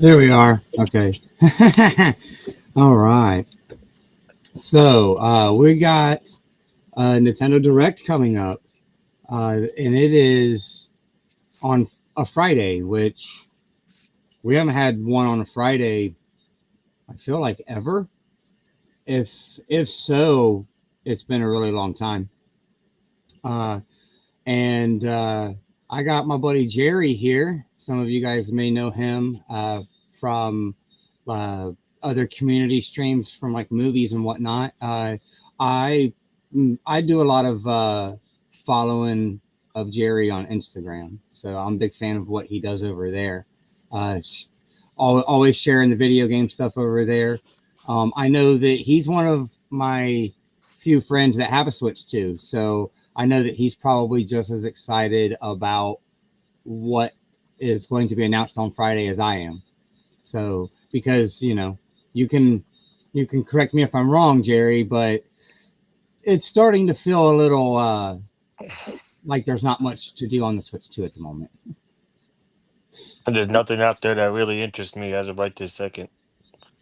There we are. Okay. All right. So we got Nintendo Direct coming up, and it is on a Friday, which we haven't had one on a Friday. I feel like ever. If so, it's been a really long time. Uh, and I got my buddy Jerry here. Some of you guys may know him from uh, other community streams from like movies and whatnot. I I do a lot of following of Jerry on Instagram, so I'm a big fan of what he does over there. Uh, Always sharing the video game stuff over there. I know that he's one of my few friends that have a Switch too, so I know that he's probably just as excited about what is going to be announced on Friday as I am. So because you can you can correct me if I'm wrong, Jerry, but it's starting to feel a little like there's not much to do on the Switch 2 at the moment. And there's nothing out there that really interests me as of right this second.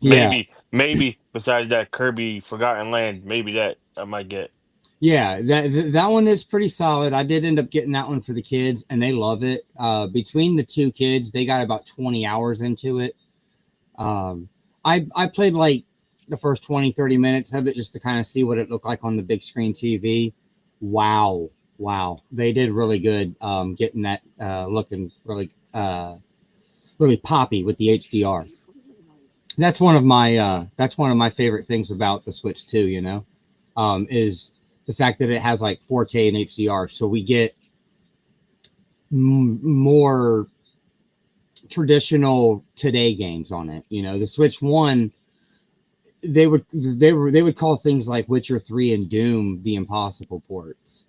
Yeah, Maybe besides that Kirby Forgotten Land, maybe that I might get. yeah, that one is pretty solid. I did end up getting that one for the kids, and they love it. Between the two kids, they got about 20 hours into it. Um, I played like the first 20-30 minutes of it just to kind of see what it looked like on the big screen TV. Wow, they did really good getting that looking really poppy with the HDR. That's one of my favorite things about the Switch 2, is the fact that it has like 4K and HDR, so we get more traditional today games on it. The Switch 1, they would call things like Witcher 3 and Doom the impossible ports.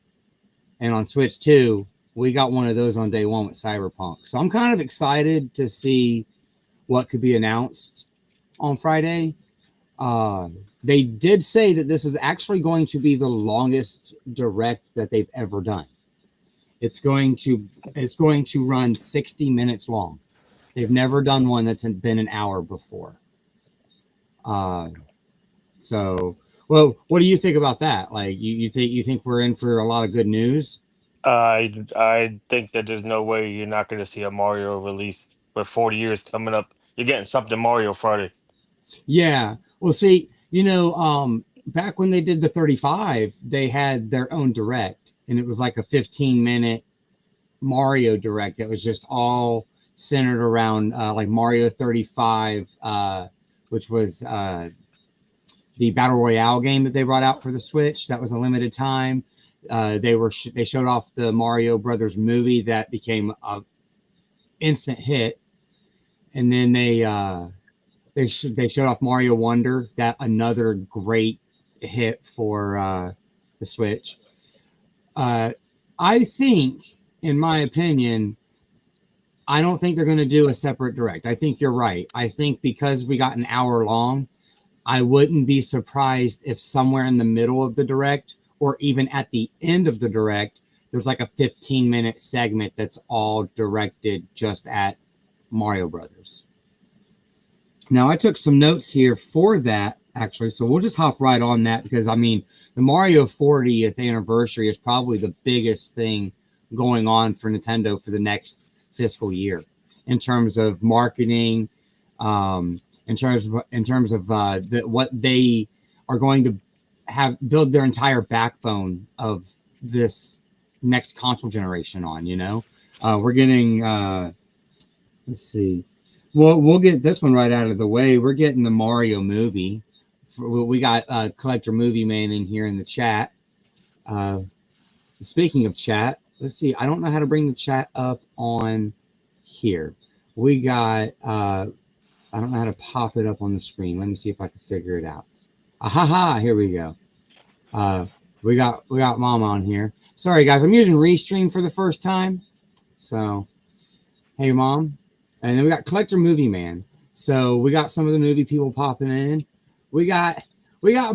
And on Switch 2, we got one of those on day one with Cyberpunk. So I'm kind of excited to see what could be announced on Friday. They did say that this is actually going to be the longest direct that they've ever done. It's going to run 60 minutes long. They've never done one that's been an hour before. So, well, what do you think about that? Like, you think we're in for a lot of good news? I think that there's no way you're not going to see a Mario release with 40 years coming up. You're getting something Mario Friday. Yeah. Well, see, back when they did the 35, they had their own direct, and it was like a 15-minute Mario direct that was just all centered around like Mario 35, which was the Battle Royale game that they brought out for the Switch. That was a limited time. They showed off the Mario Brothers movie that became a instant hit, and then they showed off Mario Wonder, that another great hit for the Switch. I think, in my opinion, I don't think they're going to do a separate direct. I think you're right. I think because we got an hour long, I wouldn't be surprised if somewhere in the middle of the direct or even at the end of the direct, there's like a 15-minute segment that's all directed just at Mario Brothers. Now, I took some notes here for that, actually, so we'll just hop right on that because, I mean, the Mario 40th anniversary is probably the biggest thing going on for Nintendo for the next fiscal year. in terms of marketing, in terms of what they are going to have build their entire backbone of this next console generation on. We're getting let's see. We'll get this one right out of the way. We're getting the Mario movie. We got Collector Movie Man in here in the chat. Speaking of chat, let's see. I don't know how to bring the chat up on here. We got I don't know how to pop it up on the screen. Let me see if I can figure it out. Aha, here we go. We got Mom on here. Sorry guys, I'm using Restream for the first time. So hey Mom. And then we got Collector Movie Man. So we got some of the movie people popping in. We got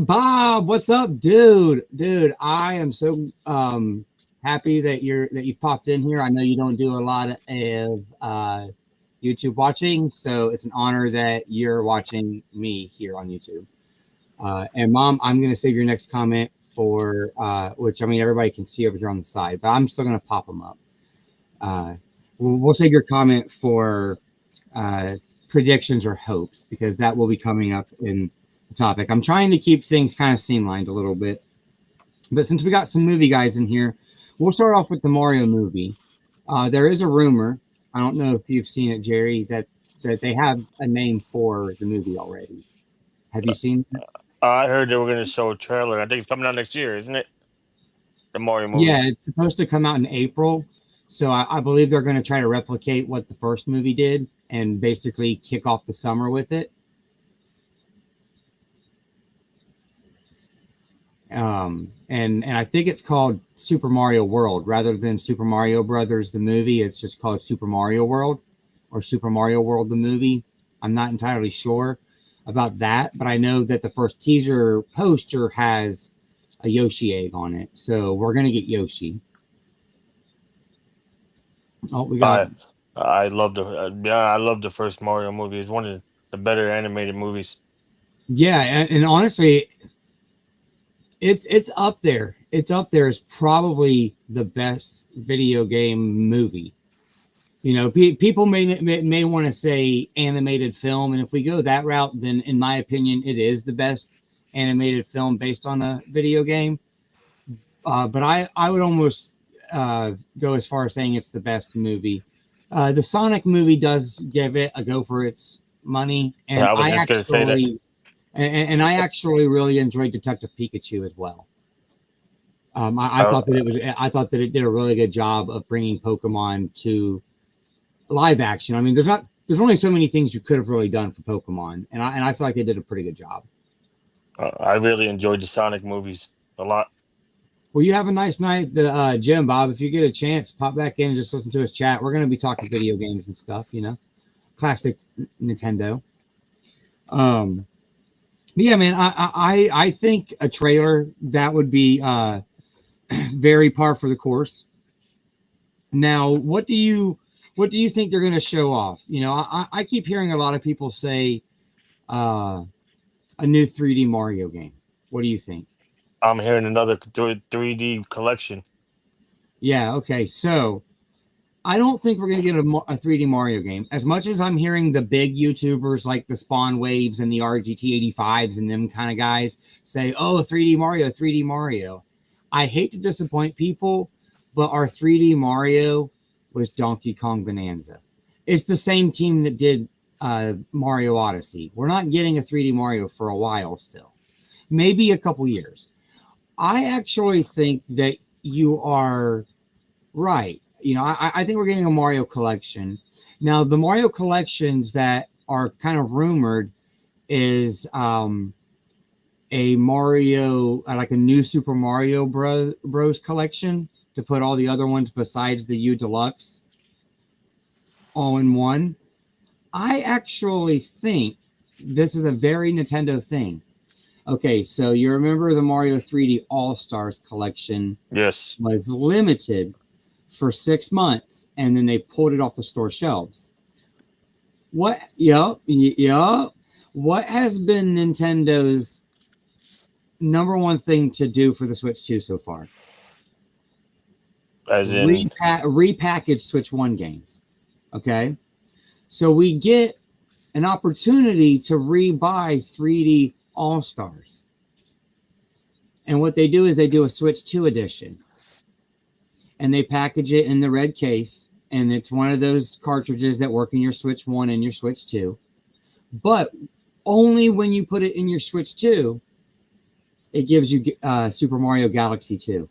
Bob. What's up, dude? Dude, I am so happy that you've popped in here. I know you don't do a lot of YouTube watching, so it's an honor that you're watching me here on YouTube. And Mom, I'm gonna save your next comment for which I mean everybody can see over here on the side, but I'm still gonna pop them up. We'll save your comment for predictions or hopes because that will be coming up in the topic. I'm trying to keep things kind of streamlined a little bit, but since we got some movie guys in here, we'll start off with the Mario movie. There is a rumor. I don't know if you've seen it, Jerry, that they have a name for the movie already. Have you seen it? I heard they were going to show a trailer. I think it's coming out next year, isn't it? The Mario movie. Yeah, it's supposed to come out in April. So I believe they're going to try to replicate what the first movie did and basically kick off the summer with it. And I think it's called Super Mario World rather than Super Mario Brothers the movie. It's just called Super Mario World or Super Mario World the movie. I'm not entirely sure about that, but I know that the first teaser poster has a Yoshi egg on it. So we're going to get Yoshi. Oh, we got. I love the first Mario movie. It's one of the better animated movies. Yeah, and honestly, it's up there. It's up there as probably the best video game movie. People may want to say animated film, and if we go that route, then in my opinion, it is the best animated film based on a video game. But I would almost go as far as saying it's the best movie. The Sonic movie does give it a go for its money, and I was just going to say that. And I actually really enjoyed Detective Pikachu as well. I thought that it did a really good job of bringing Pokemon to live action. I mean, there's only so many things you could have really done for Pokemon, and I feel like they did a pretty good job. I really enjoyed the Sonic movies a lot. Well, you have a nice night, Jim, Bob. If you get a chance, pop back in and just listen to his chat. We're going to be talking video games and stuff, classic Nintendo. Yeah, man, I think a trailer that would be very par for the course. Now, what do you think they're going to show off? I keep hearing a lot of people say a new 3D Mario game. What do you think? I'm hearing another 3D collection. Yeah, okay. So I don't think we're going to get a 3D Mario game. As much as I'm hearing the big YouTubers like the Spawn Waves and the RGT85s and them kind of guys say, oh, 3D Mario, 3D Mario. I hate to disappoint people, but our 3D Mario was Donkey Kong Bonanza. It's the same team that did Mario Odyssey. We're not getting a 3D Mario for a while still. Maybe a couple years. I actually think that you are right. I think we're getting a Mario collection. Now, the Mario collections that are kind of rumored is a Mario, like a new Super Mario Bros. Collection to put all the other ones besides the U Deluxe all in one. I actually think this is a very Nintendo thing. Okay, so you remember the Mario 3D All-Stars collection? Yes. Was limited for 6 months, and then they pulled it off the store shelves. What? Yep. What has been Nintendo's number one thing to do for the Switch 2 so far? As in repackage Switch 1 games. Okay. So we get an opportunity to rebuy 3D All-Stars. And what they do is they do a Switch 2 edition. And they package it in the red case. And it's one of those cartridges that work in your Switch 1 and your Switch 2. But only when you put it in your Switch 2, it gives you Super Mario Galaxy 2.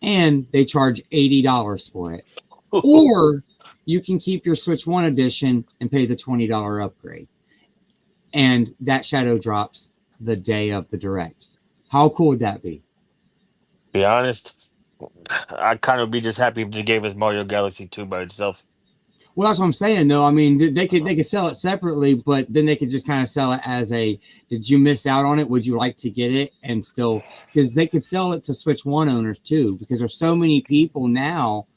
And they charge $80 for it. Or you can keep your Switch 1 edition and pay the $20 upgrade. And that shadow drops the day of the Direct. How cool would that be? Be honest, I kind of be just happy if they gave us Mario Galaxy 2 by itself. Well, that's what I'm saying, though. I mean, they could sell it separately, but then they could just kind of sell it as a, did you miss out on it? Would you like to get it? And still, because they could sell it to Switch 1 owners, too, because there's so many people now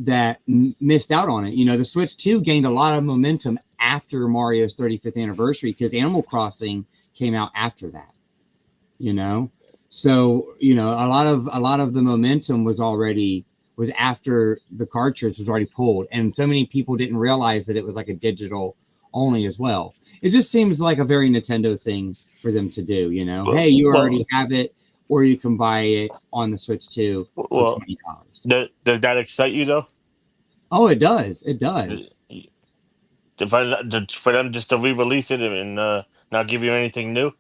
that missed out on it. You know, the Switch 2 gained a lot of momentum after Mario's 35th anniversary because Animal Crossing came out after that, you know? So, you know, a lot of the momentum was after the cartridge was already pulled. And so many people didn't realize that it was like a digital only as well. It just seems like a very Nintendo thing for them to do, you know? Hey, you already have it, or you can buy it on the Switch 2 for $20. Does that excite you, though? Oh, it does. It does. For them just to re-release it and not give you anything new?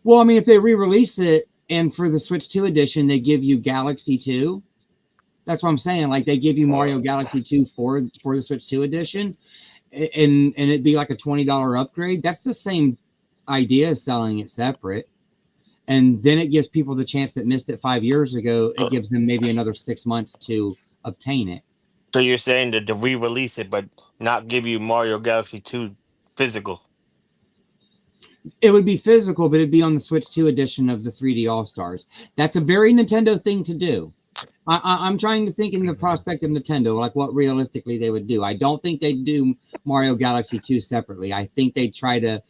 Well, I mean, if they re-release it and for the Switch 2 edition, they give you Galaxy 2. That's what I'm saying. Like they give you Mario Galaxy 2 for the Switch 2 edition and it'd be like a $20 upgrade. That's the same idea as selling it separate. And then it gives people the chance that missed it 5 years ago. It gives them maybe another 6 months to obtain it. So you're saying that to re-release it, but not give you Mario Galaxy 2 physical? It would be physical, but it'd be on the Switch 2 edition of the 3D All-Stars. That's a very Nintendo thing to do. I'm trying to think in the prospect of Nintendo, like what realistically they would do. I don't think they'd do Mario Galaxy 2 separately. I think they'd try to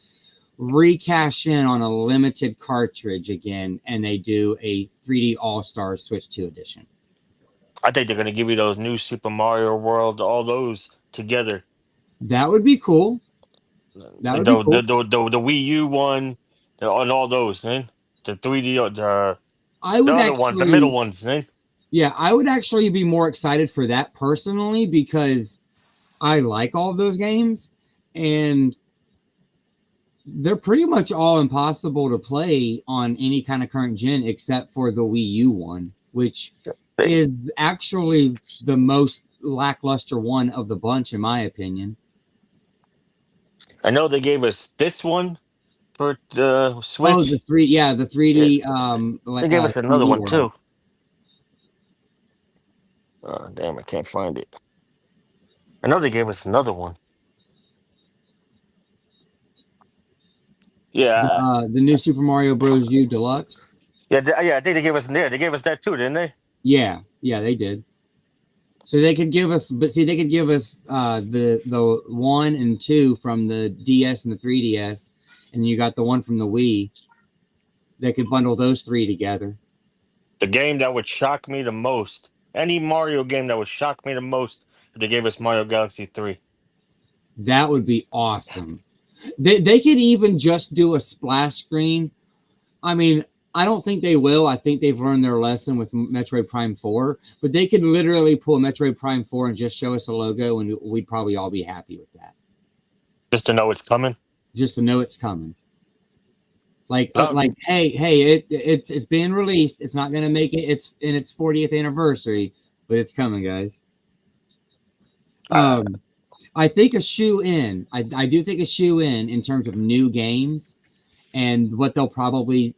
recash in on a limited cartridge again, and they do a 3D All-Stars Switch 2 edition. I think they're going to give you those new Super Mario World, all those together. That would be cool. That would be cool. The Wii U one, and all those, man. The 3D, the other ones, the middle ones, man. Yeah, I would actually be more excited for that personally because I like all of those games and they're pretty much all impossible to play on any kind of current gen except for the Wii U one, which is actually the most lackluster one of the bunch, in my opinion. I know they gave us this one for the Switch. Oh, the 3D. They gave us another one too. Oh, damn, I can't find it. I know they gave us another one. Yeah. The new Super Mario Bros. U Deluxe. Yeah, I think they gave us They gave us that too, didn't they? Yeah, they did. So they could give us, the 1 and 2 from the DS and the 3DS, and you got the one from the Wii. They could bundle those 3 together. The game that would shock me the most. Any Mario game that would shock me the most if they gave us Mario Galaxy 3. That would be awesome. They could even just do a splash screen. I mean, I don't think they will. I think they've learned their lesson with Metroid Prime 4. But they could literally pull Metroid Prime 4 and just show us a logo, and we'd probably all be happy with that. Just to know it's coming? Just to know it's coming. Hey, it's being released. It's not going to make it. It's in its 40th anniversary, but it's coming, guys. I think a shoe-in. I do think a shoe-in in terms of new games and what they probably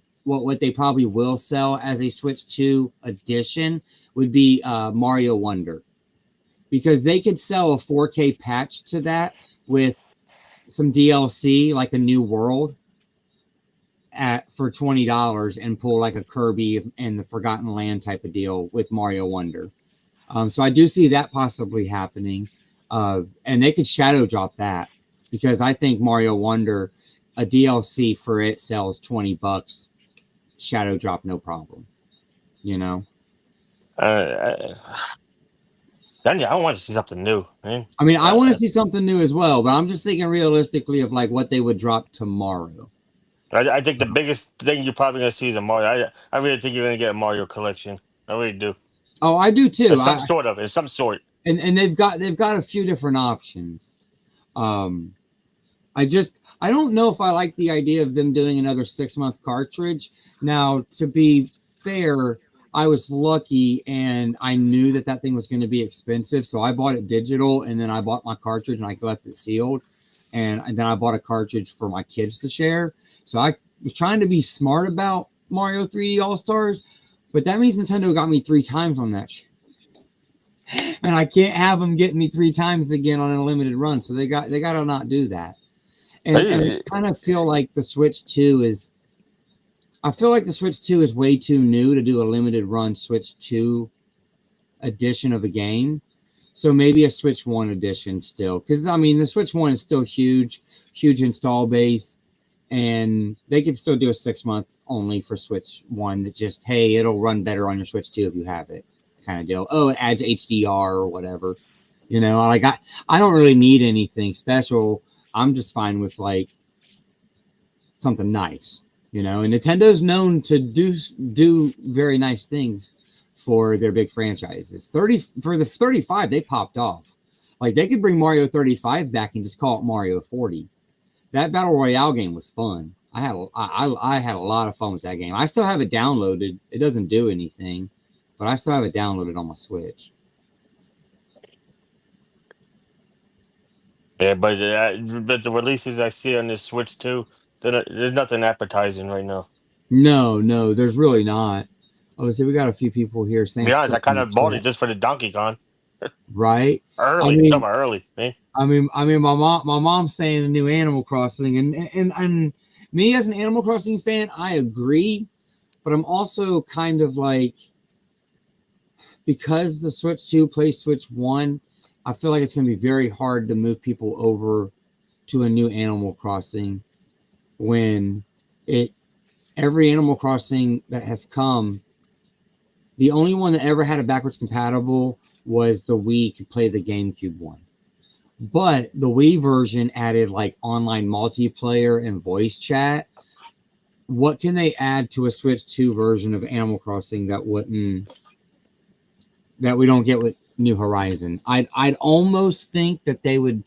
will sell as a Switch 2 edition would be Mario Wonder. Because they could sell a 4K patch to that with some DLC, like a new world, for $20 and pull like a Kirby and the Forgotten Land type of deal with Mario Wonder. So I do see that possibly happening. And they could shadow drop that because I think Mario Wonder, a DLC for it sells $20. Shadow drop, no problem. You know? Then yeah, I want to see something new, man. I mean, I want to see something new as well, but I'm just thinking realistically of like what they would drop tomorrow. I think the biggest thing you're probably gonna see is a Mario. I really think you're gonna get a Mario collection. I really do. Oh, I do too. In some sort. And they've got a few different options. Um, I don't know if I like the idea of them doing another 6-month cartridge. Now, to be fair, I was lucky and I knew that thing was going to be expensive, so I bought it digital, and then I bought my cartridge and I left it sealed, and then I bought a cartridge for my kids to share. So I was trying to be smart about Mario 3D All Stars, but that means Nintendo got me 3 times on that shit. And I can't have them get me 3 times again on a limited run. So they got to not do that. And I kind of feel like the Switch 2 is way too new to do a limited run Switch 2 edition of a game. So maybe a Switch 1 edition still. Because, I mean, the Switch 1 is still huge install base. And they could still do a 6-month only for Switch 1 that just, hey, it'll run better on your Switch 2 if you have it kind of deal. Oh, it adds HDR or whatever. You know, like I don't really need anything special. I'm just fine with like something nice, you know, and Nintendo's known to do very nice things for their big franchises. For the 35, they popped off. Like they could bring Mario 35 back and just call it Mario 40. That Battle Royale game was fun. I had a lot of fun with that game. I still have it downloaded. It doesn't do anything, but I still have it downloaded on my Switch. Yeah, but the releases I see on this Switch 2, there's nothing appetizing right now. No, there's really not. Oh, see, we got a few people here saying. To be honest, I kind of bought it just for the Donkey Kong. Right? Early, early, man. I mean, my mom's saying a new Animal Crossing, and me as an Animal Crossing fan, I agree, but I'm also kind of like, because the Switch 2 plays Switch 1, I feel like it's going to be very hard to move people over to a new Animal Crossing when every Animal Crossing that has come, the only one that ever had a backwards compatible was the Wii could play the GameCube one. But the Wii version added like online multiplayer and voice chat. What can they add to a Switch 2 version of Animal Crossing that we don't get with New Horizon? I'd almost think that they would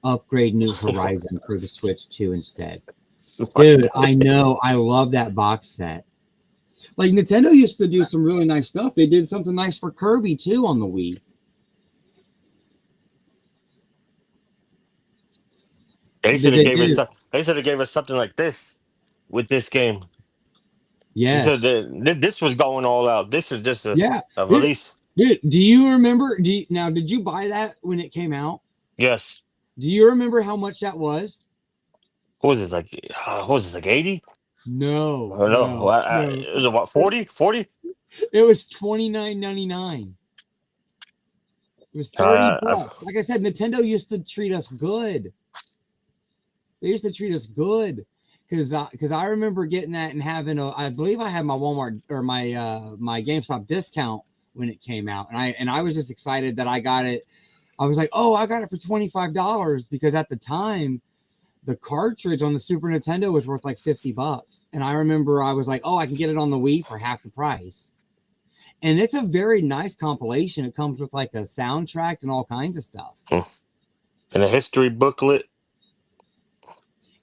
upgrade New Horizon for the Switch 2 instead. Dude, I know. I love that box set. Like Nintendo used to do some really nice stuff. They did something nice for Kirby too on the Wii. They should have gave us something like this with this game. Yes. This was going all out. This was just a release. Dude, do you remember? Did you buy that when it came out? Yes. Do you remember how much that was? What was this, like 80? No. It was about 40? 40? It was $29.99. It was $30. Like I said, Nintendo used to treat us good. They used to treat us good. Because I remember getting that and having I believe I had my Walmart or my GameStop discount when it came out, and I was just excited that I got it. I was like, oh, I got it for $25 because at the time the cartridge on the Super Nintendo was worth like $50, and I remember I was like, oh, I can get it on the Wii for half the price, and it's a very nice compilation. It comes with like a soundtrack and all kinds of stuff, and a history booklet.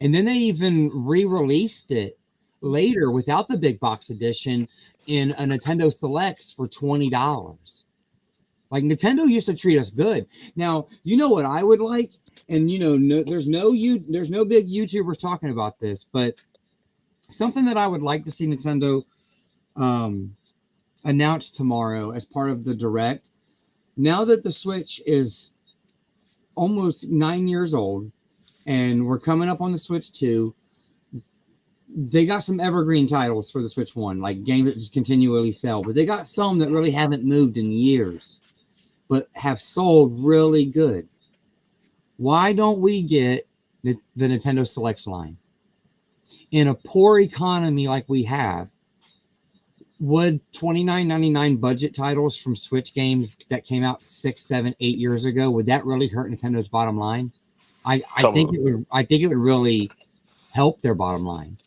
And then they even re-released it later without the big box edition in a Nintendo Selects for $20. Like Nintendo used to treat us good. Now, you know what I would like, and there's no big YouTubers talking about this, but something that I would like to see Nintendo announce tomorrow as part of the Direct. Now that the Switch is almost 9 years old, and we're coming up on the Switch 2, they got some evergreen titles for the Switch 1, like games that just continually sell. But they got some that really haven't moved in years, but have sold really good. Why don't we get the Nintendo Selects line? In a poor economy like we have, would $29.99 budget titles from Switch games that came out 6, 7, 8 years ago, would that really hurt Nintendo's bottom line? I think it would. I think it would really help their bottom line,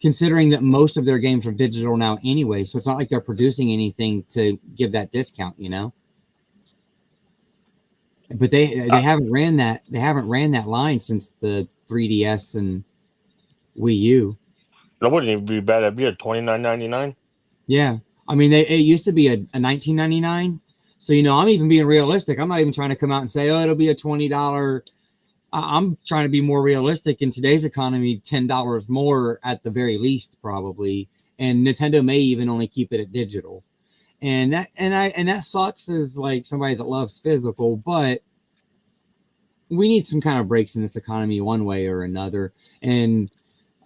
considering that most of their games are digital now anyway. So it's not like they're producing anything to give that discount, you know. But they haven't ran that line since the 3DS and Wii U. That wouldn't even be bad. It'd be a $29.99. Yeah, I mean, it used to be a $19.99. So, you know, I'm even being realistic. I'm not even trying to come out and say, oh, it'll be a $20. I'm trying to be more realistic in today's economy. $10 more at the very least, probably. And Nintendo may even only keep it at digital. And that sucks as like somebody that loves physical, but we need some kind of breaks in this economy one way or another. And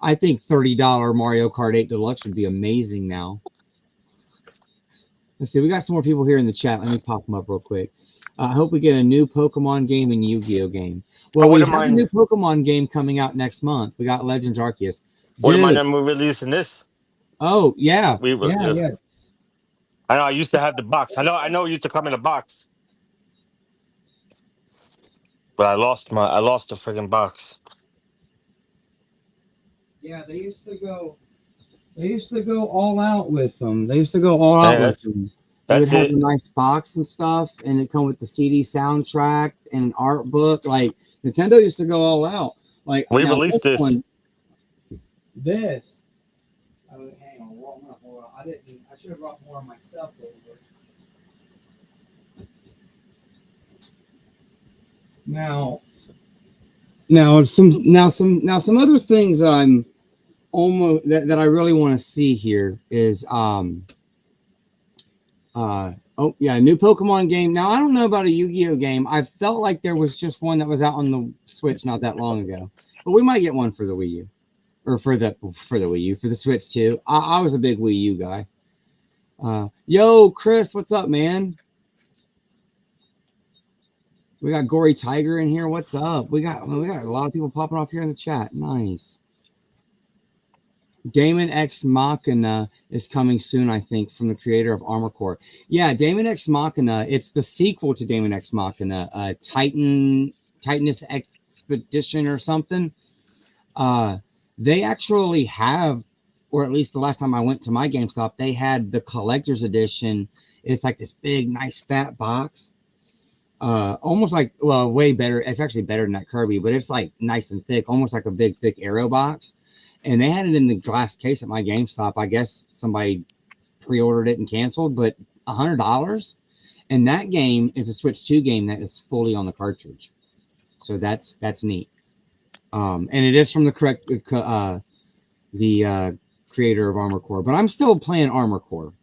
I think $30 Mario Kart 8 Deluxe would be amazing now. Let's see, we got some more people here in the chat. Let me pop them up real quick. I hope we get a new Pokemon game and Yu-Gi-Oh game. Well, we have a new Pokemon game coming out next month. We got Legends Arceus. Wouldn't mind them releasing this. Oh, yeah. Yeah. I know I used to have the box. I know it used to come in a box. But I lost the freaking box. Yeah, they used to go all out with them. They used to go all out with them. They would have a nice box and stuff, and it come with the CD soundtrack and an art book. Like Nintendo used to go all out. Like we released this. This. Oh, hang on. I should have brought more of my stuff over. Now some other things that I'm almost that I really want to see here is new Pokemon game. Now I don't know about a Yu-Gi-Oh game. I felt like there was just one that was out on the Switch not that long ago, but we might get one for the Wii U, or for the Wii U, for the Switch too. I was a big Wii U guy. Yo, Chris, what's up, man? We got Gory Tiger in here. What's up? We got a lot of people popping off here in the chat. Nice. Daemon X Machina is coming soon, I think, from the creator of Armor Core. Yeah, Daemon X Machina. It's the sequel to Daemon X Machina, Titanus Expedition or something. They actually have, or at least the last time I went to my GameStop, they had the collector's edition. It's like this big, nice, fat box. Almost like, well, way better. It's actually better than that Kirby, but it's like nice and thick, almost like a big, thick Arrow box. And they had it in the glass case at my GameStop. I guess somebody pre-ordered it and canceled, but $100. And that game is a Switch 2 game that is fully on the cartridge. So that's neat. And it is from the creator of Armor Core, but I'm still playing Armor Core.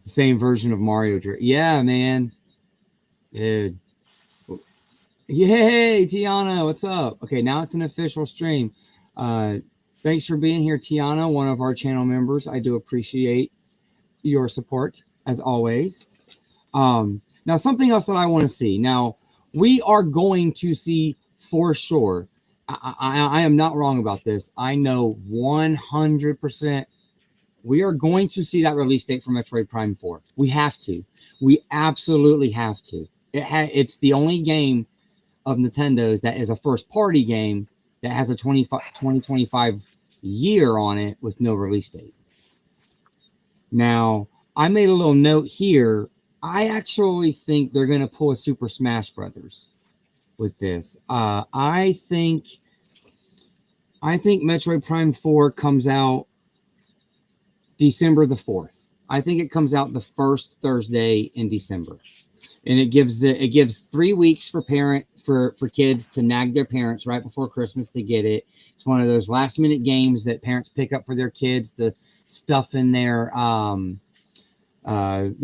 The same version of Mario. Yeah, man. Dude. Yay, Tiana, what's up? Okay, now it's an official stream. Thanks for being here, Tiana, one of our channel members. I do appreciate your support, as always. Now, something else that I want to see. Now, we are going to see for sure. I am not wrong about this. I know 100% we are going to see that release date for Metroid Prime 4. We have to. We absolutely have to. It's the only game of Nintendo's that is a first-party game that has a 2025 year on it with no release date. Now, I made a little note here. I actually think they're going to pull a Super Smash Brothers with this. I think Metroid Prime 4 comes out December the 4th. I think it comes out the first Thursday in December. And it gives 3 weeks for kids to nag their parents right before Christmas to get it. It's one of those last minute games that parents pick up for their kids to stuff in their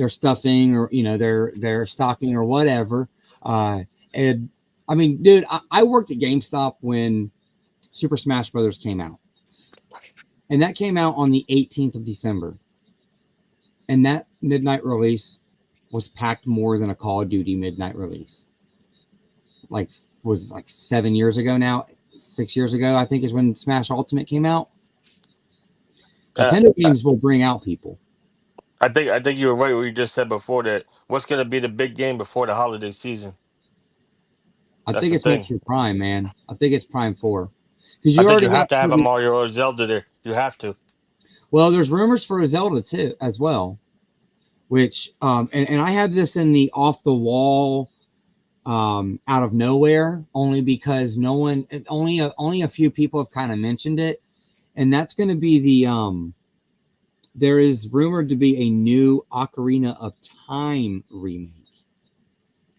stuffing, or their stocking or whatever. And I mean, dude, I worked at GameStop when Super Smash Brothers came out, and that came out on the 18th of December. And that midnight release was packed more than a Call of Duty midnight release. Was 7 years ago now. 6 years ago, I think, is when Smash Ultimate came out. Nintendo games will bring out people. I think you were right what you just said before that. What's going to be the big game before the holiday season? I That's think the it's thing. Metroid Prime, man. I think it's Prime 4. Because I you think you already have got to have a Kirby. Mario or Zelda there. You have to. Well, there's rumors for a Zelda too, as well. Which and I have this in the off the wall, out of nowhere, only because no one, only a few people have kind of mentioned it, and that's going to be the there is rumored to be a new Ocarina of Time remake.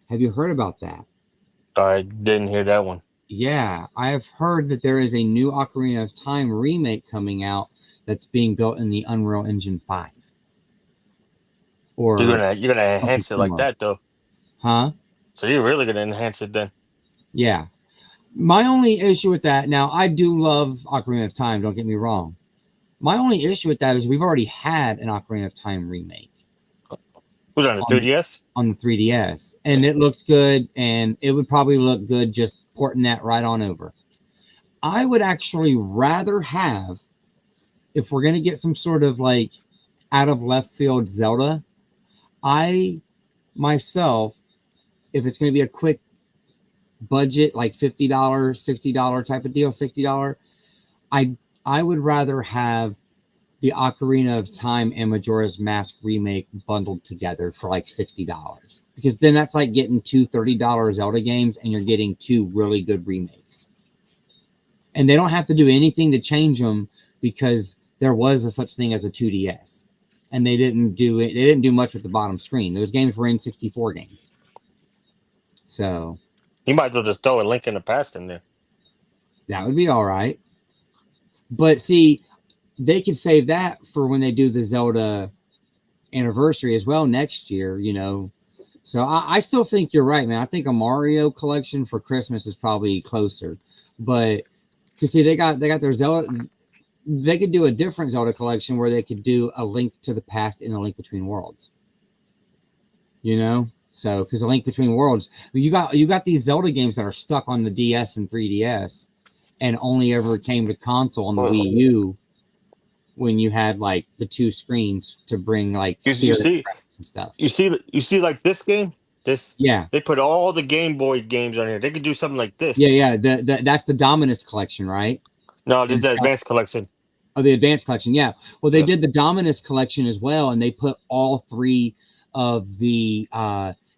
Have you heard about that? I didn't hear that one. Yeah, I have heard that there is a new Ocarina of Time remake coming out that's being built in the Unreal Engine 5. Or You're gonna something enhance it like similar. that though. Huh? So you're really gonna enhance it then. Yeah. My only issue with that, now I do love Ocarina of Time, don't get me wrong. My only issue with that is we've already had an Ocarina of Time remake Who's on the 3DS? on the 3DS, and it looks good, and it would probably look good just porting that right on over. I would actually rather have, if we're going to get some sort of like out of left field Zelda, I myself, if it's going to be a quick budget, like $50, $60 type of deal, $60, I would rather have the Ocarina of Time and Majora's Mask remake bundled together for like $60, because then that's like getting two $30 Zelda games and you're getting two really good remakes, and they don't have to do anything to change them, because there was a such thing as a 2DS, and they didn't do it. They didn't do much with the bottom screen. Those games were N64 games. So You might as well just throw a Link in the Past in there. that would be all right. But see, they could save that for when they do the Zelda anniversary as well next year, you know. So I still think you're right, man. I think a Mario collection for Christmas is probably closer. But because see, they got their Zelda. They could do a different Zelda collection where they could do a Link to the Past and a Link Between Worlds. You know, so because a Link Between Worlds, you got these Zelda games that are stuck on the DS and 3DS, and only ever came to console on the Wii U when you had like the two screens to bring like You see, and stuff. you see, like this game. Yeah, They put all the Game Boy games on here. They could do something like this. yeah. That's the Dominus collection, right? No, this is the Advanced Collection. Oh, the Advanced collection. Yeah. Well, they Yeah. did the Dominus collection as well, and they put all three of the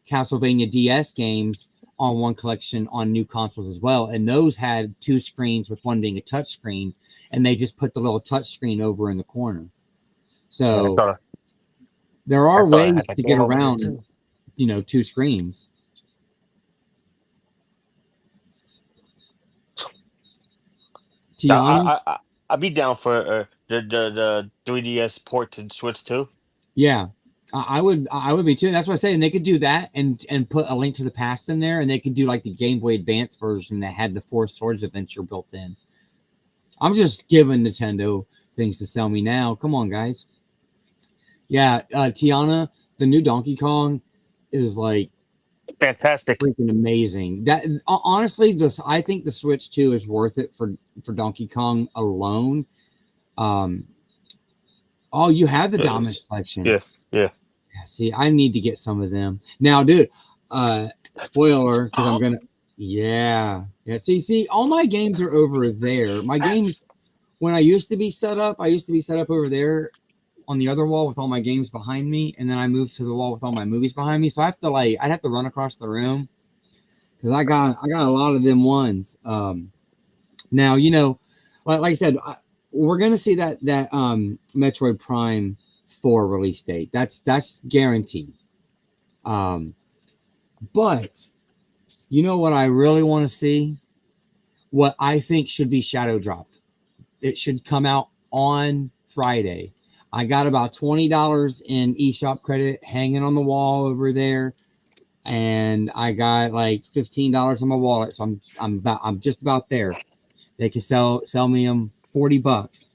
Castlevania DS games on one collection on new consoles as well. And those had two screens, with one being a touch screen, and they just put the little touch screen over in the corner. So there are ways to get around, you know, two screens. Tiana? I'd be down for the 3DS port to Switch too. Yeah. I would be too. That's what I'm saying. They could do that and put a Link to the Past in there, and they could do like the Game Boy Advance version that had the Four Swords Adventure built in. I'm just giving Nintendo things to sell me now. Come on, guys. Yeah, Tiana, the new Donkey Kong is like fantastic, freaking amazing. That honestly, I think the Switch 2 is worth it for Donkey Kong alone. Oh, you have the Dominus collection. Yes, yeah. See, I need to get some of them now, dude. Spoiler, because I'm gonna. Yeah. See, all my games are over there. My games, when I used to be set up over there on the other wall with all my games behind me, and then I moved to the wall with all my movies behind me. So I'd have to run across the room because I got a lot of them ones. Now, you know, like I said, we're gonna see that Metroid Prime 4 release date. That's guaranteed. But you know what I really want to see? What I think should be shadow dropped. It should come out on Friday. I got about $20 in eShop credit hanging on the wall over there, and I got like $15 in my wallet. So I'm just about there. They can sell me them $40.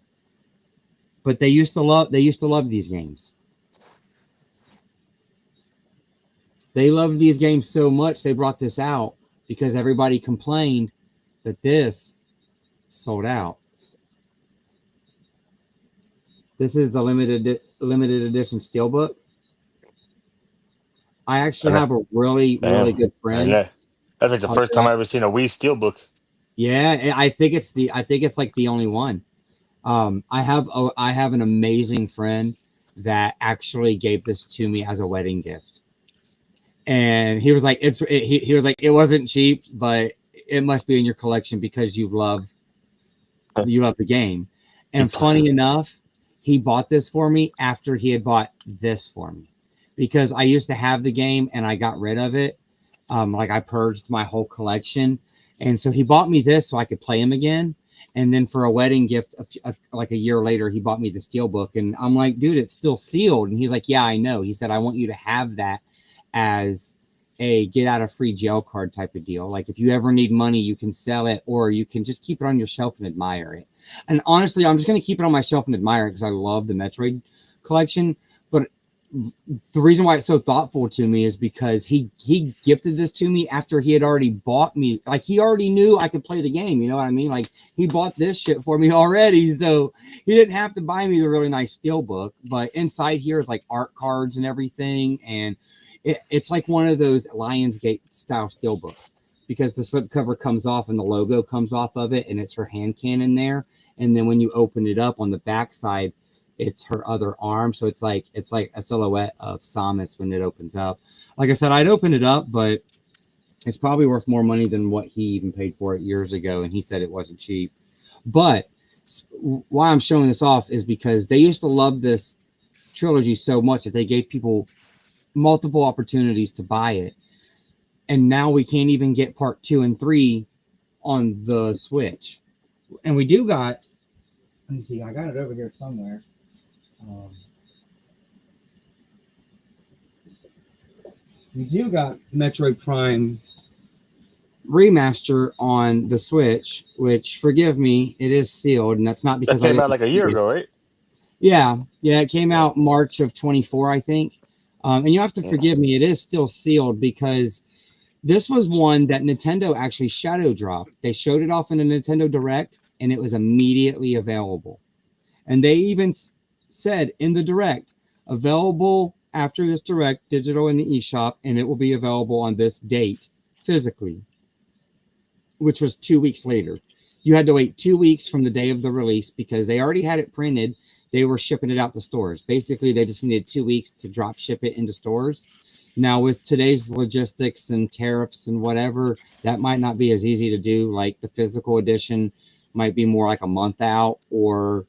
But they used to love these games. They loved these games so much they brought this out because everybody complained that this sold out. This is the limited edition steelbook. I actually have a really Damn. good And friend. that's like the first time I ever seen a Wii Steelbook. Yeah, I think it's like the only one. I have an amazing friend that actually gave this to me as a wedding gift, and he was like, he was like, it wasn't cheap, but it must be in your collection because you love the game. And funny enough, he bought this for me after he had bought this for me, because I used to have the game and I got rid of it. Like I purged my whole collection, and so he bought me this so I could play him again. And then for a wedding gift, like a year later, he bought me the steelbook, and I'm like, dude, it's still sealed. And he's like, yeah, I know. He said, I want you to have that as a get out of free jail card type of deal. Like if you ever need money, you can sell it, or you can just keep it on your shelf and admire it. And honestly, I'm just going to keep it on my shelf and admire it because I love the Metroid collection. But the reason why it's so thoughtful to me is because he gifted this to me after he had already bought me. Like he already knew I could play the game. You know what I mean? Like he bought this shit for me already. So he didn't have to buy me the really nice steelbook. But inside here is like art cards and everything. And it's like one of those Lionsgate style steelbooks, because the slipcover comes off and the logo comes off of it, and it's her hand cannon there. And then when you open it up on the backside, it's her other arm. So it's like a silhouette of Samus when it opens up. Like I said, I'd open it up, but it's probably worth more money than what he even paid for it years ago. And he said it wasn't cheap. But why I'm showing this off is because they used to love this trilogy so much that they gave people multiple opportunities to buy it. And now we can't even get part 2 and 3 on the Switch. And we do got, let me see, I got it over here somewhere. We do got Metroid Prime Remaster on the Switch, which, forgive me, it is sealed, and that's not because that came out like a year ago, right? Yeah, it came out March of 24, I think. And you have to forgive me, it is still sealed because this was one that Nintendo actually shadow dropped. They showed it off in a Nintendo Direct, and it was immediately available. And they even said in the Direct, available after this Direct, digital in the eShop, and it will be available on this date physically, which was 2 weeks later. You had to wait 2 weeks from the day of the release because they already had it printed. They were shipping it out to stores. Basically, they just needed 2 weeks to drop ship it into stores. Now, with today's logistics and tariffs and whatever, that might not be as easy to do. Like the physical edition might be more like a month out, or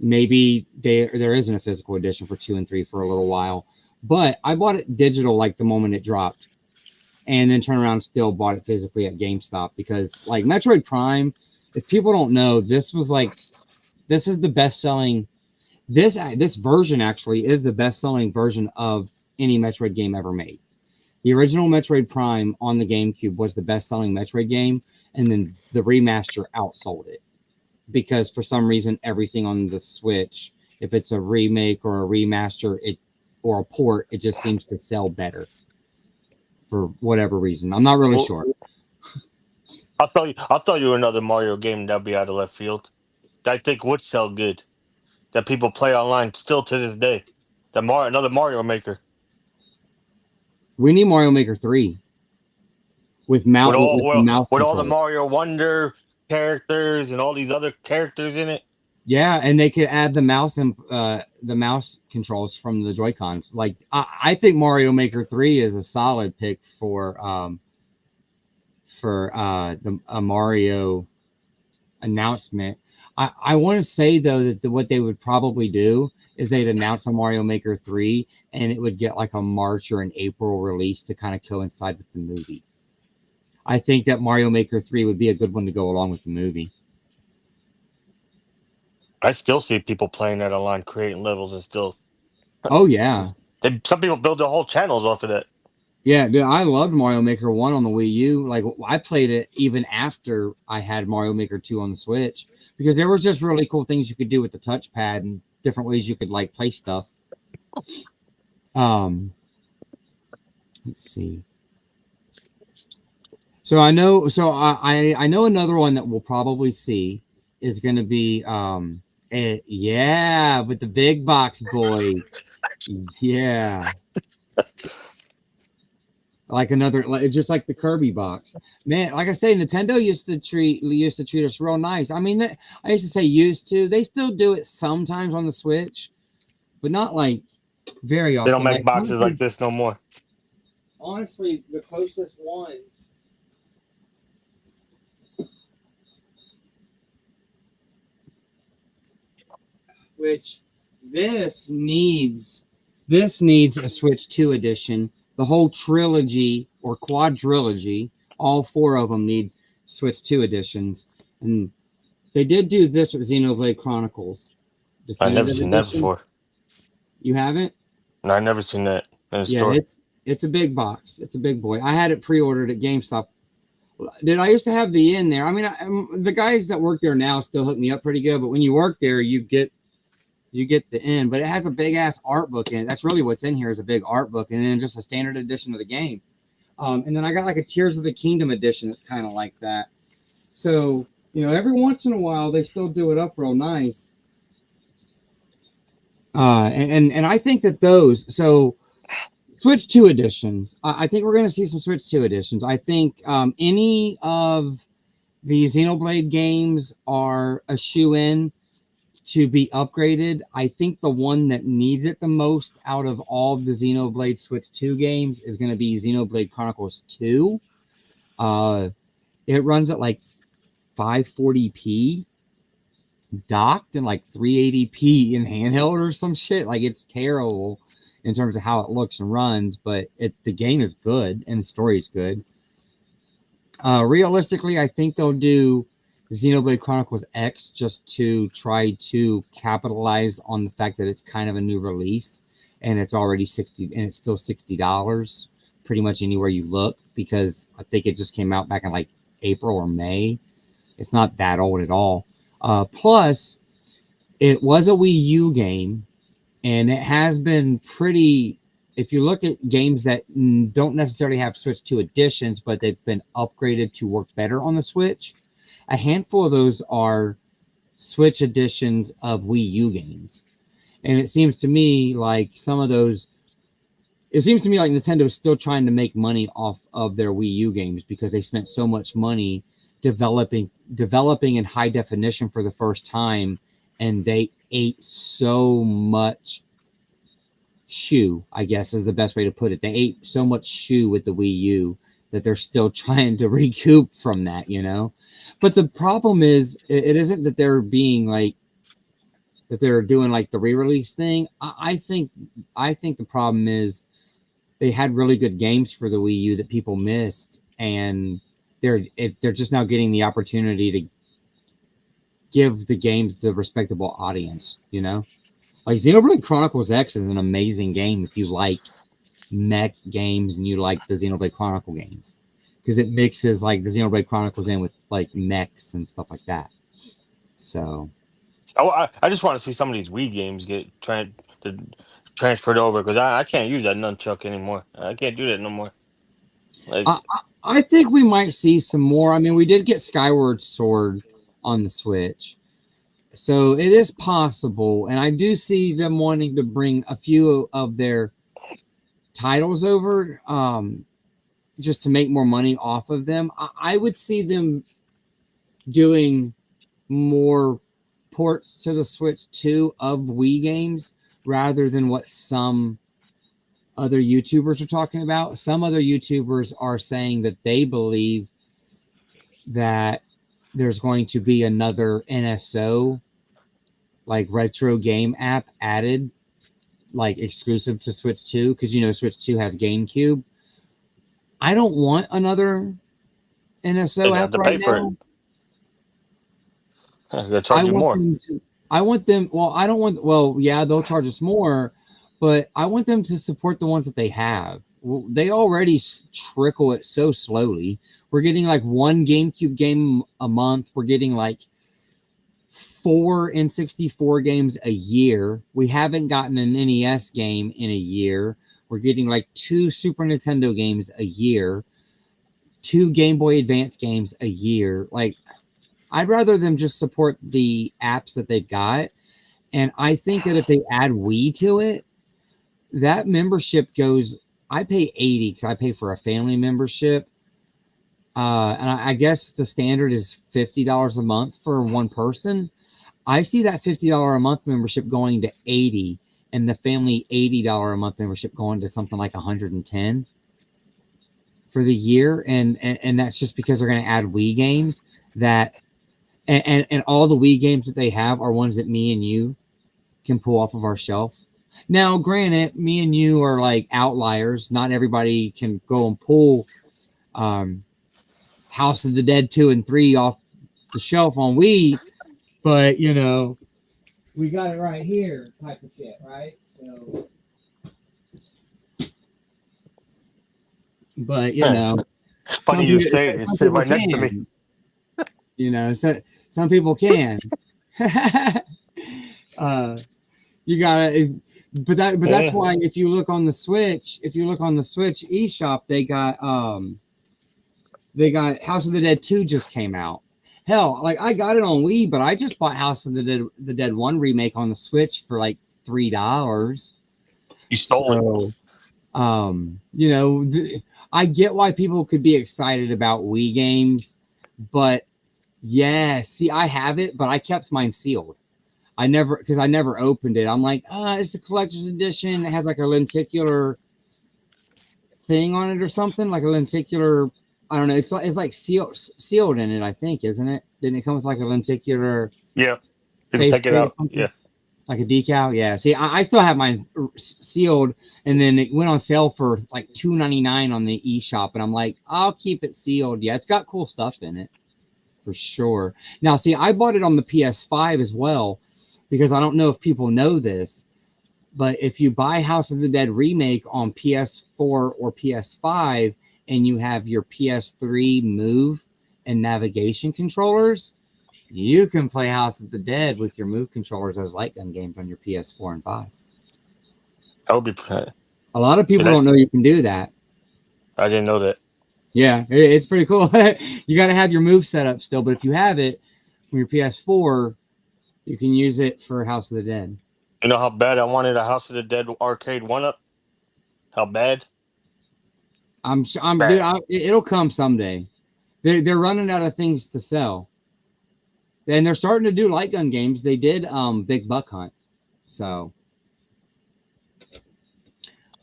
maybe there isn't a physical edition for 2 and 3 for a little while. But I bought it digital like the moment it dropped, and then turned around and still bought it physically at GameStop because, like, Metroid Prime, if people don't know, this is the best-selling. This version actually is the best-selling version of any Metroid game ever made. The original Metroid Prime on the GameCube was the best-selling Metroid game, and then the remaster outsold it because for some reason everything on the Switch, if it's a remake or a remaster, or a port, it just seems to sell better for whatever reason. I'm not really sure. I'll tell you another Mario game that'll be out of left field that I think would sell good, that people play online still to this day. Another Mario Maker. We need Mario Maker 3 with mouse the Mario Wonder characters and all these other characters in it. Yeah, and they could add the mouse and the mouse controls from the Joy-Cons. Like I think Mario Maker 3 is a solid pick for a Mario announcement. I want to say though that what they would probably do is they'd announce a Mario Maker 3 and it would get like a March or an April release to kind of coincide with the movie. I think that Mario Maker 3 would be a good one to go along with the movie. I still see people playing that online, creating levels, and still. Oh yeah. Some people build their whole channels off of that. Yeah, dude, I loved Mario Maker 1 on the Wii U. Like, I played it even after I had Mario Maker 2 on the Switch because there was just really cool things you could do with the touchpad and different ways you could, like, play stuff. Let's see. So I know another one that we'll probably see is going to be Yeah, with the big box boy. Yeah. Just like the Kirby box. Man, like I say, Nintendo used to treat us real nice. I mean, I used to say used to. They still do it sometimes on the Switch, but not like very They don't often. make Like boxes like this no more. honestly, the closest one. Which this needs a Switch 2 edition. The whole trilogy or quadrilogy, all four of them need Switch 2 editions. And they did do this with Xenoblade Chronicles I never Definitive seen that Edition. before. You haven't? No, I never seen that in the Yeah, store. it's a big box. It's a big boy. I had it pre-ordered at GameStop. Dude, I used to have the in there. I mean, the guys that work there now still hook me up pretty good. But when you work there, you get the end. But it has a big ass art book in it. That's really what's in here is a big art book, and then just a standard edition of the game. And then I got like a Tears of the Kingdom edition that's kind of like that. So every once in a while they still do it up real nice. And I think that those Switch 2 editions. I think we're going to see some Switch 2 editions. I think any of the Xenoblade games are a shoe-in to be upgraded. I think the one that needs it the most out of all of the Xenoblade Switch 2 games is going to be Xenoblade Chronicles 2. It runs at like 540p docked and like 380p in handheld or some shit. Like it's terrible in terms of how it looks and runs, but the game is good and the story is good. Realistically, I think they'll do Xenoblade Chronicles X just to try to capitalize on the fact that it's kind of a new release and it's already $60 and it's still $60 pretty much anywhere you look, because I think it just came out back in like April or May. It's not that old at all. Plus, it was a Wii U game, and it has been pretty. If you look at games that don't necessarily have Switch 2 editions, but they've been upgraded to work better on the Switch, a handful of those are Switch editions of Wii U games. And it seems to me like Nintendo is still trying to make money off of their Wii U games because they spent so much money developing in high definition for the first time, and they ate so much shoe, I guess is the best way to put it. They ate so much shoe with the Wii U that they're still trying to recoup from that, But the problem is, it isn't that they're being like that they're doing like the re-release thing. I think the problem is they had really good games for the Wii U that people missed, and they're just now getting the opportunity to give the games the respectable audience, Like Xenoblade Chronicles X is an amazing game if you like mech games and you like the Xenoblade Chronicle games, because it mixes like the Xenoblade Chronicles in with like mechs and stuff like that. So I just want to see some of these Wii games get transferred over, because I can't use that nunchuck anymore. I can't do that no more. Like, I think we might see some more. I mean, we did get Skyward Sword on the Switch, so it is possible, and I do see them wanting to bring a few of their titles over, just to make more money off of them. I would see them doing more ports to the Switch 2 of Wii games rather than what some other YouTubers are talking about. Some other YouTubers are saying that they believe that there's going to be another NSO, like retro game app, added, like exclusive to Switch 2, because Switch 2 has GameCube. I don't want another NSO app right now. They'll charge you more. Yeah, they'll charge us more, but I want them to support the ones that they have. Well, they already trickle it so slowly. We're getting like one GameCube game a month. We're getting like 4 N64 games a year. We haven't gotten an NES game in a year. We're getting like 2 Super Nintendo games a year, 2 Game Boy Advance games a year. Like, I'd rather them just support the apps that they've got And I think that if they add Wii to it, that membership goes. I pay 80 because I pay for a family membership. And I guess the standard is $50 a month for one person. I see that $50 a month membership going to 80, and the family $80 a month membership going to something like 110 for the year. And that's just because they're going to add Wii games that, and all the Wii games that they have are ones that me and you can pull off of our shelf. Now, granted, me and you are like outliers. Not everybody can go and pull House of the Dead 2 and 3 off the shelf on Wii, but you know, we got it right here, type of shit, right? So, but you know, It's funny you say it. You sit right next to me. You know, so some people can. You gotta, but that's why if you look on the Switch, eShop, they got House of the Dead 2 just came out. Hell, like I got it on Wii, but I just bought House of the Dead 1 remake on the Switch for like $3. You stole it. You know, I get why people could be excited about Wii games, but yeah, see, I have it, but I kept mine sealed. I never opened it. I'm like, it's the collector's edition. It has like a lenticular thing on it or something, like a lenticular. I don't know. It's like sealed in it, I think, isn't it? Didn't it come with like a lenticular? Yeah, you can take it out. Yeah, like a decal. Yeah. See, I still have mine sealed, and then it went on sale for like $2.99 on the eShop, and I'm like, I'll keep it sealed. Yeah, it's got cool stuff in it for sure. Now, see, I bought it on the PS5 as well because I don't know if people know this, but if you buy House of the Dead remake on PS4 or PS5 and you have your PS3 move and navigation controllers, you can play House of the Dead with your move controllers as light gun games on your PS4 and 5. That would be. A lot of people don't know you can do that. I didn't know that. Yeah, it's pretty cool. You got to have your move set up still, but if you have it from your PS4, you can use it for House of the Dead. You know how bad I wanted a House of the Dead arcade 1-up? How bad? Dude, it'll come someday. They're running out of things to sell. And they're starting to do light gun games. They did Big Buck Hunt. So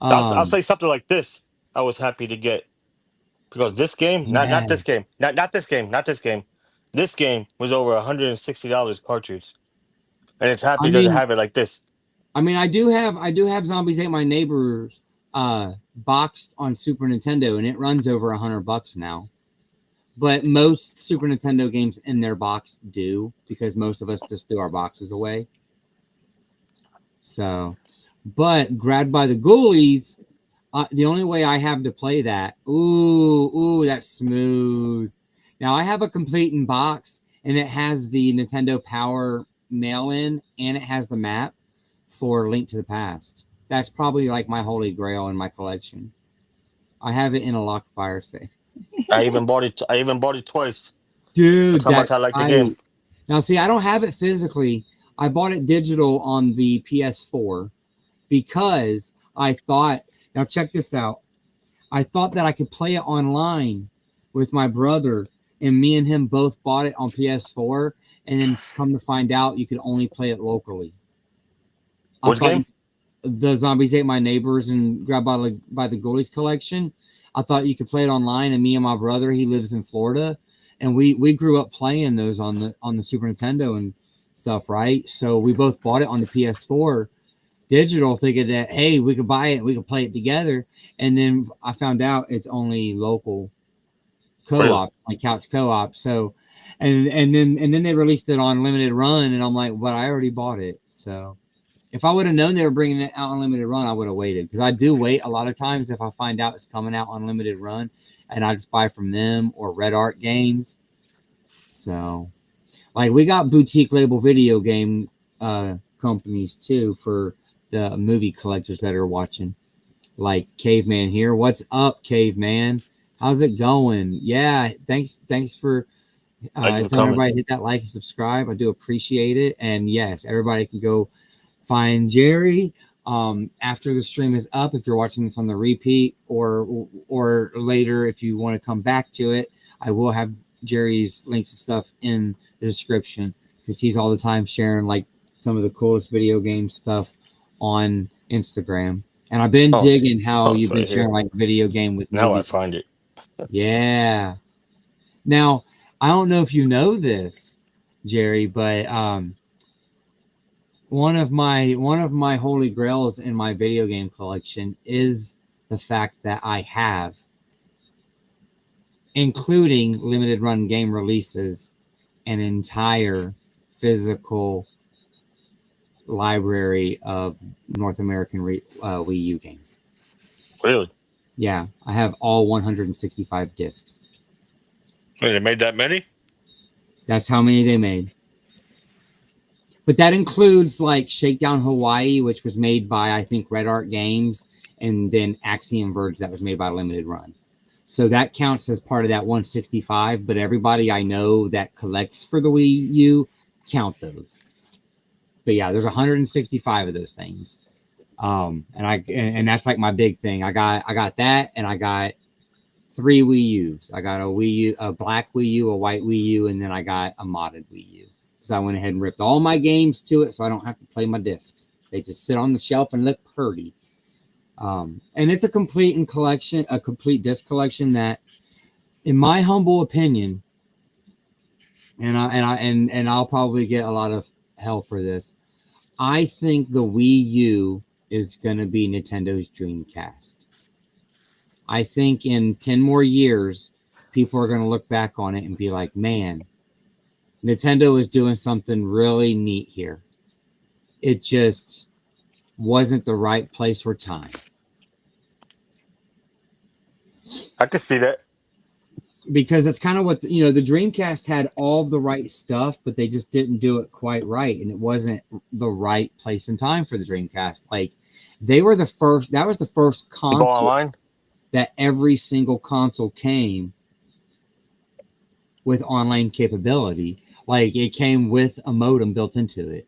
I'll say something like this. I was happy to get because this game, not this game, not this game. This game was over $160 cartridge, and it's happy to have it like this. I mean, I do have Zombies Ate My Neighbors boxed on Super Nintendo, and it runs over $100 now. But most Super Nintendo games in their box do, because most of us just threw our boxes away. So, but Grabbed by the Ghoulies, the only way I have to play that, ooh, that's smooth. Now I have a complete in box, and it has the Nintendo Power mail-in, and it has the map for Link to the Past. That's probably like my holy grail in my collection. I have it in a locked fire safe. I even bought it twice. Dude, that's how much I like the game. Now, see, I don't have it physically. I bought it digital on the PS4 because I thought, now check this out. I thought that I could play it online with my brother, and me and him both bought it on PS4, and then come to find out you could only play it locally. Which game? The Zombies Ate My Neighbors and Grabbed by the Ghoulies collection. I thought you could play it online, and me and my brother, he lives in Florida, and we grew up playing those on the Super Nintendo and stuff, right? So we both bought it on the PS4 digital, thinking that, hey, we could buy it, we could play it together. And then I found out it's only local co-op, like couch co-op. So, and then they released it on limited run, and I'm like, but I already bought it. So if I would have known they were bringing it out on limited run, I would have waited, because I do wait a lot of times if I find out it's coming out on limited run, and I just buy from them or Red Art Games. So, like, we got boutique label video game companies too for the movie collectors that are watching. Like Caveman here. What's up, Caveman? How's it going? Yeah, thanks for Tell everybody to hit that like and subscribe. I do appreciate it. And yes, everybody can go find Jerry after the stream is up. If you're watching this on the repeat or later, if you want to come back to it, I will have Jerry's links and stuff in the description because he's all the time sharing like some of the coolest video game stuff on Instagram. And I've been digging how you've been sharing like video game with now movies. I find it. Yeah. Now, I don't know if you know this, Jerry, but one of my holy grails in my video game collection is the fact that I have, including limited run game releases, an entire physical library of North American Wii U games. Really? Yeah, I have all 165 discs. Wait, they made that many? That's how many they made. But that includes like Shakedown Hawaii, which was made by, I think, Red Art Games, and then Axiom Verge that was made by Limited Run. So that counts as part of that 165, but everybody I know that collects for the Wii U count those. But yeah, there's 165 of those things. And that's like my big thing. I got that, and I got 3 Wii U's. I got a Wii U, a black Wii U, a white Wii U, and then I got a modded Wii U. Because I went ahead and ripped all my games to it so I don't have to play my discs. They just sit on the shelf and look pretty. And it's a complete disc collection that, in my humble opinion, and I'll probably get a lot of hell for this, I think the Wii U is going to be Nintendo's Dreamcast. I think in 10 more years, people are going to look back on it and be like, man, Nintendo is doing something really neat here. It just wasn't the right place or time. I could see that. Because that's kind of what, the Dreamcast had all the right stuff, but they just didn't do it quite right. And it wasn't the right place and time for the Dreamcast. Like, that was the first console online that every single console came with online capability. Like, it came with a modem built into it.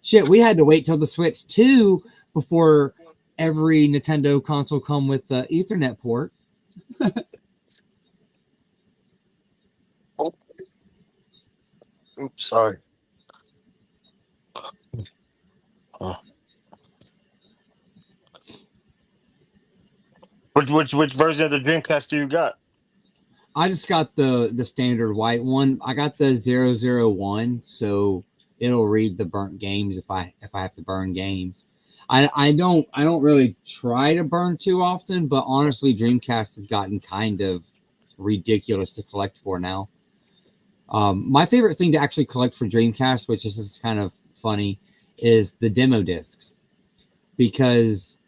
Shit, we had to wait till the Switch 2 before every Nintendo console come with the Ethernet port. Oops, sorry. Oh. Which version of the Dreamcast do you got? I just got the standard white one. I got the 001, so it'll read the burnt games if I have to burn games. I don't really try to burn too often, but honestly, Dreamcast has gotten kind of ridiculous to collect for now. My favorite thing to actually collect for Dreamcast, which is just kind of funny, is the demo discs. Because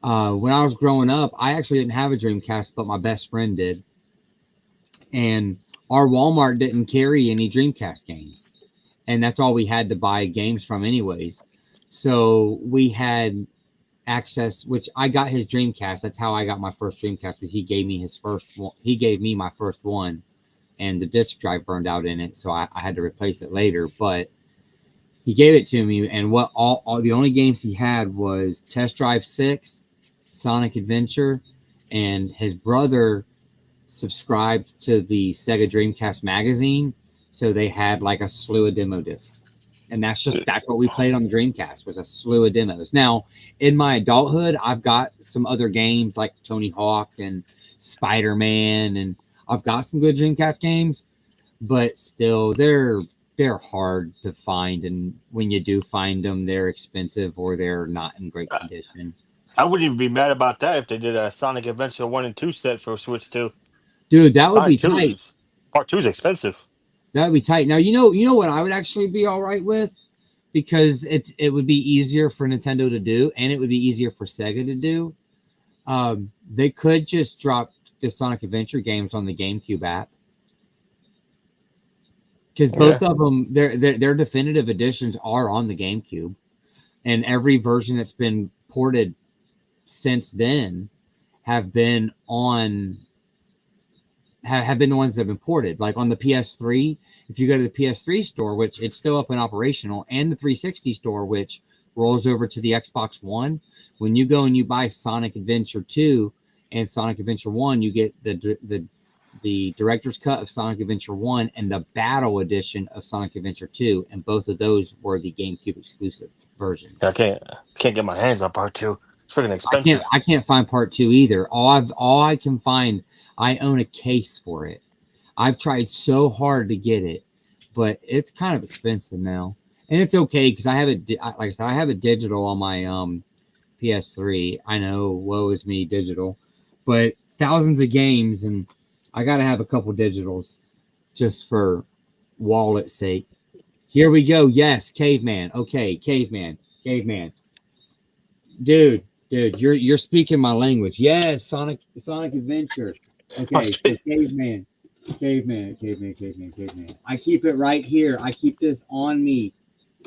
when I was growing up, I actually didn't have a Dreamcast, but my best friend did. And our Walmart didn't carry any Dreamcast games. And that's all we had to buy games from anyways. So we had access, which I got his Dreamcast. That's how I got my first Dreamcast, because he gave me my first one. And the disk drive burned out in it, so I had to replace it later. But he gave it to me, and what all the only games he had was Test Drive 6, Sonic Adventure, and his brother subscribed to the Sega Dreamcast magazine, so they had like a slew of demo discs. And that's what we played on the Dreamcast, was a slew of demos. Now, in my adulthood, I've got some other games like Tony Hawk and Spider-Man, and I've got some good Dreamcast games, but still, they're hard to find, and when you do find them, they're expensive or they're not in great condition. I wouldn't even be mad about that if they did a Sonic Adventure 1 and 2 set for Switch 2. Dude, that would be tight. Part 2 is expensive. That would be tight. Now, you know what I would actually be all right with? Because it would be easier for Nintendo to do, and it would be easier for Sega to do. They could just drop the Sonic Adventure games on the GameCube app, because both of them, their definitive editions are on the GameCube, and every version that's been ported since then have been on have been the ones that have been ported. Like on the PS3, if you go to the PS3 store, which it's still up and operational, and the 360 store, which rolls over to the Xbox One, when you go and you buy Sonic Adventure 2 and Sonic Adventure 1, you get the director's cut of Sonic Adventure 1 and the battle edition of Sonic Adventure 2, and both of those were the GameCube exclusive versions. I can't get my hands on part 2. It's freaking expensive. I can't find part 2 either. All I can find, I own a case for it. I've tried so hard to get it, but it's kind of expensive now. And it's okay because I have it, like I said, I have it digital on my PS3. I know, woe is me, digital, but thousands of games, and I got to have a couple digitals just for wallet sake. Here we go. Yes, Caveman. Okay, Caveman. Dude, you're speaking my language. Yes, Sonic Adventure. Okay, so Caveman. I keep it right here. I keep this on me.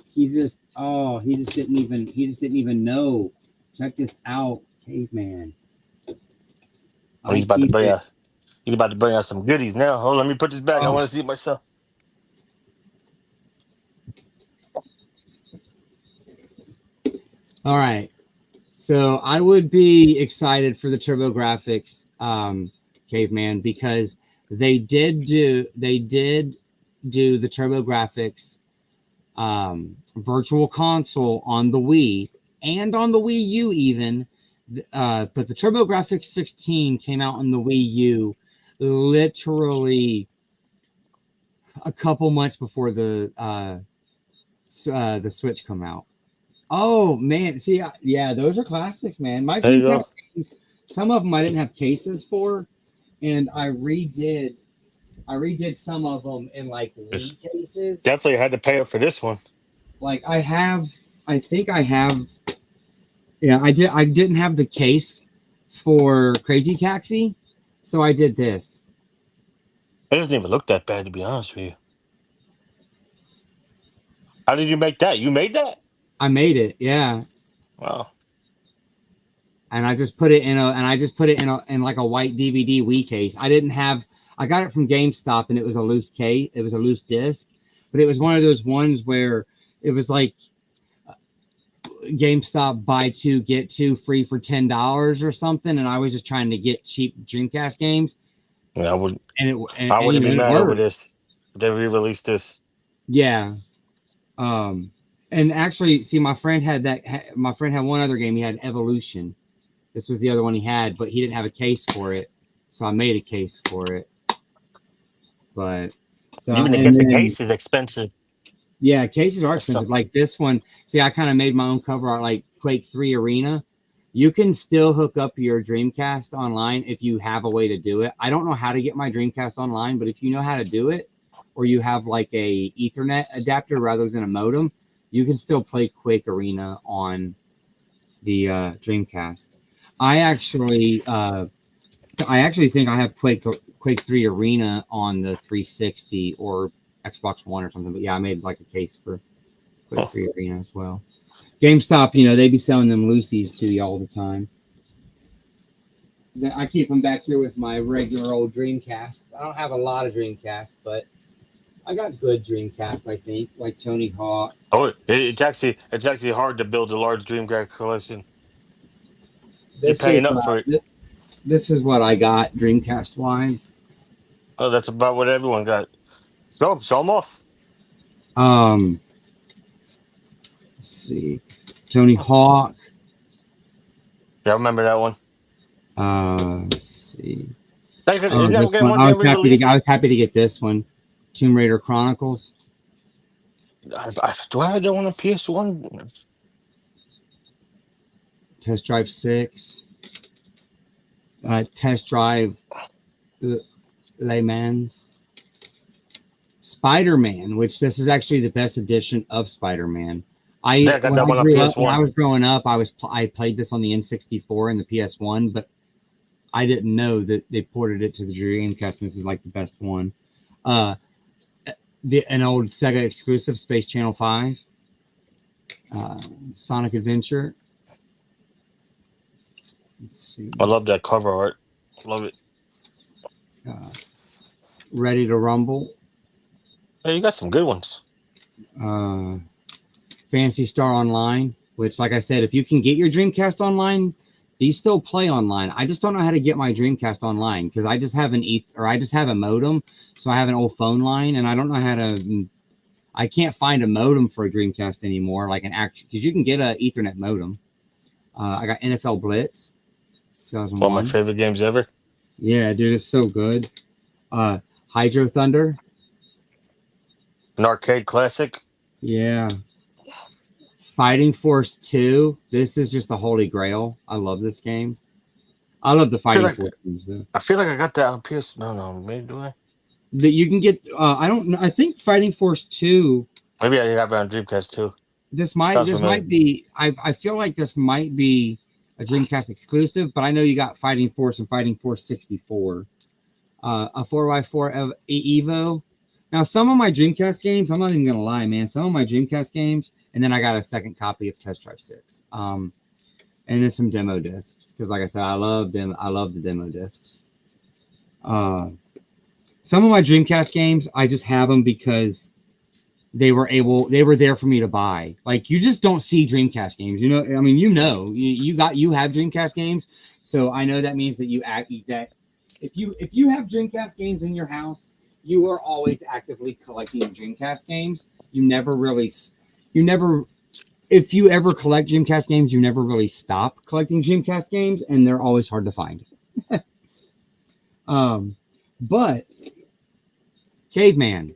He just didn't even know. Check this out, Caveman. Oh, he's about to bring out some goodies now. Hold on, let me put this back. I want to see it myself. All right. So I would be excited for the TurboGrafx Caveman, because they did do the TurboGrafx virtual console on the Wii and on the Wii U even, but the TurboGrafx 16 came out on the Wii U literally a couple months before the Switch come out. Oh man, see, yeah, those are classics, man. My Dreamcast games, some of them I didn't have cases for, and I redid some of them in like Wii cases. Definitely had to pay up for this one. Like I think I have. Yeah, I did. I didn't have the case for Crazy Taxi, so I did this. It doesn't even look that bad, to be honest with you. How did you make that? You made that? I made it, yeah. Wow. And I just put it in like a white DVD Wii case. I got it from GameStop, and it was a loose case. It was a loose disc, but it was one of those ones where it was like GameStop buy 2 get 2 free for $10 or something, and I was just trying to get cheap Dreamcast games. Yeah, I wouldn't. And I wouldn't be mad over worked. this. They re-released this. Yeah. And actually, see, my friend had one other game. He had Evolution. This was the other one he had, but he didn't have a case for it, so I made a case for it. But so even to get the case is expensive. Yeah, cases are expensive. Like this one, see, I kind of made my own cover art, like Quake 3 Arena. You can still hook up your Dreamcast online if you have a way to do it. I don't know how to get my Dreamcast online, but if you know how to do it, or you have like a Ethernet adapter rather than a modem, you can still play Quake Arena on the Dreamcast. I actually think I have Quake 3 Arena on the 360 or Xbox One or something. But yeah, I made like a case for Quake 3 Arena as well. GameStop, they be selling them loosies to you all the time. I keep them back here with my regular old Dreamcast. I don't have a lot of Dreamcast, but I got good Dreamcast, I think, like Tony Hawk. Oh, it's actually hard to build a large Dreamcast collection. You're paying up for it. This is what I got Dreamcast wise. Oh, that's about what everyone got. Show them off. Let's see, Tony Hawk. Yeah, I remember that one. Let's see. I was happy to get this one, Tomb Raider Chronicles. Do I have that one on PS1? Test Drive 6. Test Drive Le Mans. Spider-Man, which this is actually the best edition of Spider-Man. When I was growing up, I played this on the N64 and the PS1, but I didn't know that they ported it to the Dreamcast. And this is like the best one. An old Sega exclusive, Space Channel 5. Sonic Adventure. Let's see. I love that cover art. Love it. Ready to Rumble, Hey, you got some good ones. Fantasy Star Online, which, like I said, if you can get your Dreamcast online, these still play online. I just don't know how to get my Dreamcast online because I just have I just have a modem, so I have an old phone line, and I don't know how to. I can't find a modem for a Dreamcast anymore, like an actual, because you can get a Ethernet modem. I got NFL Blitz, One of my 2001. favorite games ever. Yeah, dude, it's so good. Hydro Thunder. An arcade classic. Yeah. Fighting Force 2. This is just a holy grail. I love this game. I love the I feel Fighting like Force games though. I got that on PS. No, maybe do I? That you can get I don't know. I think Fighting Force 2. Maybe I have it on Dreamcast too. This Sounds familiar. might be I feel like this might be a Dreamcast exclusive, but I know you got Fighting Force and Fighting Force 64. A 4x4 Evo. Now, some of my Dreamcast games, I'm not even gonna lie, man. Some of my Dreamcast games, and then I got a second copy of Test Drive 6. And then some demo discs. Because like I said, I love them. I love the demo discs. Some of my Dreamcast games, I just have them because they were there for me to buy. Like, you just don't see Dreamcast games. You know, I mean, you have Dreamcast games. So I know that means that if you have Dreamcast games in your house, you are always actively collecting Dreamcast games. If you ever collect Dreamcast games, you never really stop collecting Dreamcast games, and they're always hard to find. But Caveman,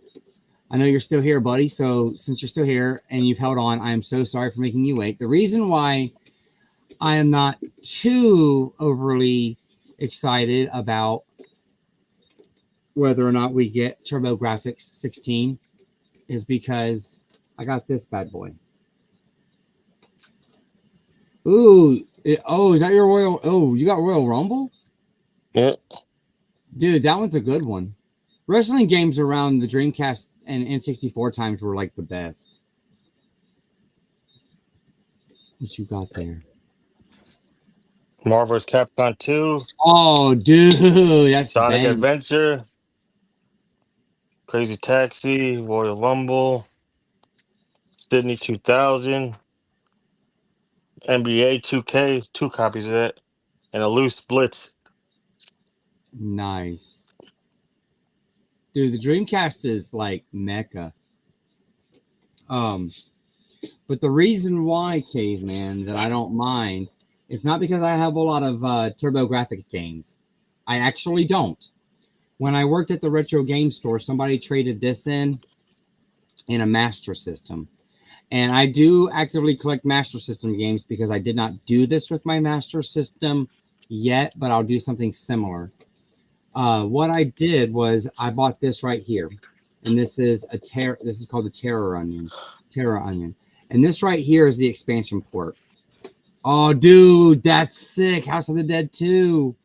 I know you're still here, buddy. So since you're still here and you've held on, I am so sorry for making you wait. The reason why I am not too overly excited about whether or not we get TurboGrafx 16 is because I got this bad boy. Ooh, is that your Royal? Oh, you got Royal Rumble? Yeah. Dude, that one's a good one. Wrestling games around the Dreamcast and N64 times were like the best. What you got there? Marvel's Capcom 2. Oh, dude, that's Sonic bang. Adventure. Crazy Taxi. Royal Rumble. Sydney 2000. NBA 2K. 2 copies of that. And a loose Blitz. Nice. Dude, the Dreamcast is like mecca. But the reason why, Caveman, that I don't mind, it's not because I have a lot of TurboGrafx games. I actually don't. When I worked at the retro game store, somebody traded this in a Master System. And I do actively collect Master System games because I did not do this with my Master System yet, but I'll do something similar. What I did was I bought this right here. And this is this is called the Terror Onion. And this right here is the expansion port. Oh, dude, that's sick. House of the Dead 2.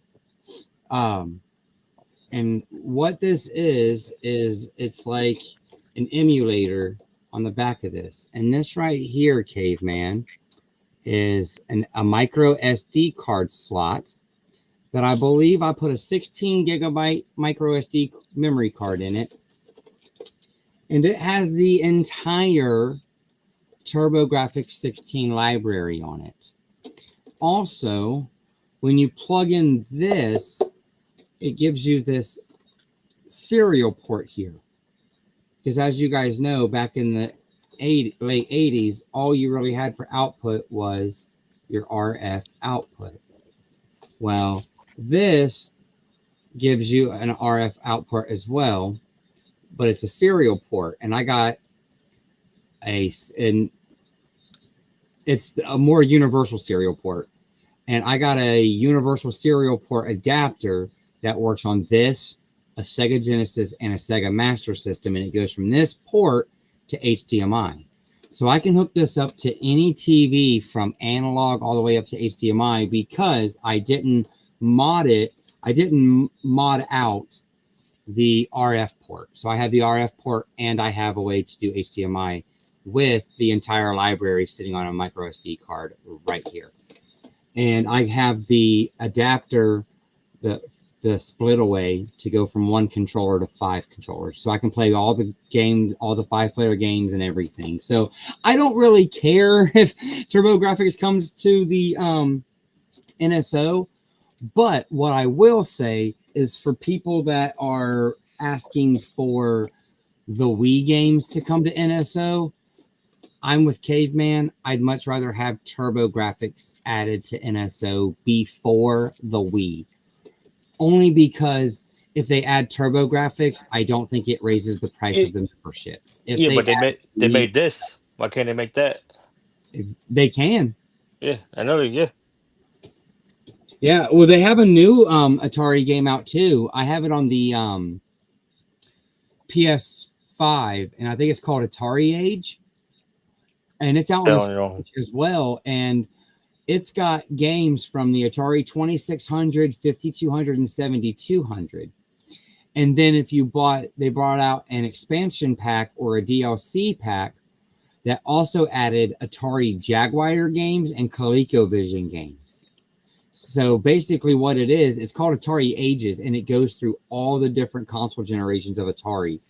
And what this is it's like an emulator on the back of this. And this right here, Caveman, is a micro SD card slot that I believe I put a 16 gigabyte micro SD memory card in it. And it has the entire TurboGrafx 16 library on it. Also, when you plug in this, it gives you this serial port here. Because as you guys know, back in the late 80s, all you really had for output was your RF output. Well, this gives you an RF output as well, but it's a serial port. And I got it's a more universal serial port. And I got a universal serial port adapter that works on this, a Sega Genesis, and a Sega Master System. And it goes from this port to HDMI. So I can hook this up to any TV from analog all the way up to HDMI because I didn't mod it. I didn't mod out the RF port. So I have the RF port and I have a way to do HDMI with the entire library sitting on a micro SD card right here. And I have the adapter the split away to go from 1 controller to 5 controllers, so I can play all the 5-player games and everything. So I don't really care if TurboGrafx comes to the NSO, but what I will say is for people that are asking for the Wii games to come to NSO, I'm with Caveman. I'd much rather have TurboGrafx added to NSO before the Wii. Only because if they add TurboGrafx, I don't think it raises the price of the membership. If but they made this. Why can't they make that? They can. Yeah, I know. Yeah. Yeah, well, they have a new Atari game out too. I have it on the PS5, and I think it's called Atari Age, and it's out on the Switch as well. And it's got games from the Atari 2600, 5200, and 7200. And then if they brought out an expansion pack or a DLC pack that also added Atari Jaguar games and ColecoVision games. So basically what it is, it's called Atari Ages, and it goes through all the different console generations of Atari.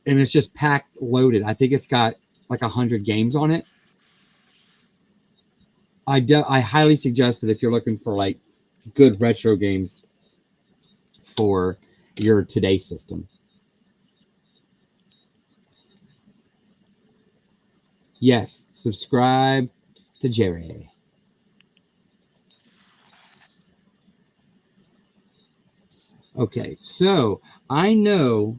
And it's just packed loaded. I think it's got like 100 games on it. I highly suggest that if you're looking for like good retro games for your Today system. Yes, subscribe to Jerry. Okay, so I know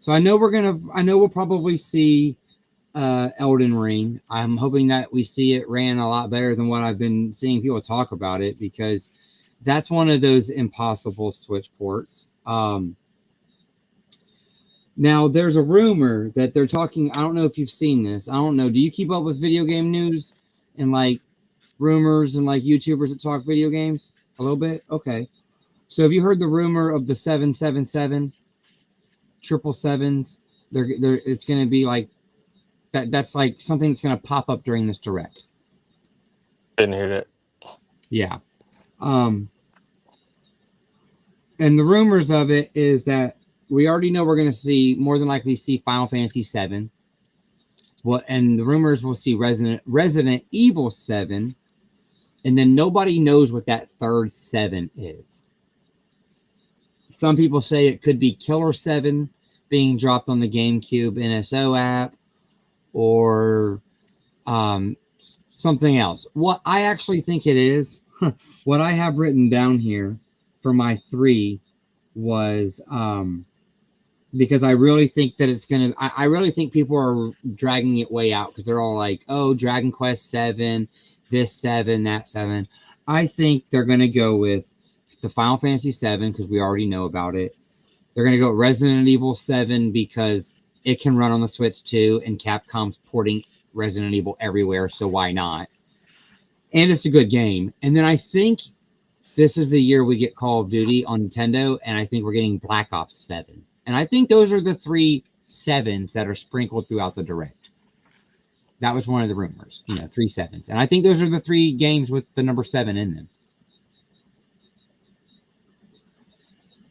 we'll probably see Elden Ring. I'm hoping that we see it ran a lot better than what I've been seeing people talk about it, because that's one of those impossible Switch ports. Now there's a rumor that they're talking. I don't know if you've seen this. I don't know. Do you keep up with video game news and like rumors and like YouTubers that talk video games a little bit? Okay. So have you heard the rumor of the 777 777s? It's going to be like that. That's like something that's going to pop up during this direct. Didn't hear that. Yeah. And the rumors of it is that we already know we're going to more than likely see Final Fantasy 7. And the rumors we'll see Resident Evil 7. And then nobody knows what that third 7 is. Some people say it could be Killer 7 being dropped on the GameCube NSO app, or something else. What I actually think it is, what I have written down here for my 3 was because I really think that it's going to, I really think people are dragging it way out because they're all like, oh, Dragon Quest 7, this 7, that 7. I think they're going to go with the Final Fantasy 7 because we already know about it. They're going to go Resident Evil 7 because it can run on the Switch too, and Capcom's porting Resident Evil everywhere, so why not? And it's a good game. And then I think this is the year we get Call of Duty on Nintendo, and I think we're getting Black Ops 7. And I think those are the 3 7s that are sprinkled throughout the Direct. That was one of the rumors, 3 7s. And I think those are the 3 games with the number 7 in them.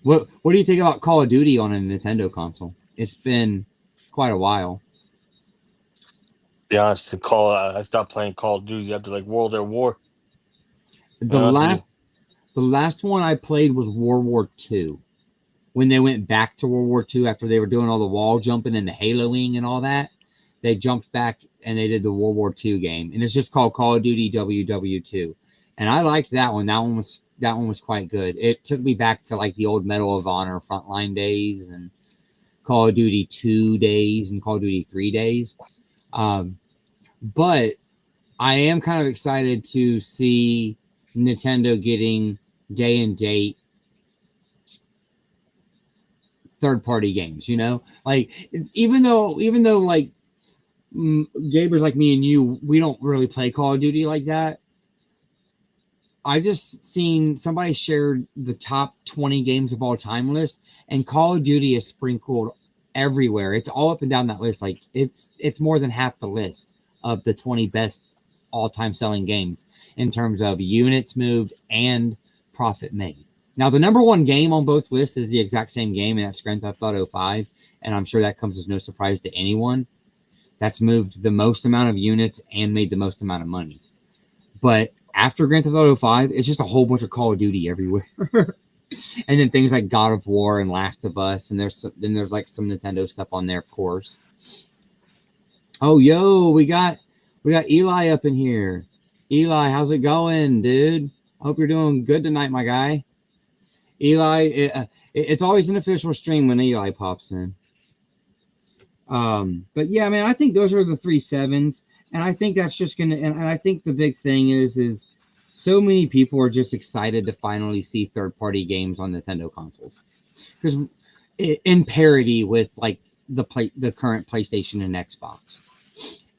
What do you think about Call of Duty on a Nintendo console? It's been quite a while. Be honest, I stopped playing Call of Duty after like World at War. The last one I played was World War II. When they went back to World War II after they were doing all the wall jumping and the haloing and all that, they jumped back and they did the World War II game, and it's just called Call of Duty WW2. And I liked that one. That one was quite good. It took me back to like the old Medal of Honor Frontline days and Call of Duty 2 days and Call of Duty 3 days. But I am kind of excited to see Nintendo getting day and date third-party games, like even though like gamers like me and you, we don't really play Call of Duty like that. I just seen somebody shared the top 20 games of all time list, and Call of Duty is sprinkled everywhere. It's all up and down that list. Like it's more than half the list of the 20 best all-time selling games in terms of units moved and profit made. Now, the number one game on both lists is the exact same game, and that's Grand Theft Auto 5. And I'm sure that comes as no surprise to anyone. That's moved the most amount of units and made the most amount of money. But after Grand Theft Auto 5, it's just a whole bunch of Call of Duty everywhere. And then things like God of War and Last of Us. And there's like some Nintendo stuff on there, of course. Oh, yo, we got Eli up in here. Eli, how's it going, dude? I hope you're doing good tonight, my guy. Eli, it's always an official stream when Eli pops in. But yeah, man, I think those are the 3 7s, and I think that's just gonna. And I think the big thing is so many people are just excited to finally see third-party games on Nintendo consoles, because in parity with like the current PlayStation and Xbox.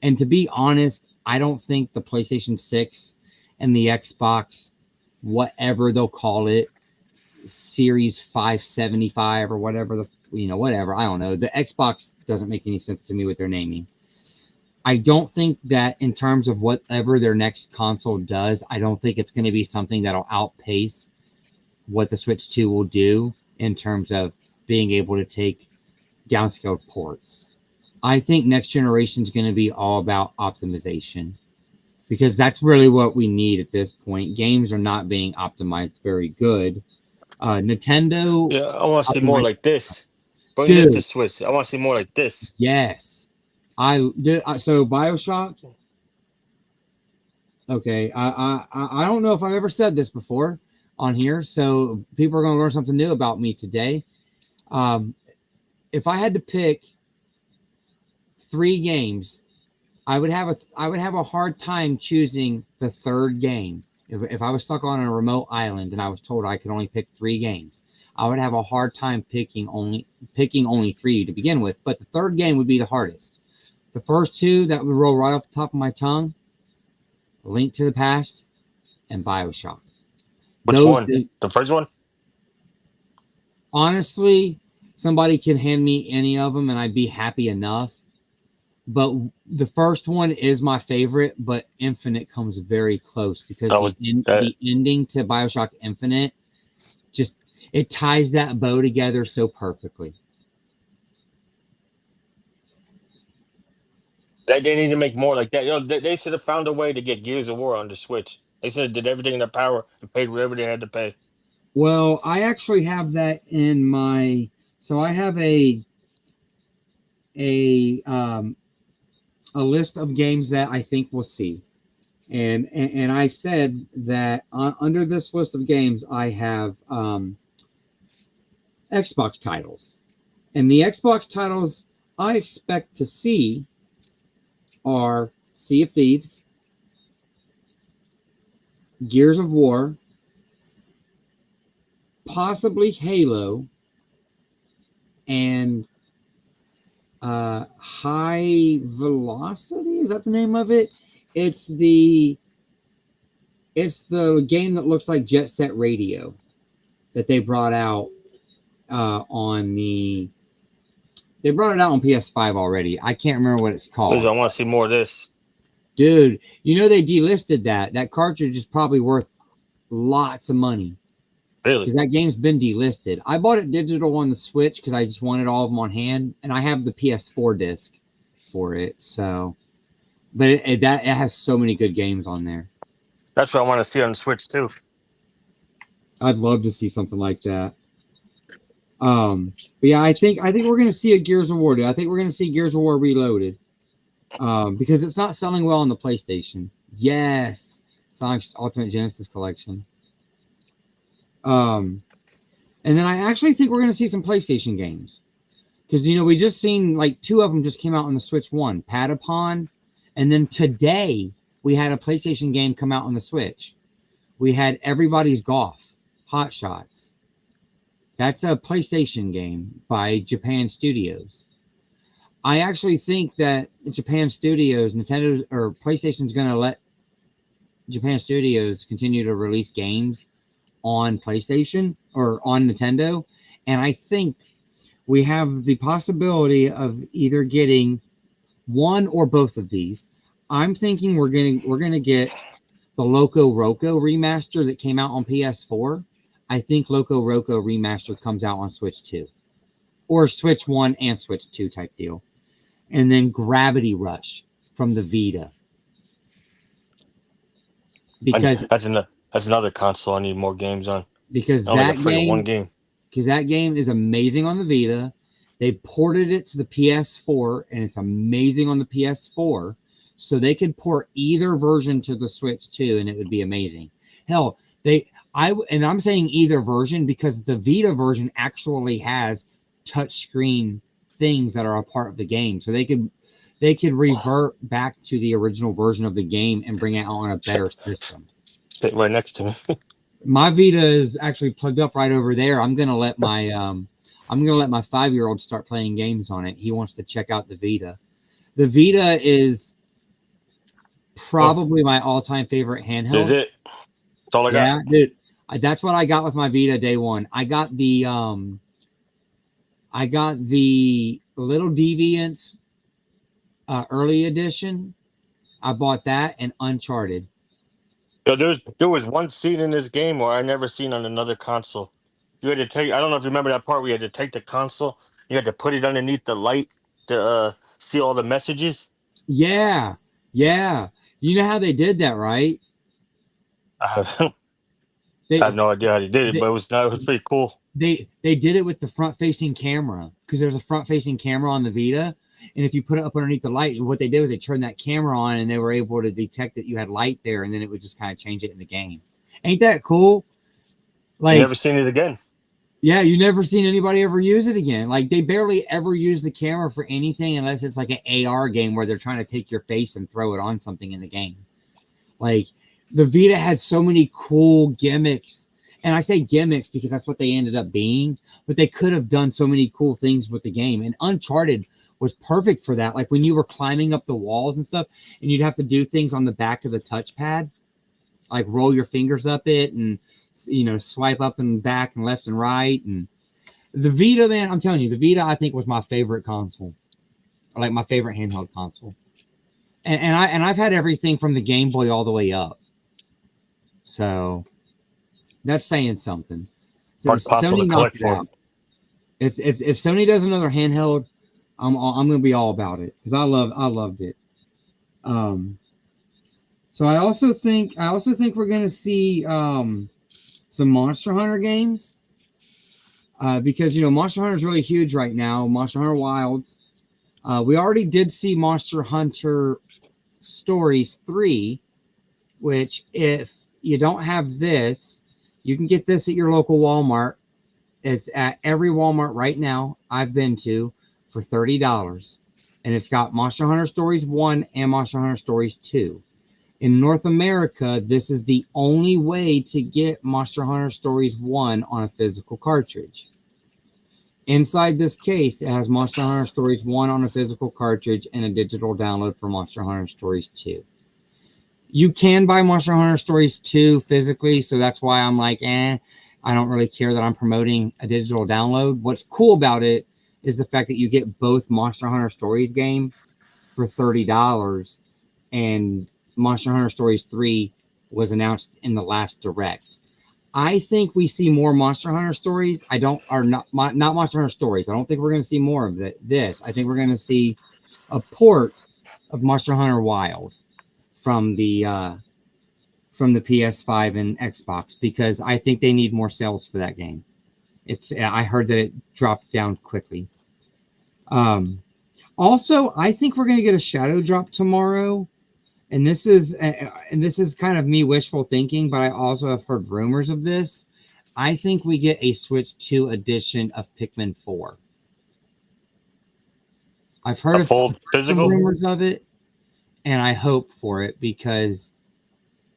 And to be honest, I don't think the PlayStation 6 and the Xbox, whatever they'll call it, Series 575 or whatever whatever, I don't know. The Xbox doesn't make any sense to me with their naming. I don't think that in terms of whatever their next console does, I don't think it's going to be something that'll outpace what the Switch 2 will do in terms of being able to take downscaled ports. I think next generation is going to be all about optimization, because that's really what we need at this point. Games are not being optimized very good. Nintendo. Yeah, I want to see more like this. Bring this to Switch. I want to see more like this. Yes. So BioShock. Okay. I don't know if I've ever said this before on here, so people are going to learn something new about me today. If I had to pick 3 games, I would have a hard time choosing the third game. If I was stuck on a remote island and I was told I could only pick 3 games, I would have a hard time picking only 3 to begin with. But the third game would be the hardest. The first 2 that would roll right off the top of my tongue: Link to the Past and BioShock. Which one? The first one? Honestly, somebody can hand me any of them and I'd be happy enough. But the first one is my favorite, but Infinite comes very close, because the ending to BioShock Infinite, just, it ties that bow together so perfectly. They need to make more like that. They should have found a way to get Gears of War on the Switch. They should have did everything in their power and paid whatever they had to pay. Well, I actually have that in my. So I have a list of games that I think we'll see, and I said that under this list of games I have Xbox titles, and the Xbox titles I expect to see are Sea of Thieves, Gears of War, possibly Halo, and High Velocity. Is that the name of it? It's the game that looks like Jet Set Radio that they brought out on PS5 already. I can't remember what it's called. I want to see more of this. Dude, they delisted that. That cartridge is probably worth lots of money. Really? Because that game's been delisted. I bought it digital on the Switch because I just wanted all of them on hand, and I have the PS4 disc for it. So, but it has so many good games on there. That's what I want to see on the Switch too. I'd love to see something like that. But yeah, I think we're gonna see a Gears of War. Dude. I think we're gonna see Gears of War Reloaded. Because it's not selling well on the PlayStation. Yes, Sonic's Ultimate Genesis Collection. And then I actually think we're going to see some PlayStation games, because we just seen like 2 of them just came out on the Switch 1, Patapon, and then today we had a PlayStation game come out on the Switch. We had Everybody's Golf, Hot Shots. That's a PlayStation game by Japan Studios. I actually think that Japan Studios, Nintendo or PlayStation's going to let Japan Studios continue to release games on PlayStation or on Nintendo, and I think we have the possibility of either getting one or both of these. I'm thinking we're gonna get the Loco Roco remaster that came out on PS4. I think Loco Roco Remastered comes out on Switch 2. Or Switch 1 and Switch 2 type deal. And then Gravity Rush from the Vita. Because that's another console I need more games on. Because I only got freaking one game. Because that game is amazing on the Vita. They ported it to the PS4, and it's amazing on the PS4. So they could port either version to the Switch 2, and it would be amazing. Hell, I'm saying either version because the Vita version actually has touchscreen things that are a part of the game. So they could revert back to the original version of the game and bring it on a better system. Sit right next to me. My Vita is actually plugged up right over there. I'm gonna let my 5-year-old start playing games on it. He wants to check out the Vita. The Vita is probably my all-time favorite handheld. Is it? That's all I got. Yeah, dude. That's what I got with my Vita day one. I got the Little Deviants early edition. I bought that and Uncharted. So there was one scene in this game where I never seen on another console. You had to take. I don't know if you remember that part where you had to take the console. You had to put it underneath the light to see all the messages. Yeah. You know how they did that, right? I have no idea how they did it, but it was pretty cool. They did it with the front-facing camera because there's a front-facing camera on the Vita, and if you put it up underneath the light, what they did was they turned that camera on, and they were able to detect that you had light there, and then it would just kind of change it in the game. Ain't that cool? Like, you never seen it again. Yeah, you never seen anybody ever use it again. Like, they barely ever use the camera for anything unless it's like an AR game where they're trying to take your face and throw it on something in the game. Like, the Vita had so many cool gimmicks. And I say gimmicks because that's what they ended up being. But they could have done so many cool things with the game. And Uncharted was perfect for that. Like, when you were climbing up the walls and stuff, and you'd have to do things on the back of the touchpad. Like, roll your fingers up it and, swipe up and back and left and right. And the Vita, man, I'm telling you, the Vita, I think, was my favorite console. Like, my favorite handheld console. And I've had everything from the Game Boy all the way up. So that's saying something. So Sony knocked it out. If Sony does another handheld, I'm gonna be all about it because I loved it. So I also think we're gonna see some Monster Hunter games because Monster Hunter is really huge right now. Monster Hunter Wilds. We already did see Monster Hunter Stories 3, which if you don't have this, you can get this at your local Walmart. It's at every Walmart right now I've been to for $30. And it's got Monster Hunter Stories 1 and Monster Hunter Stories 2. In North America, this is the only way to get Monster Hunter Stories 1 on a physical cartridge. Inside this case, it has Monster Hunter Stories 1 on a physical cartridge and a digital download for Monster Hunter Stories 2. You can buy Monster Hunter Stories 2 physically, so that's why I'm like, I don't really care that I'm promoting a digital download. What's cool about it is the fact that you get both Monster Hunter Stories games for $30, and Monster Hunter Stories 3 was announced in the last Direct. I think we see more Monster Hunter Stories. Not Monster Hunter Stories. I don't think we're going to see more of this. I think we're going to see a port of Monster Hunter Wild from the PS5 and Xbox because I think they need more sales for that game. I heard that it dropped down quickly. Also, I think we're going to get a Shadow drop tomorrow. And this is kind of me wishful thinking, but I also have heard rumors of this. I think we get a Switch 2 edition of Pikmin 4. I've heard some rumors of it, and I hope for it because,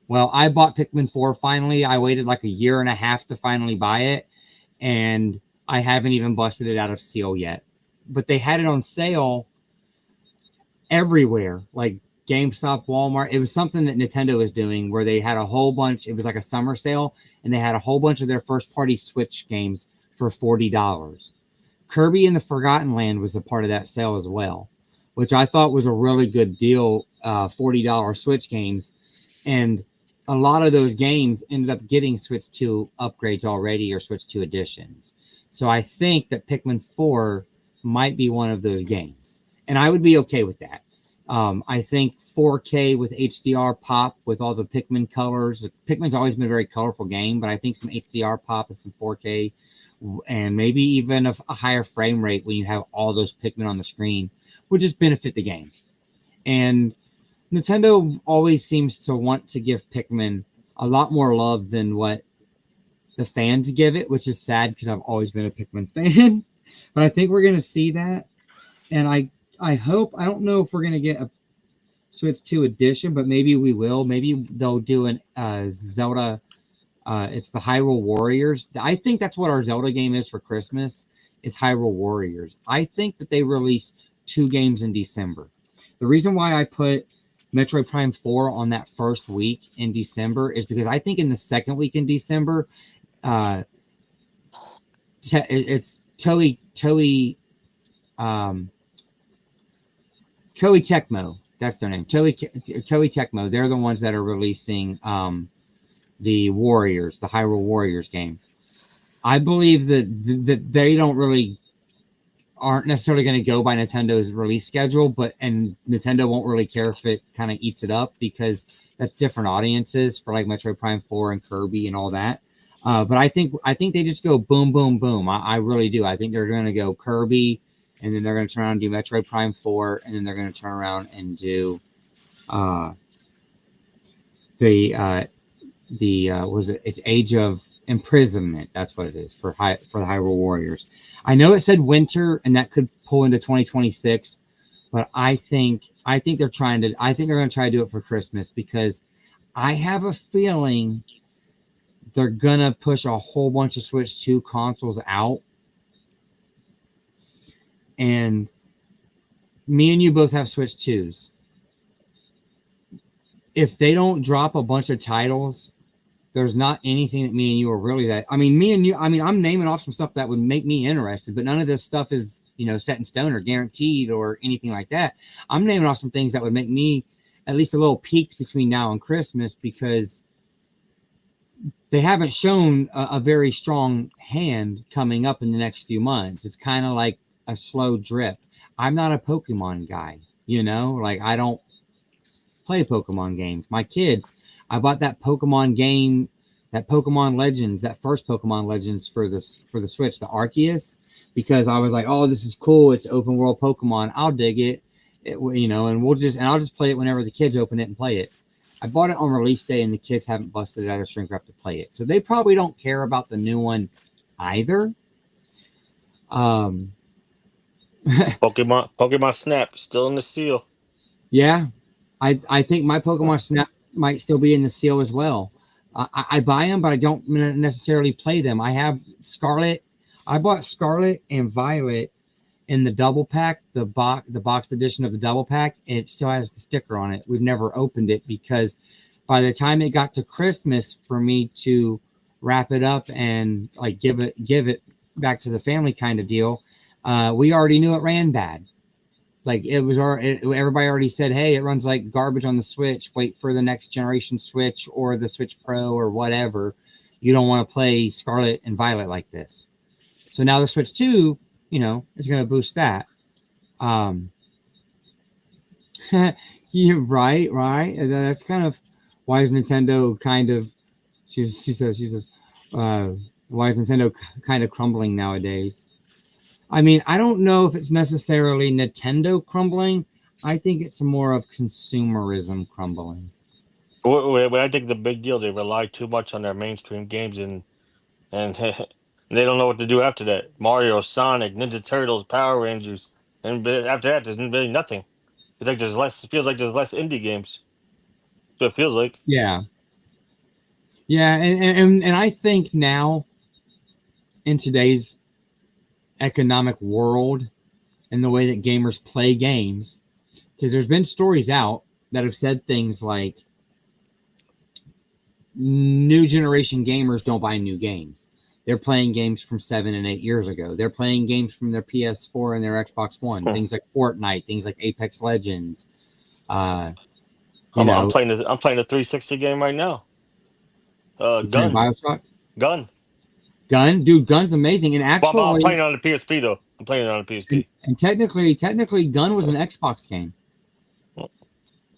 well, I bought Pikmin 4 finally. I waited like a year and a half to finally buy it, and I haven't even busted it out of seal yet. But they had it on sale everywhere, like GameStop, Walmart. It was something that Nintendo was doing where they had a whole bunch. It was like a summer sale, and they had a whole bunch of their first-party Switch games for $40. Kirby and the Forgotten Land was a part of that sale as well, which I thought was a really good deal, $40 Switch games. And a lot of those games ended up getting Switch 2 upgrades already or Switch 2 editions. So I think that Pikmin 4 might be one of those games. And I would be okay with that. I think 4K with HDR pop with all the Pikmin colors. Pikmin's always been a very colorful game, but I think some HDR pop and some 4K and maybe even a higher frame rate when you have all those Pikmin on the screen would just benefit the game. And Nintendo always seems to want to give Pikmin a lot more love than what the fans give it, which is sad because I've always been a Pikmin fan. But I think we're going to see that. And I hope, I don't know if we're going to get a Switch 2 edition, but maybe we will. Maybe they'll do an Zelda. It's the Hyrule Warriors. I think that's what our Zelda game is for Christmas. It's Hyrule Warriors. I think that they release 2 games in December. The reason why I put Metroid Prime 4 on that first week in December is because I think in the second week in December, it's Koei Tecmo. That's their name. Koei Tecmo. They're the ones that are releasing the Warriors, the Hyrule Warriors game. I believe that they aren't necessarily going to go by Nintendo's release schedule, and Nintendo won't really care if it kind of eats it up because that's different audiences for like Metroid Prime 4 and Kirby and all that. But I think they just go boom, boom, boom. I really do. I think they're going to go Kirby, and then they're going to turn around and do Metroid Prime 4, and then they're going to turn around and do it's Age of Imprisonment. That's what it is for the Hyrule Warriors. I know it said winter, and that could pull into 2026, but I think they're going to try to do it for Christmas because I have a feeling they're going to push a whole bunch of Switch 2 consoles out. And me and you both have Switch 2s. If they don't drop a bunch of titles, there's not anything that me and you are really that. I mean, me and you, I'm naming off some stuff that would make me interested, but none of this stuff is, set in stone or guaranteed or anything like that. I'm naming off some things that would make me at least a little peaked between now and Christmas because they haven't shown a very strong hand coming up in the next few months. It's kind of like a slow drip. I'm not a Pokemon guy, like I don't play Pokemon games. My kids, I bought that Pokemon game, that Pokemon Legends, that first Pokemon Legends for the Switch, the Arceus, because I was like, oh, this is cool. It's open world Pokemon. I'll dig it. And I'll just play it whenever the kids open it and play it. I bought it on release day and the kids haven't busted it out of shrink wrap to play it. So they probably don't care about the new one either. Pokemon Snap still in the seal. Yeah. I think my Pokemon Snap might still be in the seal as well. I buy them, but I don't necessarily play them. I have Scarlet. I bought Scarlet and Violet in the double pack, the boxed edition of the double pack. And it still has the sticker on it. We've never opened it because by the time it got to Christmas for me to wrap it up and like give it back to the family kind of deal, we already knew it ran bad. Like everybody already said, hey, it runs like garbage on the Switch. Wait for the next generation Switch or the Switch Pro or whatever. You don't want to play Scarlet and Violet like this. So now the Switch 2, is going to boost that. Yeah, right. And that's kind of why is Nintendo kind of, she says, why is Nintendo kind of crumbling nowadays? I mean, I don't know if it's necessarily Nintendo crumbling. I think it's more of consumerism crumbling. When I think the big deal, they rely too much on their mainstream games and they don't know what to do after that. Mario, Sonic, Ninja Turtles, Power Rangers, and after that, there's really nothing. It's like there's less. It feels like there's less indie games. That's what it feels like. Yeah, and I think now in today's economic world and the way that gamers play games, because there's been stories out that have said things like new generation gamers don't buy new games. They're playing games from 7 and 8 years ago. They're playing games from their PS4 and their Xbox One. Things like Fortnite, things like Apex Legends. I'm playing the 360 game right now. You playing Gun. Bioshock? Gun. Gun, dude, Gun's amazing. And Well, I'm actually, playing it on the PSP though. I'm playing it on the PSP. and technically, Gun was an Xbox game,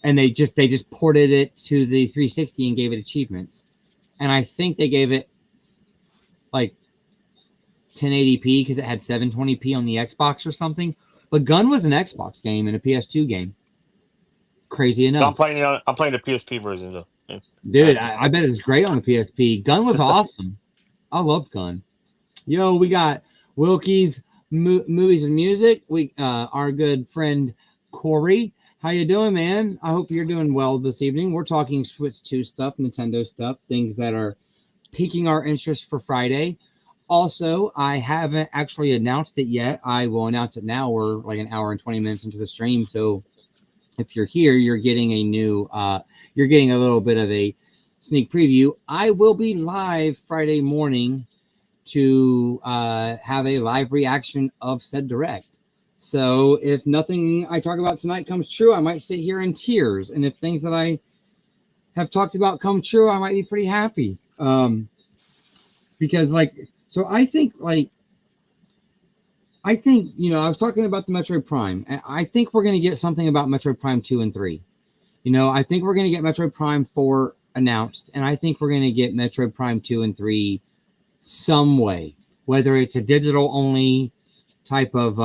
and they just ported it to the 360 and gave it achievements. And I think they gave it like 1080p because it had 720p on the Xbox or something. But Gun was an Xbox game and a PS2 game. Crazy No, enough. I'm playing the PSP version though. Yeah. Dude, I bet it's great on the PSP. Gun was awesome. I loved Gun. Yo, we got Wilkie's Movies and Music. We our good friend Corey. How you doing, man? I hope you're doing well this evening. We're talking Switch 2 stuff, Nintendo stuff, things that are piquing our interest for Friday. Also, I haven't actually announced it yet. I will announce it now. We're like an hour and 20 minutes into the stream, so if you're here, you're getting a new, you're getting a little bit of a sneak preview. I will be live Friday morning to have a live reaction of said direct. So if nothing I talk about tonight comes true, I might sit here in tears. And if things that I have talked about come true, I might be pretty happy. Because so I think, you know, I was talking about the Metroid Prime. I think we're going to get something about Metroid Prime 2 and 3. You know, I think we're going to get Metroid Prime 4 announced, and I think we're going to get Metroid Prime 2 and 3 some way, whether it's a digital only type of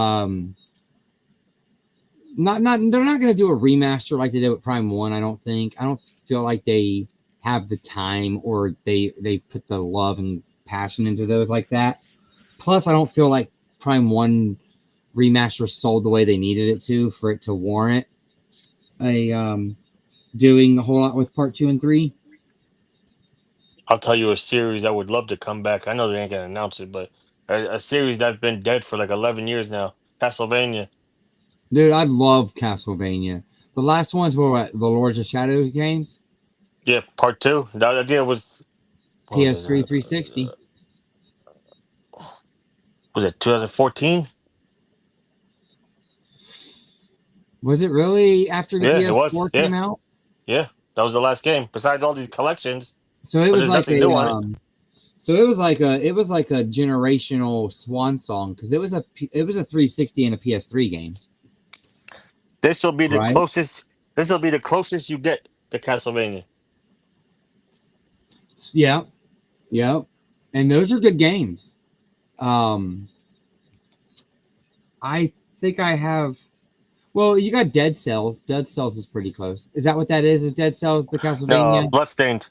they're not going to do a remaster like they did with Prime 1. I don't feel like they have the time or they put the love and passion into those like that. Plus, I don't feel like Prime 1 remaster sold the way they needed it to for it to warrant a doing a whole lot with part 2 and 3. I'll tell you a series I would love to come back. I know they ain't gonna announce it, but a series that's been dead for like 11 years now. Castlevania. Dude, I love Castlevania. The last ones were what, the Lords of Shadows games? Yeah, part 2. The idea was PS3 360. Was it 2014? Was it really after the Yeah, it was. PS4 Yeah, came out? yeah. That was the last game. Besides all these collections, So it but was there's like nothing new on it. so it was like a generational swan song because it was a 360 and a PS3 game. This will be the Right? closest. This will be the closest you get to Castlevania. Yeah. Yep. And those are good games. I think I have. Well, you got Dead Cells. Dead Cells is pretty close. Is that what that is? Is Dead Cells the Castlevania? No, Bloodstained.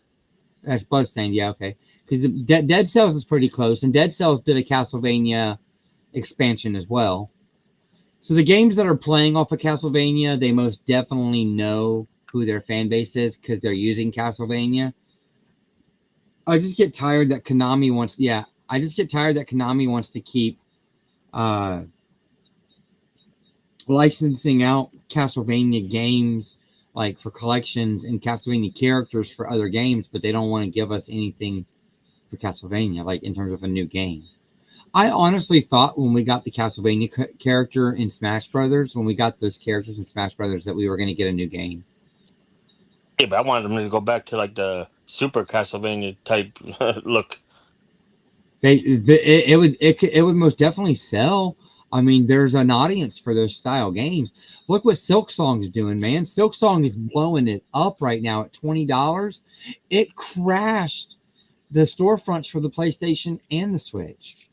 That's Bloodstained. Yeah, okay. Because the Dead Cells is pretty close, and Dead Cells did a Castlevania expansion as well. So the games that are playing off of Castlevania, they most definitely know who their fan base is because they're using Castlevania. I just get tired that Konami wants. Yeah, I just get tired that Konami wants to keep licensing out Castlevania games like for collections and Castlevania characters for other games, but they don't want to give us anything for Castlevania, like in terms of a new game. I honestly thought when we got the Castlevania character in Smash Brothers, when we got those characters in Smash Brothers, that we were going to get a new game. Yeah, but I wanted them to go back to like the Super Castlevania type look. It would most definitely sell. I mean, there's an audience for those style games. Look what Silksong's doing, man. Silksong is blowing it up right now at $20. It crashed the storefronts for the PlayStation and the Switch.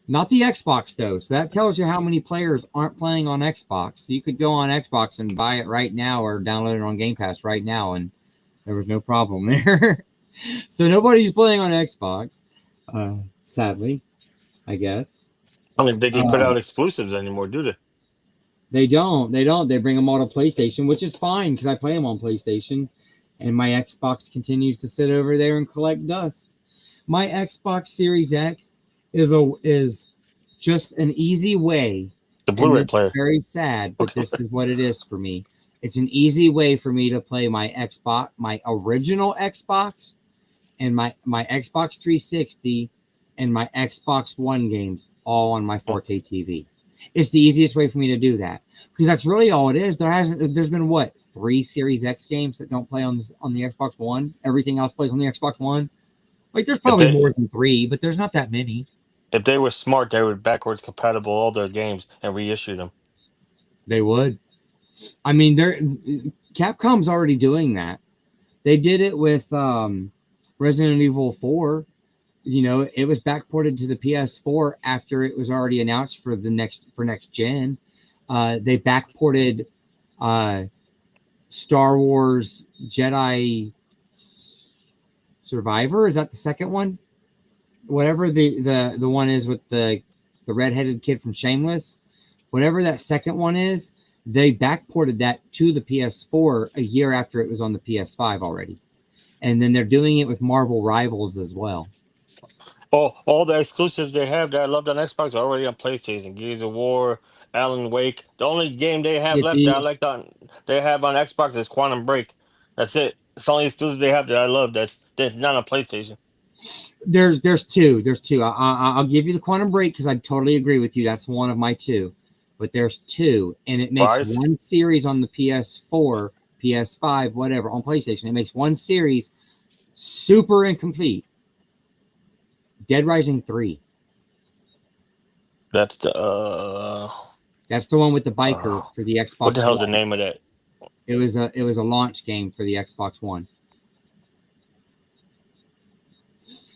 Not the Xbox, though. So that tells you how many players aren't playing on Xbox. So you could go on Xbox and buy it right now or download it on Game Pass right now, and there was no problem there. So nobody's playing on Xbox, sadly, I guess. I mean, they put out exclusives anymore, do they? They don't. They bring them all to PlayStation, which is fine because I play them on PlayStation, and my Xbox continues to sit over there and collect dust. My Xbox Series X is just an easy way. The Blu-ray player. Very sad, but this is what it is for me. It's an easy way for me to play my Xbox, my original Xbox, and my Xbox 360 and my Xbox One games all on my 4K TV. It's the easiest way for me to do that because that's really all it is. There's been what 3 Series X games that don't play on the Xbox One. Everything else plays on the Xbox One. Like there's probably more than 3, but there's not that many. If they were smart, they would backwards compatible all their games and reissue them. They would. I mean, Capcom's already doing that. They did it with Resident Evil 4. You know, it was backported to the PS4 after it was already announced for next gen. They backported Star Wars Jedi Survivor. Is that the second one? Whatever the one is with the redheaded kid from Shameless. Whatever that second one is, they backported that to the PS4 a year after it was on the PS5 already. And then they're doing it with Marvel Rivals as well. Oh, all the exclusives they have that I loved on Xbox are already on PlayStation. Gears of War, Alan Wake. The only game they have left that I like they have on Xbox is Quantum Break. That's it. It's the only exclusive they have that I love that's not on PlayStation. There's two. I'll give you the Quantum Break because I totally agree with you. That's one of my 2. But there's 2, and it makes one series on the PS4, PS5, whatever, on PlayStation. It makes one series super incomplete. Dead Rising 3. That's the one with the biker for the Xbox. What the hell's the name of that? It was a launch game for the Xbox One.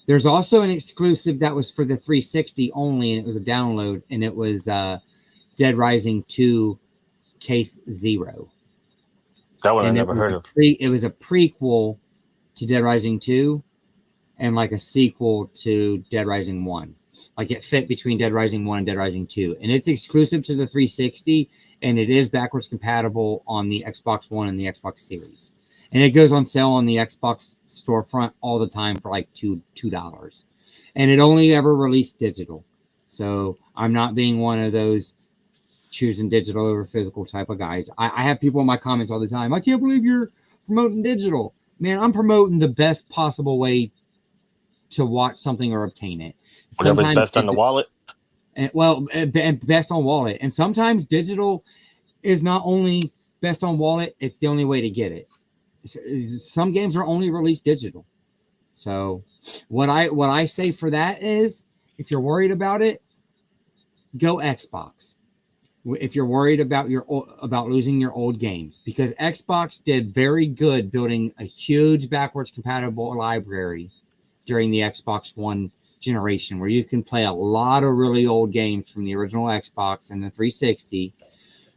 There's also an exclusive that was for the 360 only, and it was a download, and it was Dead Rising 2 Case Zero. That one I never heard of. It was a prequel to Dead Rising 2 and like a sequel to Dead Rising 1. Like it fit between Dead Rising 1 and Dead Rising 2. And it's exclusive to the 360, and it is backwards compatible on the Xbox One and the Xbox Series. And it goes on sale on the Xbox storefront all the time for like $2. And it only ever released digital. So I'm not being one of those choosing digital over physical type of guys. I have people in my comments all the time. I can't believe you're promoting digital. Man, I'm promoting the best possible way to watch something or obtain it. Whatever's best on the wallet. And best on wallet. And sometimes digital is not only best on wallet, it's the only way to get it. Some games are only released digital. So what I say for that is, if you're worried about it, go Xbox. If you're worried about losing your old games, because Xbox did very good building a huge backwards compatible library during the Xbox One generation, where you can play a lot of really old games from the original Xbox and the 360.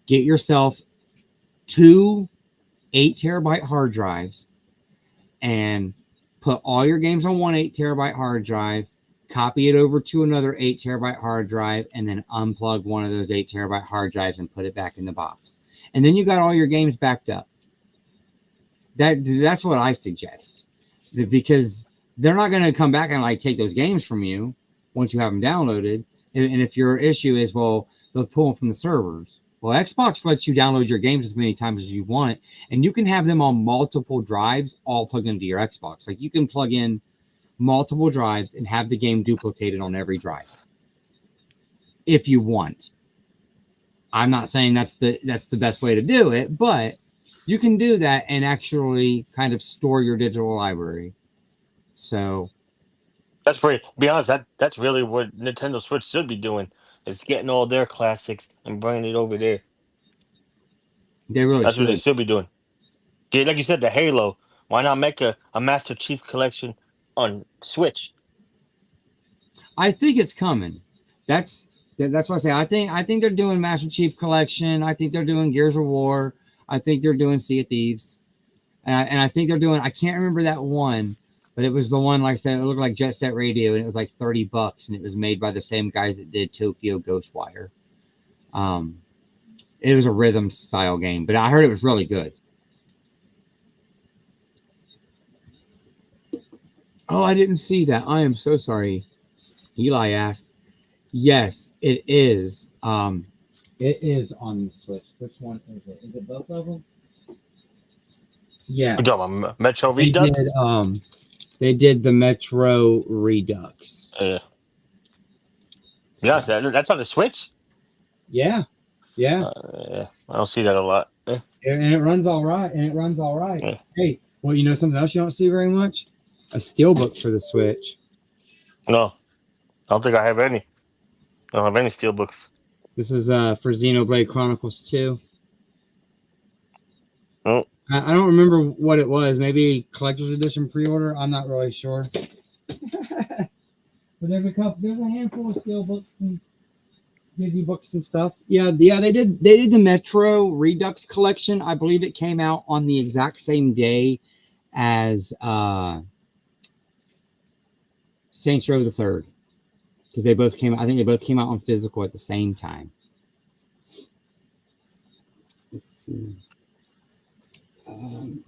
Get yourself 2 8-terabyte hard drives and put all your games on one 8-terabyte hard drive, copy it over to another 8-terabyte hard drive, and then unplug one of those 8-terabyte hard drives and put it back in the box. And then you got all your games backed up. That's what I suggest, because they're not going to come back and like take those games from you once you have them downloaded. And if your issue is, well, they'll pull them from the servers. Well, Xbox lets you download your games as many times as you want, and you can have them on multiple drives all plugged into your Xbox. Like you can plug in multiple drives and have the game duplicated on every drive if you want. I'm not saying that's the best way to do it, but you can do that and actually kind of store your digital library. So that's pretty. To be honest, that's really what Nintendo Switch should be doing, is getting all their classics and bringing it over there. They really that's should. What they should be doing. Like you said, the Halo. Why not make a Master Chief collection on Switch? I think it's coming. That's what I say. I think they're doing Master Chief Collection. I think they're doing Gears of War. I think they're doing Sea of Thieves, and I think they're doing. I can't remember that one, but it was the one, like I said, it looked like Jet Set Radio, and it was like $30, and it was made by the same guys that did Tokyo Ghostwire. It was a rhythm style game, but I heard it was really good. Oh, I didn't see that. I am so sorry. Eli asked. Yes, it is. It is on the Switch. Which one is it? Is it both of them? Yes. Metro Redux? They did the Metro Redux. Yeah. So. Yes, that's on the Switch? Yeah, yeah, Yeah, I don't see that a lot. and it runs all right. And it runs all right. Yeah. Hey, well, you know something else you don't see very much? A steelbook for the Switch. No, I don't think I have any. I don't have any steelbooks. This is for Xenoblade Chronicles 2. No. I don't remember what it was. Maybe collector's edition pre-order. I'm not really sure. But there's a handful of steelbooks and books and stuff. Yeah. They did the Metro Redux collection. I believe it came out on the exact same day as Saints Row the Third, because they both came. I think they both came out on physical at the same time. Let's see.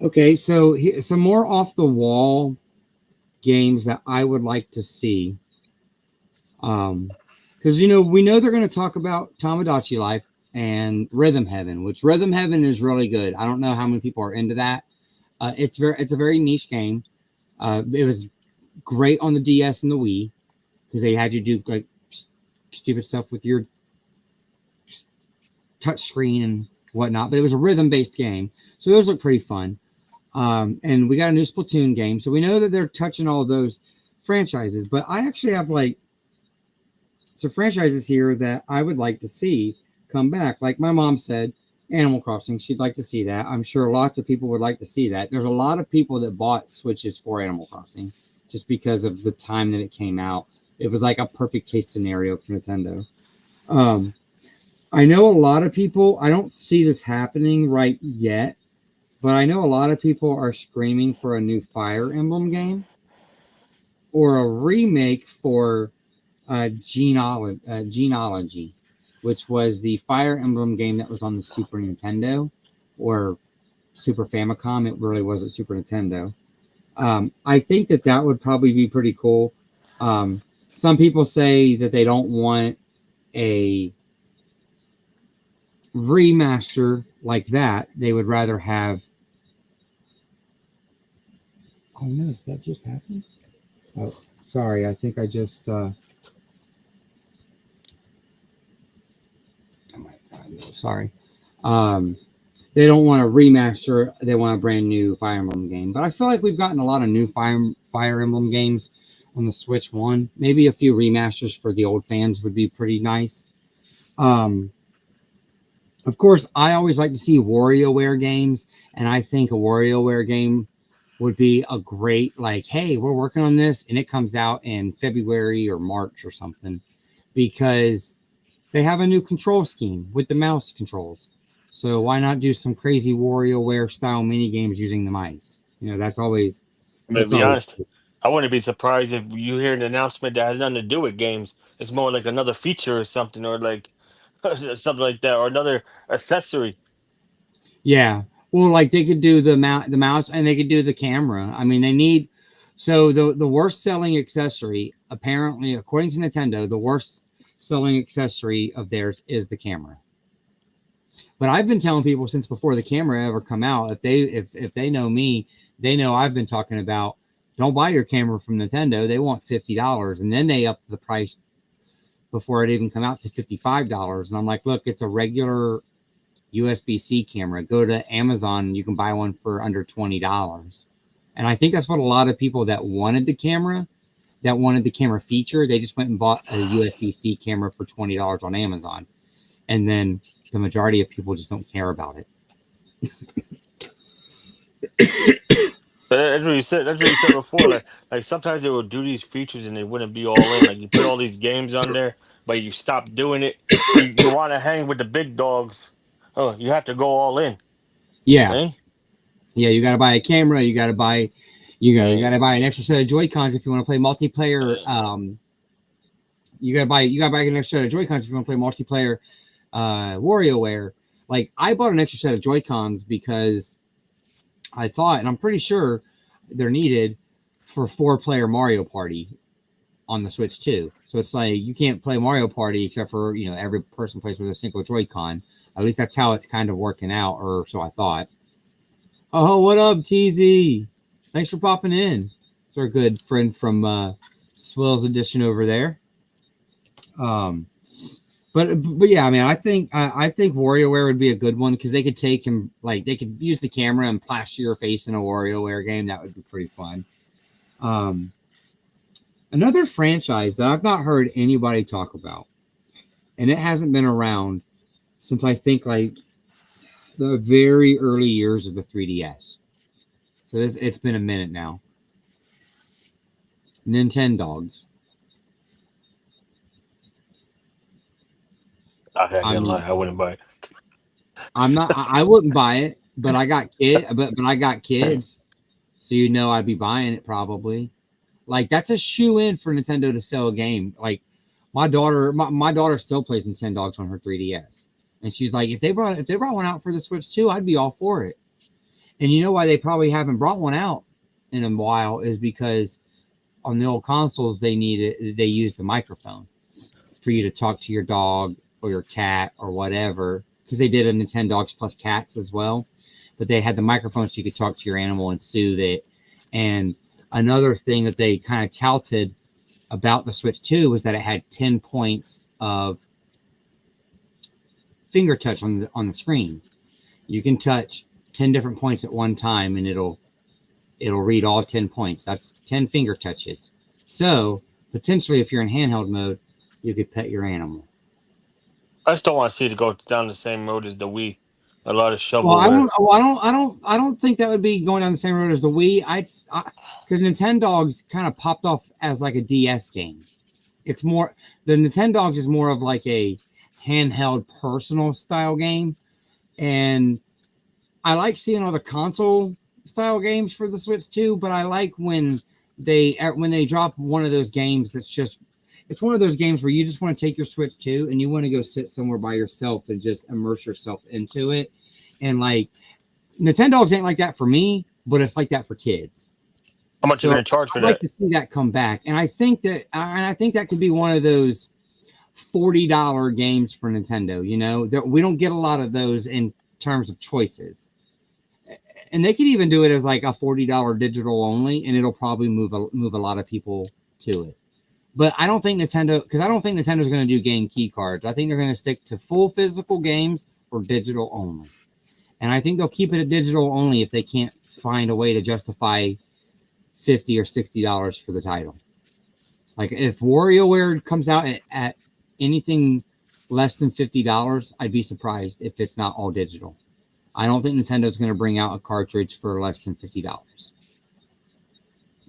Okay, so some more off the wall games that I would like to see. Because we know they're going to talk about Tomodachi Life and Rhythm Heaven, which Rhythm Heaven is really good. I don't know how many people are into that. It's a very niche game. It was great on the DS and the Wii because they had you do like stupid stuff with your touch screen and whatnot. But it was a rhythm-based game, so those look pretty fun. And we got a new Splatoon game, so we know that they're touching all of those franchises. But I actually have some franchises here that I would like to see come back. Like my mom said, Animal Crossing, she'd like to see that. I'm sure lots of people would like to see that. There's a lot of people that bought Switches for Animal Crossing just because of the time that it came out. It was like a perfect case scenario for Nintendo. I know a lot of people, I don't see this happening right yet, but I know a lot of people are screaming for a new Fire Emblem game or a remake for Genealogy, which was the Fire Emblem game that was on the Super Nintendo or Super Famicom. It really wasn't Super Nintendo. I think that would probably be pretty cool. Some people say that they don't want a remaster like that. They would rather have. Oh no, did that just happen? Oh, sorry. I think I just. Sorry. They don't want a remaster. They want a brand new Fire Emblem game. But I feel like we've gotten a lot of new Fire Emblem games on the Switch 1. Maybe a few remasters for the old fans would be pretty nice. Of course, I always like to see WarioWare games. And I think a WarioWare game would be a great, like, hey, we're working on this. And it comes out in February or March or something. Because they have a new control scheme with the mouse controls. So why not do some crazy WarioWare style mini games using the mice? That's always. To be honest, I wouldn't be surprised if you hear an announcement that has nothing to do with games. It's more like another feature or something, or like something like that, or another accessory. Yeah, well, like they could do the mouse, and they could do the camera. I mean, they need. So the worst selling accessory, apparently, according to Nintendo, the worst selling accessory of theirs is the camera. But I've been telling people since before the camera ever come out, if they know me, they know I've been talking about don't buy your camera from Nintendo. They want $50, and then they up the price before it even come out to $55. And I'm like, look, it's a regular USB-C camera. Go to Amazon, you can buy one for under $20. And I think that's what a lot of people that wanted the camera feature, they just went and bought a USB-C camera for $20 on Amazon. And then the majority of people just don't care about it. That's what you said. That's what you said before. Like sometimes they would do these features and they wouldn't be all in. Like you put all these games on there, but you stop doing it. You want to hang with the big dogs. Oh, you have to go all in. Yeah. Eh? Yeah, you got to buy a camera. You got to buy, you got to buy an extra set of Joy-Cons if you want to play multiplayer. You got to buy an extra set of Joy-Cons if you want to play multiplayer. WarioWare. Like I bought an extra set of Joy-Cons because I thought, and I'm pretty sure they're needed for 4-player Mario Party on the Switch too. So it's like you can't play Mario Party except for every person plays with a single Joy-Con. At least that's how it's kind of working out, or so I thought. Oh, what up, TZ? Thanks for popping in. It's our good friend from Swills Edition over there. But yeah, I mean, I think WarioWare would be a good one because they could take him, like they could use the camera and plaster your face in a WarioWare game. That would be pretty fun. Another franchise that I've not heard anybody talk about, and it hasn't been around since I think like the very early years of the 3DS. So it's been a minute now. Nintendogs. I lie. I wouldn't buy it. I'm not. I wouldn't buy it, but I got I got kids, so I'd be buying it probably. Like that's a shoe in for Nintendo to sell a game. Like my daughter still plays Nintendogs on her 3DS, and she's like, if they brought one out for the Switch too, I'd be all for it. And you know why they probably haven't brought one out in a while is because on the old consoles they use the microphone for you to talk to your dog or your cat or whatever, because they did a Nintendogs plus cats as well, but they had the microphone so you could talk to your animal and soothe it. And another thing that they kind of touted about the Switch 2 was that it had 10 points of finger touch on the screen. You can touch 10 different points at one time and it'll read all 10 points. That's 10 finger touches. So potentially if you're in handheld mode, you could pet your animal. I still want to see it go down the same road as the Wii. A lot of shovelware. Well, I don't think that would be going down the same road as the Wii. Because Nintendogs kind of popped off as like a DS game. It's more, the Nintendogs is more of like a handheld personal style game. And I like seeing all the console style games for the Switch too, but I like when they drop one of those games that's just, it's one of those games where you just want to take your Switch 2 and you want to go sit somewhere by yourself and just immerse yourself into it. And like Nintendogs ain't like that for me, but it's like that for kids. How much are you going to charge for that? I'd like to see that come back. And I think that could be one of those $40 games for Nintendo. We don't get a lot of those in terms of choices. And they could even do it as like a $40 digital only, and it'll probably move a lot of people to it. But I don't think Nintendo's going to do game key cards. I think they're going to stick to full physical games or digital only. And I think they'll keep it at digital only if they can't find a way to justify $50 or $60 for the title. Like if WarioWare comes out at anything less than $50, I'd be surprised if it's not all digital. I don't think Nintendo's going to bring out a cartridge for less than $50.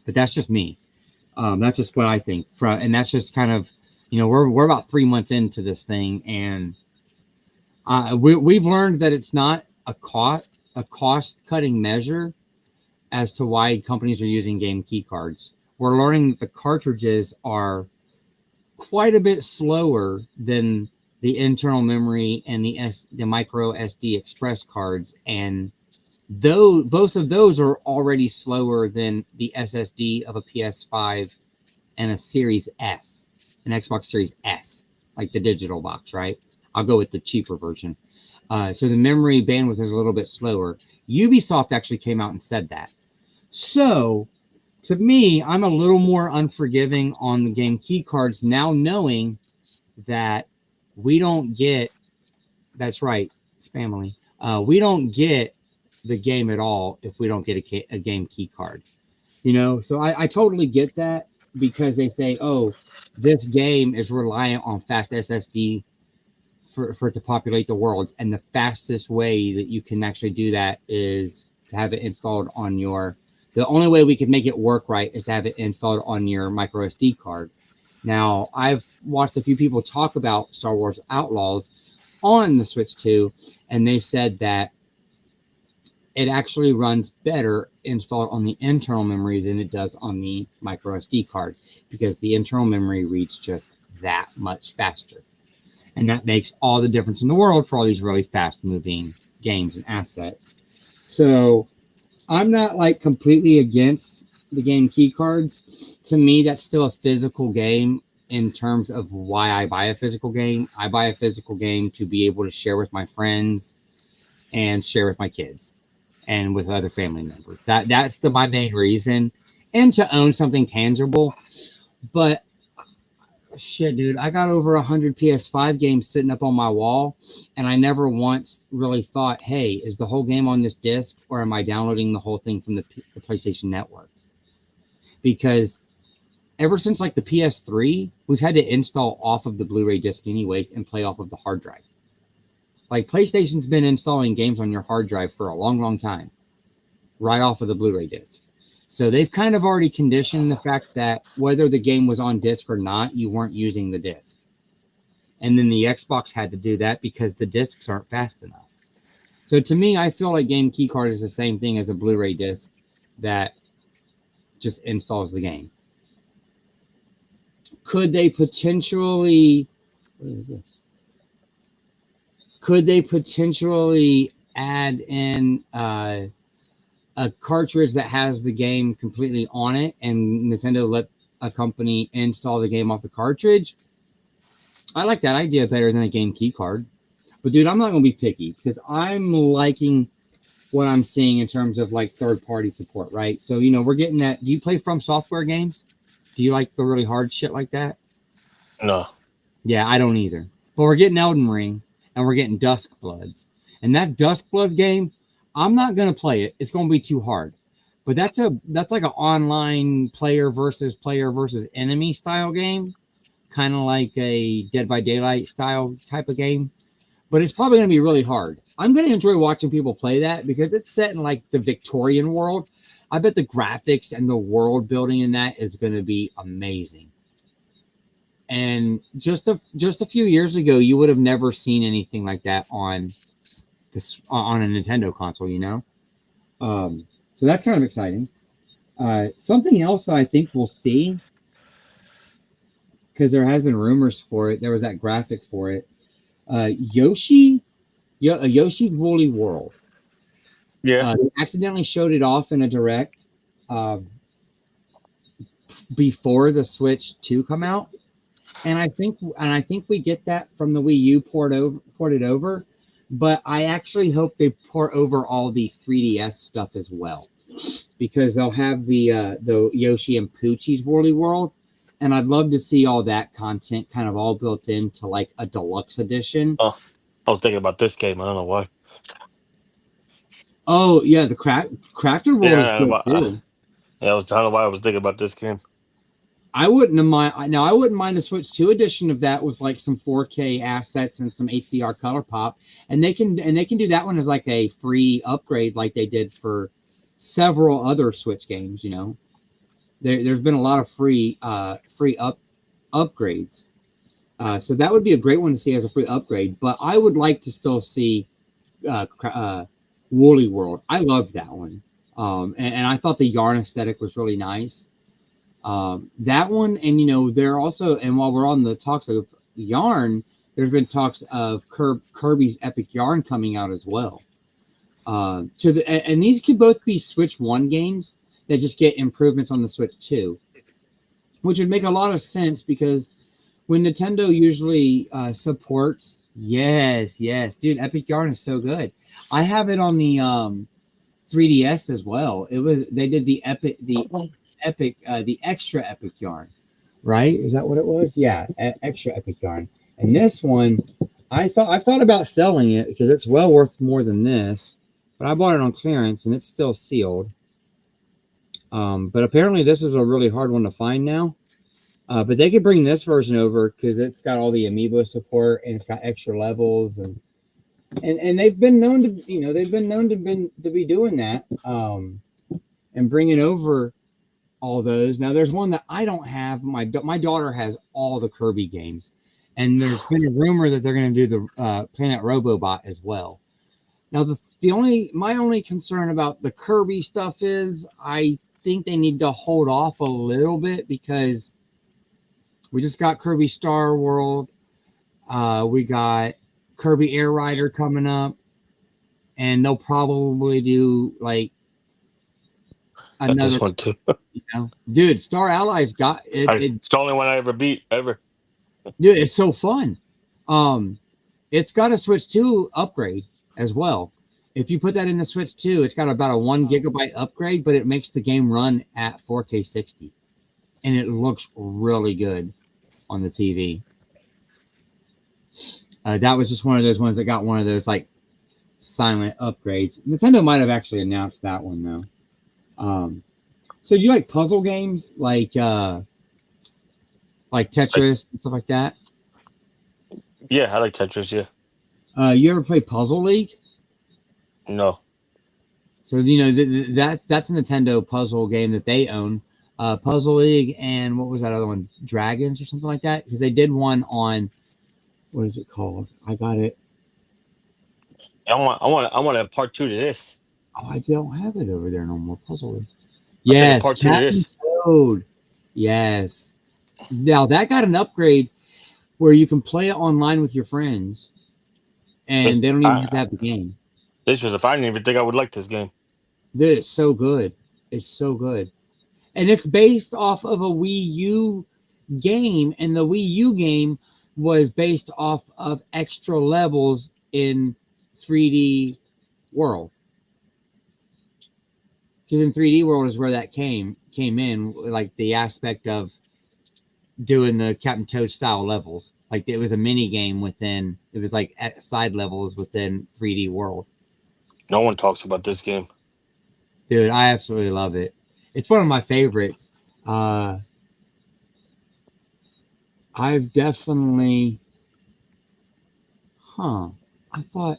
But that's just me. That's just what I think. And that's just kind of, we're about 3 months into this thing, and we've learned that it's not a cost-cutting measure as to why companies are using game key cards. We're learning that the cartridges are quite a bit slower than the internal memory and the micro SD express cards, and both of those are already slower than the SSD of a PS5 and a Series S, an Xbox Series S, like the digital box, right? I'll go with the cheaper version. So the memory bandwidth is a little bit slower. Ubisoft actually came out and said that. So to me, I'm a little more unforgiving on the game key cards now, knowing that we don't get, that's right, Spamily, we don't get the game at all if we don't get a game key card. So I totally get that, because they say, oh, this game is reliant on fast SSD for it to populate the worlds, and the fastest way that you can actually do that is to have it installed on the only way we could make it work right is to have it installed on your micro SD card. Now, I've watched a few people talk about Star Wars Outlaws on the Switch 2, and they said that it actually runs better installed on the internal memory than it does on the micro SD card, because the internal memory reads just that much faster. And that makes all the difference in the world for all these really fast moving games and assets. So I'm not like completely against the game key cards. To me, that's still a physical game in terms of why I buy a physical game. I buy a physical game to be able to share with my friends and share with my kids and with other family members. That's my main reason, and to own something tangible. But Shit, dude, I got over 100 PS5 games sitting up on my wall, and I never once really thought, hey, is the whole game on this disc, or am I downloading the whole thing from the PlayStation Network? Because ever since like the PS3, we've had to install off of the Blu-ray disc anyways and play off of the hard drive. Like PlayStation's been installing games on your hard drive for a long, long time, right off of the Blu-ray disc. So they've kind of already conditioned the fact that whether the game was on disc or not, you weren't using the disc. And then the Xbox had to do that because the discs aren't fast enough. So to me, I feel like Game Keycard is the same thing as a Blu-ray disc that just installs the game. Could they potentially... What is this? Could they potentially add in... a cartridge that has the game completely on it and Nintendo let a company install the game off the cartridge? I like that idea better than a game key card. But dude, I'm not going to be picky because I'm liking what I'm seeing in terms of like third-party support, right? So, you know, we're getting that. Do you play From Software games? Do you like the really hard shit like that? No. Yeah, I don't either. But we're getting Elden Ring and we're getting Dusk Bloods. And that Dusk Bloods game, I'm not going to play it. It's going to be too hard. But that's like an online player versus enemy style game. Kind of like a Dead by Daylight style type of game. But it's probably going to be really hard. I'm going to enjoy watching people play that because it's set in like the Victorian world. I bet the graphics and the world building in that is going to be amazing. And just a few years ago, you would have never seen anything like that on a Nintendo console, you know? So that's kind of exciting. Something else that I think we'll see, because there has been rumors for it, there was that graphic for it. Yoshi's Woolly World. Yeah. They accidentally showed it off in a direct before the Switch 2 come out. And I think we get that from the Wii U ported over. But I actually hope they port over all the 3DS stuff as well, because they'll have the Yoshi and Poochie's Woolly World, and I'd love to see all that content kind of all built into like a deluxe edition. Oh, I was thinking about this game. I don't know why. Oh yeah, the Crafted World is good too. I don't know why I was thinking about this game. I wouldn't mind. Now I wouldn't mind a Switch 2 edition of that with like some 4K assets and some HDR color pop, and they can do that one as like a free upgrade, like they did for several other Switch games. You know, there's been a lot of free upgrades, so that would be a great one to see as a free upgrade. But I would like to still see Woolly World. I loved that one, and I thought the yarn aesthetic was really nice. That one, and you know, they're also, and while we're on the talks of yarn, there's been talks of Kirby's Epic Yarn coming out as well. And these could both be Switch 1 games that just get improvements on the Switch 2, which would make a lot of sense because when Nintendo usually supports, yes, dude, Epic Yarn is so good. I have it on the 3DS as well. They did the extra Epic Yarn, right? Is that what it was? Yeah, extra Epic Yarn. And this one, I've thought about selling it because it's well worth more than this, but I bought it on clearance and it's still sealed. But apparently this is a really hard one to find now. But they could bring this version over because it's got all the amiibo support and it's got extra levels and they've been known to be doing that and bringing over all those. Now there's one that I don't have. My daughter has all the Kirby games, and there's been a rumor that they're going to do the Planet Robobot as well. Now my only concern about the Kirby stuff is I think they need to hold off a little bit because we just got Kirby Star World, we got Kirby Air Rider coming up, and they'll probably do like another this one too. You know, dude, Star Allies got it. It's the only one I ever beat ever. Dude, it's so fun. It's got a Switch 2 upgrade as well. If you put that in the Switch 2, it's got about a 1 gigabyte upgrade, but it makes the game run at 4K 60, and it looks really good on the TV. That was just one of those ones that got one of those like silent upgrades. Nintendo might have actually announced that one though. So you like puzzle games like Tetris and stuff like that? Yeah, I like Tetris. Yeah. You ever play Puzzle League? No. So that's a Nintendo puzzle game that they own. Puzzle League and what was that other one? Dragons or something like that? Because they did one on what is it called? I got it. I want a part 2 to this. Oh, I don't have it over there no more. Puzzle League. I'll take a Yes, part 2 to Captain this. Toad. Yes. Now that got an upgrade where you can play it online with your friends, and they don't even have to have the game. This was I didn't even think I would like this game. Dude, it's so good. It's so good. And it's based off of a Wii U game, and the Wii U game was based off of extra levels in 3D World. Because in 3D World is where that came in, like the aspect of doing the Captain Toad style levels. Like it was a mini game within, it was like at side levels within 3D World. No one talks about this game. Dude, I absolutely love it. It's one of my favorites. I've definitely, I thought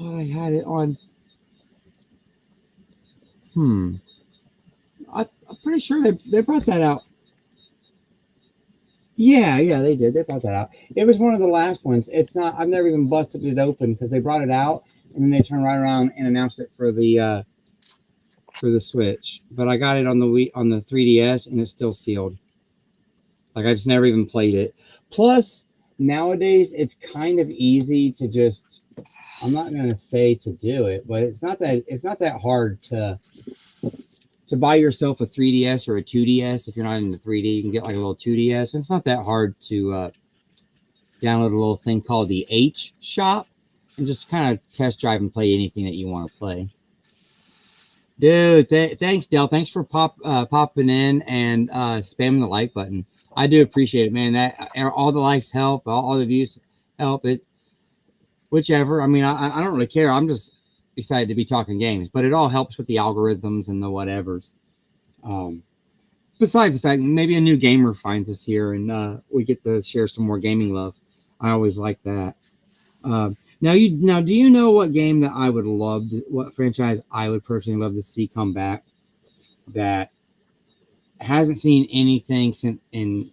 I had it on. I'm pretty sure they brought that out. Yeah, they did. They brought that out. It was one of the last ones. It's not. I've never even busted it open because they brought it out and then they turned right around and announced it for the Switch. But I got it on the 3DS and it's still sealed. Like I just never even played it. Plus, nowadays it's kind of easy to just. I'm not gonna say to do it, but it's not that hard to buy yourself a 3DS or a 2DS. If you're not into 3D, you can get like a little 2DS. And it's not that hard to download a little thing called the H Shop and just kind of test drive and play anything that you want to play. Dude, thanks, Dell. Thanks for popping in and spamming the like button. I do appreciate it, man. That all the likes help, all the views help. It, whichever. I mean, I don't really care. I'm just excited to be talking games, but it all helps with the algorithms and the whatevers. Besides the fact maybe a new gamer finds us here and we get to share some more gaming love. I always like that. Now, do you know what game that I would love? What franchise I would personally love to see come back that hasn't seen anything since in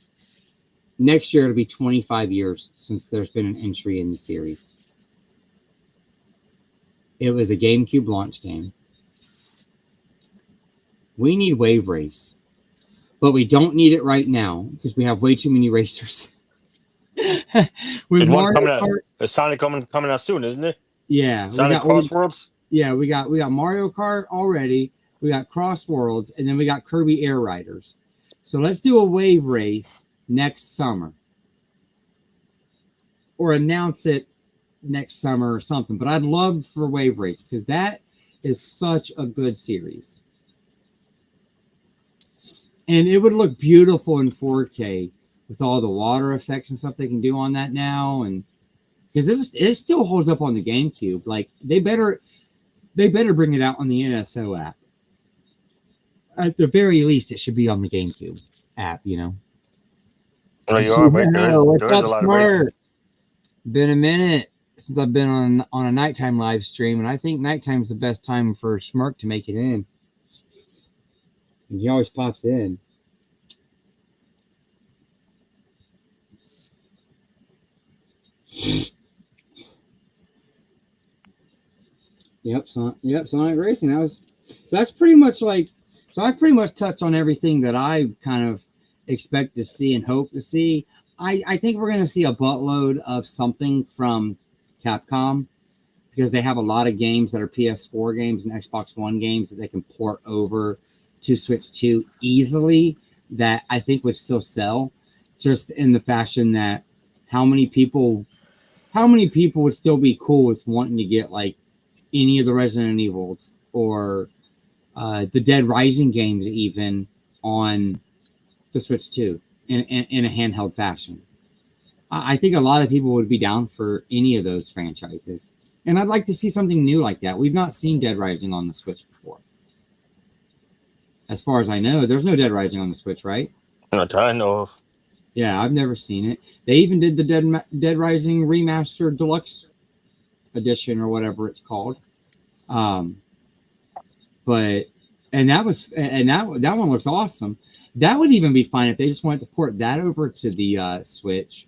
next year? It'll be 25 years since there's been an entry in the series. It was a GameCube launch game. We need Wave Race, but we don't need it right now because we have way too many racers. There's one coming out. There's Sonic coming out soon, isn't it? Yeah, Sonic Cross Worlds. Yeah, we got Mario Kart already. We got Cross Worlds, and then we got Kirby Air Riders. So let's do a Wave Race next summer, or announce it next summer or something. But I'd love for Wave Race because that is such a good series, and it would look beautiful in 4K with all the water effects and stuff they can do on that now, and because it still holds up on the GameCube. Like they better bring it out on the NSO app. At the very least, it should be on the GameCube app. You know. Oh, you are. Wait, there is a lot of racing. Been a minute since I've been on a nighttime live stream, and I think nighttime's the best time for Smirk to make it in. And he always pops in. Yep, Sonic Racing. That's pretty much like. So I've pretty much touched on everything that I kind of expect to see and hope to see. I think we're going to see a buttload of something from Capcom because they have a lot of games that are PS4 games and Xbox One games that they can port over to Switch 2 easily that I think would still sell, just in the fashion that how many people would still be cool with wanting to get like any of the Resident Evils or the Dead Rising games even on the Switch 2. in a handheld fashion. I think a lot of people would be down for any of those franchises. And I'd like to see something new like that. We've not seen Dead Rising on the Switch before. As far as I know, there's no Dead Rising on the Switch, right? Not that I know of. Yeah, I've never seen it. They even did the Dead Rising Remastered Deluxe Edition or whatever it's called. But that one looks awesome. That would even be fine if they just wanted to port that over to the Switch.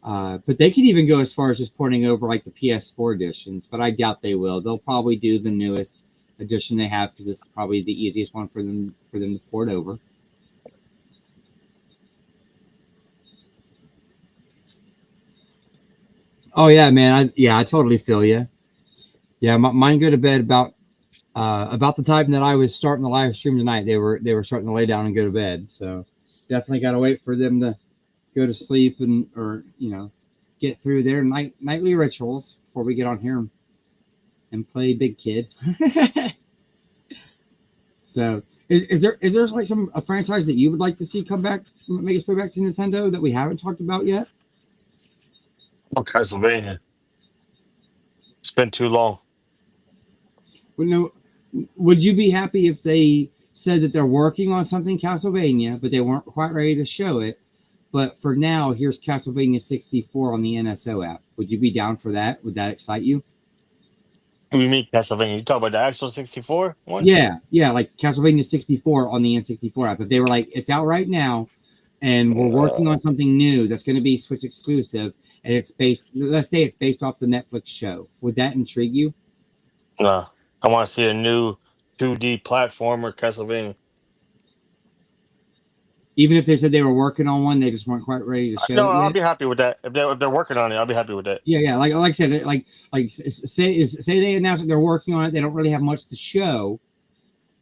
But they could even go as far as just porting over like the PS4 editions, but I doubt they will. They'll probably do the newest edition they have because it's probably the easiest one for them to port over. Oh yeah, man. I totally feel you. Yeah, mine go to bed about the time that I was starting the live stream tonight. They were starting to lay down and go to bed. So definitely got to wait for them to go to sleep or get through their nightly rituals before we get on here and play Big Kid. So is there like a franchise that you would like to see come back, make its way back to Nintendo that we haven't talked about yet? Oh, Castlevania. It's been too long. Well, no, would you be happy if they said that they're working on something Castlevania, but they weren't quite ready to show it? But for now, here's Castlevania 64 on the NSO app. Would you be down for that? Would that excite you? We mean Castlevania. You talk about the actual 64 one? Yeah, like Castlevania 64 on the N64 app. If they were like, it's out right now, and we're working on something new that's going to be Switch exclusive, and let's say it's based off the Netflix show, would that intrigue you? No. I want to see a new 2D platformer Castlevania. Even if they said they were working on one, they just weren't quite ready to show it yet? I'll be happy with that. If they're working on it, I'll be happy with that. Yeah. Like I said, like say they announce that they're working on it. They don't really have much to show,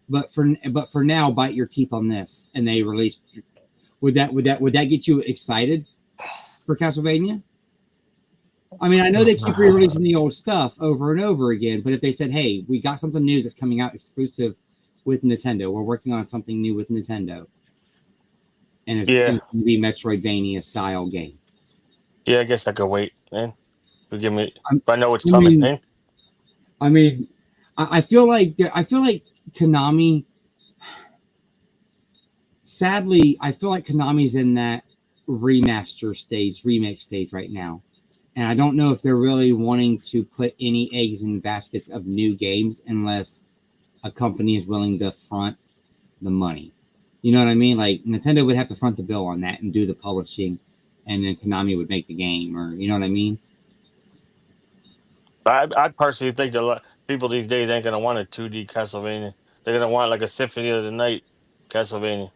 but for now, bite your teeth on this, and they release. Would that get you excited for Castlevania? I mean, I know they keep re-releasing the old stuff over and over again, but if they said, "Hey, we got something new that's coming out exclusive with Nintendo. We're working on something new with Nintendo," and it's going to be Metroidvania style game. Yeah, I guess I could wait, man. Forgive me. If I know what's coming, man. I mean, I feel like Konami. Sadly, I feel like Konami's in that remake stage right now. And I don't know if they're really wanting to put any eggs in baskets of new games unless a company is willing to front the money. You know what I mean? Like Nintendo would have to front the bill on that and do the publishing, and then Konami would make the game, or you know what I mean? I personally think that a lot people these days ain't gonna want a 2D Castlevania. They're gonna want like a Symphony of the Night Castlevania.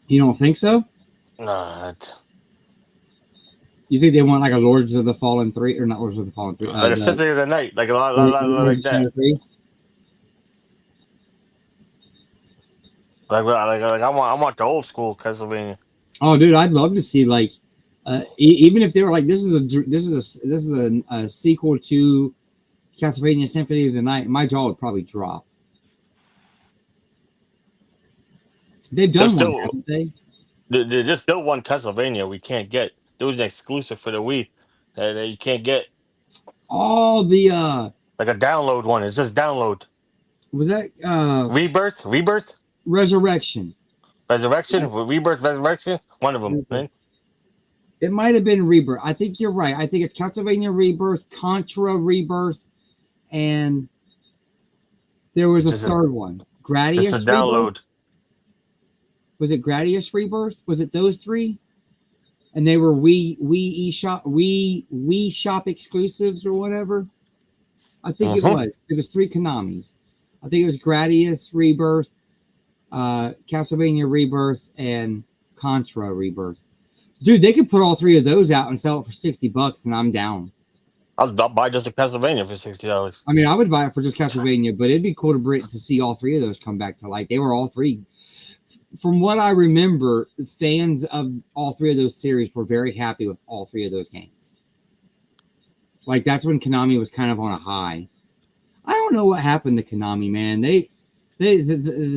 You don't think so? Nah. You think they want like a Lords of the Fallen 3, or not Lords of the Fallen 3? Like a Symphony of the Night, like a lot like that. Like I want the old school Castlevania. Oh, dude, I'd love to see like, even if they were like, this is a sequel to Castlevania Symphony of the Night, my jaw would probably drop. They've done one, haven't they? There's still one Castlevania we can't get. There was an exclusive for the Wii that you can't get. Oh, like a download one. It's just download. Was that Rebirth? Resurrection. Resurrection? Rebirth, Resurrection? One of them, man. It might have been Rebirth. I think you're right. I think it's Castlevania Rebirth, Contra Rebirth, and there was a third one. Gradius Just a download. Rebirth? Was it Gradius Rebirth? Was it those three? And they were Wii Shop exclusives or whatever. I think it was. It was 3 Konamis. I think it was Gradius Rebirth, Castlevania Rebirth, and Contra Rebirth. Dude, they could put all 3 of those out and sell it for $60, and I'm down. I'll buy just a Castlevania for $60. I mean, I would buy it for just Castlevania, but it'd be cool to see all 3 of those come back to life. They were all 3. From what I remember, fans of all 3 of those series were very happy with all 3 of those games. Like, that's when Konami was kind of on a high. I don't know what happened to Konami, man. They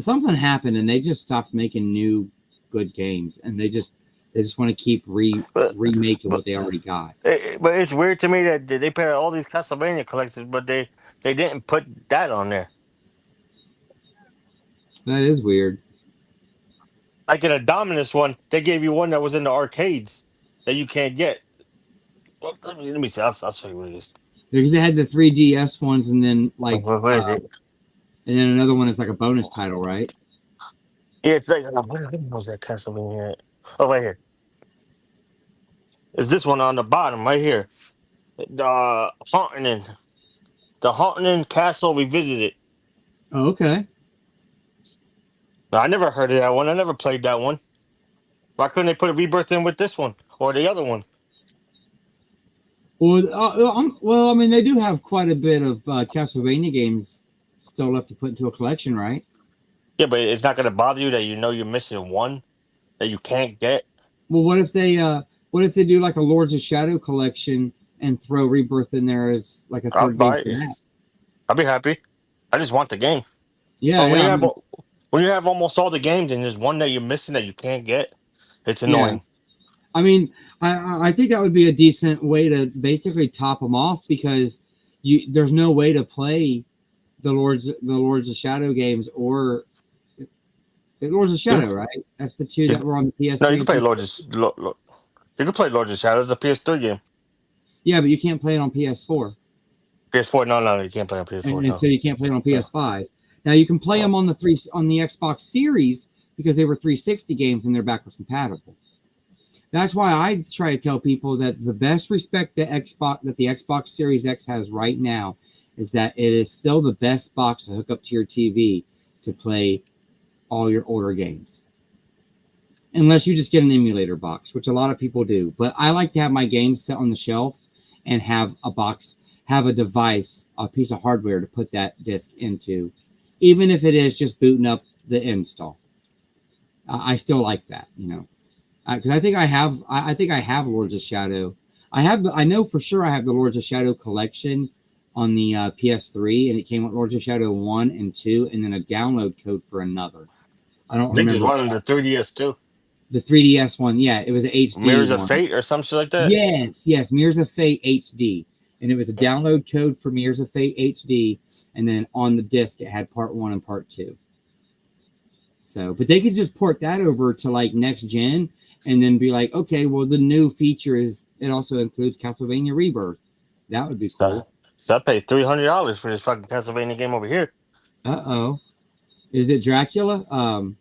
something happened, and they just stopped making new good games, and they just want to keep But, remaking but what they already got. but it's weird to me that they put all these Castlevania collections, but they didn't put that on there. That is weird. Like in a Dominus one, they gave you one that was in the arcades that you can't get. Well, let me see. I'll show you what it is. Because they had the 3DS ones, and then like, Where is it? and then another one is like a bonus title, right? Yeah, it's like where was that Castlevania at? Oh, right here. Is this one on the bottom right here? The Haunting Castle Revisited. Oh, okay. Now, I never heard of that one. I never played that one. Why couldn't they put a Rebirth in with this one or the other one? Well, I mean, they do have quite a bit of Castlevania games still left to put into a collection, right? Yeah, but it's not going to bother you that you know you're missing one that you can't get. Well, what if they do like a Lords of Shadow collection and throw Rebirth in there as like a I'll third buy game for it. that? I'll be happy. I just want the game. Yeah, But yeah. when you have almost all the games and there's one that you're missing that you can't get, it's annoying. I mean, I think that would be a decent way to basically top them off, because there's no way to play the Lords of Shadow games or the Lords of Shadow, right? That's the two that were on the PS3. No, you can play you can play Lords of Shadow. It's a PS3 game. Yeah, but you can't play it on PS4. PS4, no, you can't play on PS4. And so you can't play it on PS5. Now you can play them on the Xbox Series, because they were 360 games and they're backwards compatible. That's why I try to tell people that the best respect that the Xbox Series X has right now is that it is still the best box to hook up to your TV to play all your older games. Unless you just get an emulator box, which a lot of people do. But I like to have my games set on the shelf and have a device, a piece of hardware to put that disc into, even if it is just booting up the install. I still like that, because I think I have Lords of Shadow. I know for sure I have the Lords of Shadow collection on the PS3, and it came with Lords of Shadow 1 and 2, and then a download code for another. I don't remember. There's one on the 3DS too. The 3DS one, yeah, it was an HD Mirrors one. of Fate or some shit like that? Yes, Mirrors of Fate HD. And it was a download code for Mirrors of Fate HD, and then on the disc it had part 1 and part 2. So, but they could just port that over to like next gen, and then be like, okay, well, the new feature is it also includes Castlevania Rebirth. That would be cool. So I paid $300 for this fucking Castlevania game over here. Uh-oh. Is it Dracula?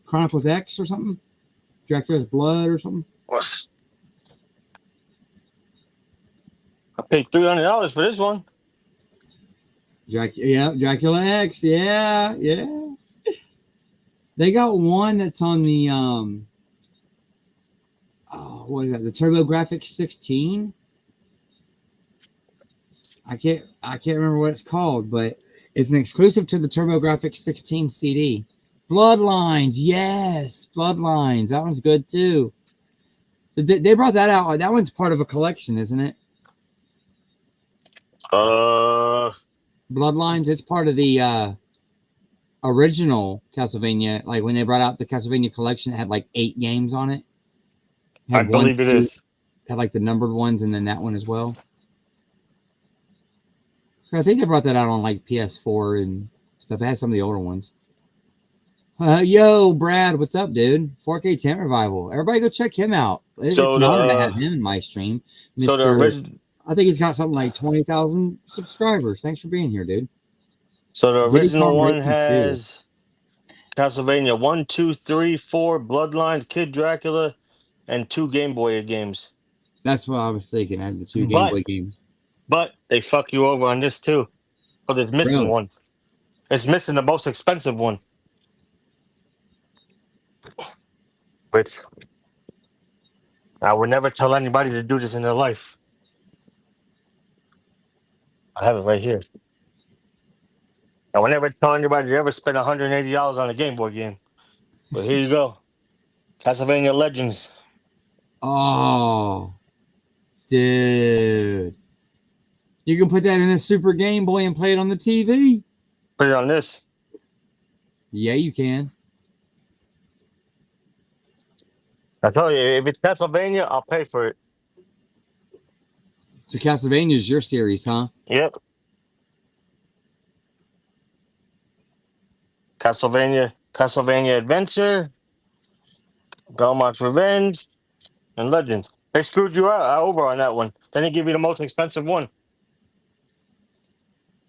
Chronicles X or something? Dracula's Blood or something? What? I paid $300 for this one. Dracula X. Yeah. They got one that's on the what is that? The TurboGrafx 16. I can't remember what it's called, but it's an exclusive to the TurboGrafx 16 CD. Bloodlines, yes, Bloodlines. That one's good too. They brought that out. That one's part of a collection, isn't it? Bloodlines. It's part of the original Castlevania. Like when they brought out the Castlevania collection, it had like 8 games on it. I believe it is. Had like the numbered ones, and then that one as well. I think they brought that out on like PS4 and stuff. It had some of the older ones. Yo, Brad, what's up, dude? 4K Tent Revival. Everybody go check him out. It's an honor to have him in my stream. So the original, I think he's got something like 20,000 subscribers. Thanks for being here, dude. So the original one has Castlevania 1, 2, 3, 4, Bloodlines, Kid Dracula, and 2 Game Boy games. That's what I was thinking. I had the 2 Game Boy games. But they fuck you over on this too. But it's missing one. It's missing the most expensive one. Which I would never tell anybody to do this in their life. I have it right here. I would never tell anybody to ever spend $180 on a Game Boy game. But here you go. Castlevania Legends. Oh, dude. You can put that in a Super Game Boy and play it on the TV. Put it on this. Yeah, you can. I tell you, if it's Castlevania, I'll pay for it. So Castlevania is your series, huh? Yep. Castlevania Adventure, Belmont's Revenge, and Legends. They screwed you out over on that one. Then they give you the most expensive one.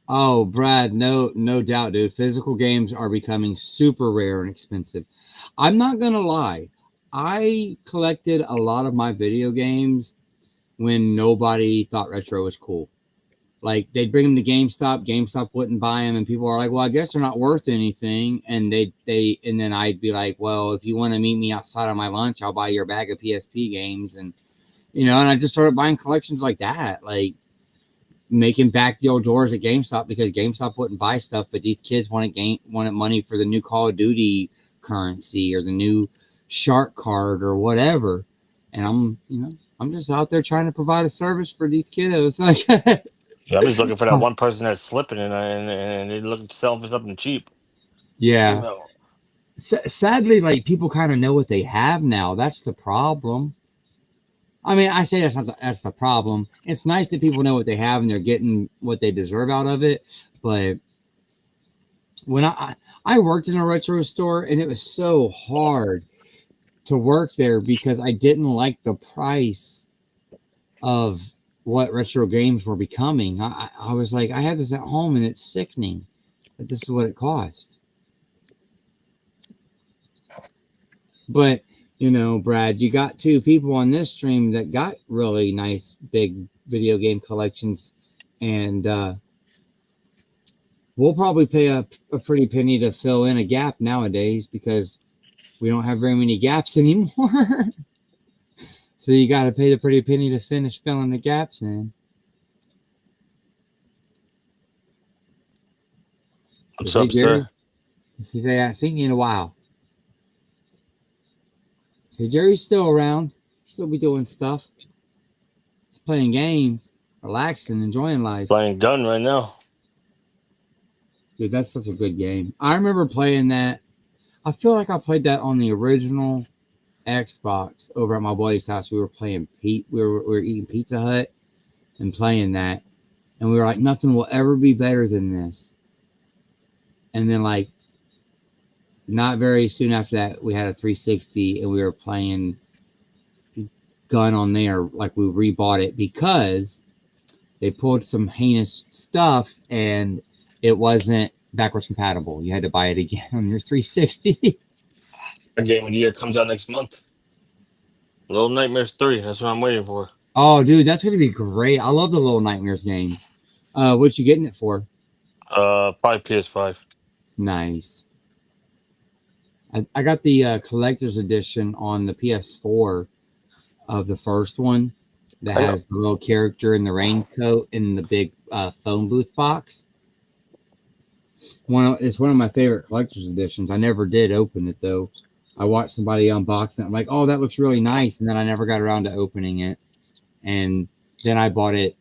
Oh, Brad, no doubt, dude. Physical games are becoming super rare and expensive. I'm not gonna lie. I collected a lot of my video games when nobody thought retro was cool. Like they'd bring them to GameStop, GameStop wouldn't buy them, and people are like, "Well, I guess they're not worth anything." And and then I'd be like, "Well, if you want to meet me outside on my lunch, I'll buy your bag of PSP games." And and I just started buying collections like that, like making back the old doors at GameStop because GameStop wouldn't buy stuff, but these kids wanted money for the new Call of Duty currency or the new Shark card or whatever. And I'm just out there trying to provide a service for these kiddos. Like, Yeah, I'm just looking for that one person that's slipping and they looking to sell for something cheap. yeah. No. Sadly, like people kind of know what they have now. That's the problem. I mean, I say that's the problem. It's nice that people know what they have and they're getting what they deserve out of it. But when I worked in a retro store and it was so hard to work there because I didn't like the price of what retro games were becoming. I was like, I have this at home and it's sickening that this is what it cost. But Brad, you got two people on this stream that got really nice big video game collections, and we'll probably pay a pretty penny to fill in a gap nowadays because we don't have very many gaps anymore. So you got to pay the pretty penny to finish filling the gaps in. What's up, sir? He said, I haven't seen you in a while. So Jerry's still around. Still be doing stuff. He's playing games, relaxing, enjoying life. Playing gun right now. Dude, that's such a good game. I remember playing that. I feel like I played that on the original Xbox over at my buddy's house. We were playing we were eating Pizza Hut and playing that. And we were like, nothing will ever be better than this. And then like not very soon after that, we had a 360 and we were playing gun on there. Like we rebought it because they pulled some heinous stuff and it wasn't backwards compatible. You had to buy it again on your 360. A game of the year comes out next month. Little Nightmares 3. That's what I'm waiting for. Oh, dude, that's gonna be great. I love the Little Nightmares games. What you getting it for? Probably PS5. Nice. I got the collector's edition on the PS4 of the first one that has the little character in the raincoat in the big phone booth box. It's one of my favorite collector's editions. I never did open it though. I watched somebody unbox it. I'm like, oh, that looks really nice, and then I never got around to opening it. And then I bought it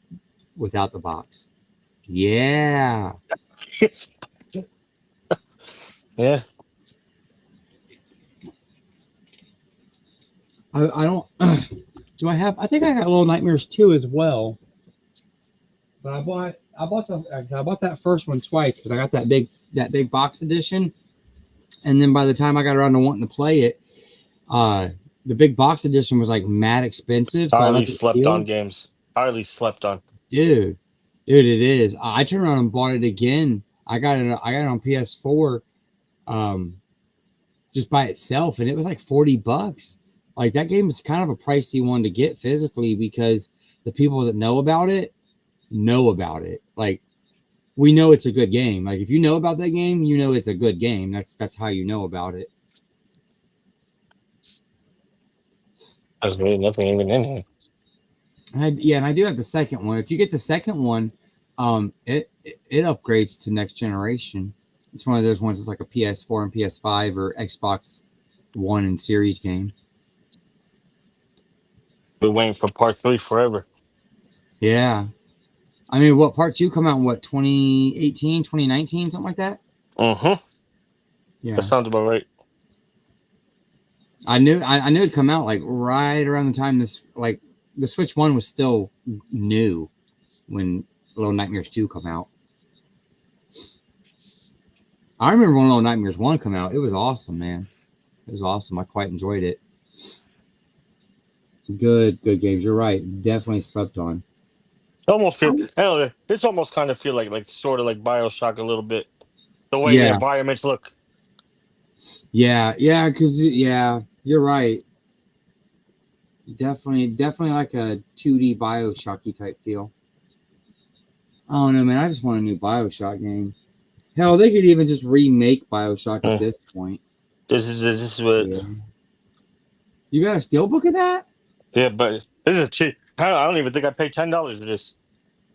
without the box. Yeah. Yeah. I don't. Do I have? I think I got Little Nightmares 2 as well. But I bought that first one twice because I got that big box edition, and then by the time I got around to wanting to play it, the big box edition was like mad expensive. So Highly slept on games. Highly slept on. Dude, it is. I turned around and bought it again. I got it on PS4, just by itself, and it was like $40. Like that game is kind of a pricey one to get physically because the people that know about it. Like we know it's a good game. Like if you know about that game, you know it's a good game. That's how you know about it. There's really nothing even in here. And I do have the second one. If you get the second one, it upgrades to next generation. It's one of those ones that's like a PS4 and PS5 or Xbox One and Series game. We're waiting for part 3 forever. Yeah. I mean, what part 2 come out in what, 2018, 2019, something like that? Mm-hmm. Yeah. That sounds about right. I knew it'd come out like right around the time the Switch 1 was still new when Little Nightmares 2 come out. I remember when Little Nightmares 1 come out. It was awesome, man. It was awesome. I quite enjoyed it. Good games. You're right. Definitely slept on. Almost feel. I don't know. This almost kind of feel like sort of like Bioshock a little bit. The way the Yeah. environments look. Yeah, because you're right. Definitely like a 2D Bioshocky type feel. I don't know, man. I just want a new Bioshock game. Hell, they could even just remake Bioshock at this point. This is what. Yeah. You got a steelbook of that? Yeah, but this is cheap. I don't even think I paid $10 for this.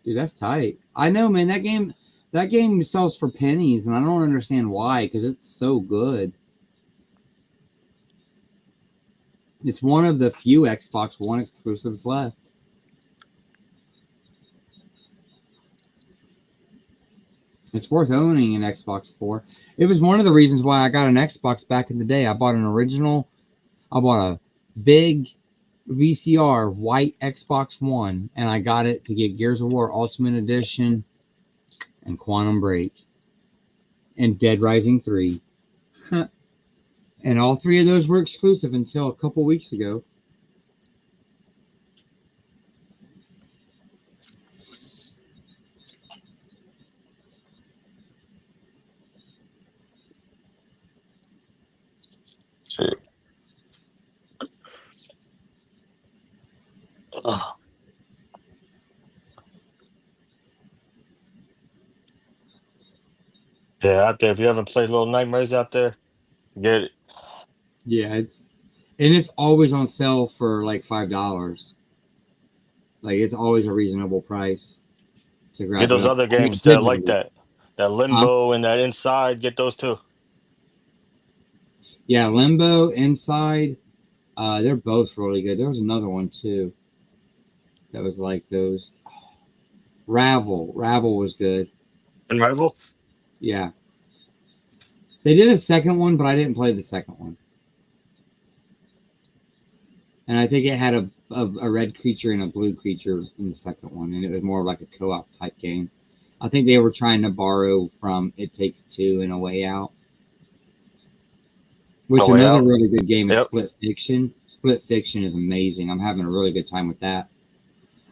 Dude, that's tight. I know, man. That game sells for pennies, and I don't understand why, because it's so good. It's one of the few Xbox One exclusives left. It's worth owning an Xbox 4. It was one of the reasons why I got an Xbox back in the day. I bought a big VCR white Xbox One, and I got it to get Gears of War Ultimate Edition and Quantum Break and Dead Rising 3. And all three of those were exclusive until a couple weeks ago. See. Yeah, out there. If you haven't played Little Nightmares out there, get it. Yeah, it's always on sale for like $5. Like it's always a reasonable price to grab Get those it. other games that like Digitally. that Limbo and that Inside. Get those too. Yeah, Limbo, Inside, they're both really good. There was another one too that was like those. Ravel was good. And Rival. Yeah, they did a second one, but I didn't play the second one. And I think it had a red creature and a blue creature in the second one, and it was more like a co-op type game. I think they were trying to borrow from It Takes Two and A Way Out. Which No Way another Out. really good game is Yep. Split Fiction. Split Fiction is amazing. I'm having a really good time with that.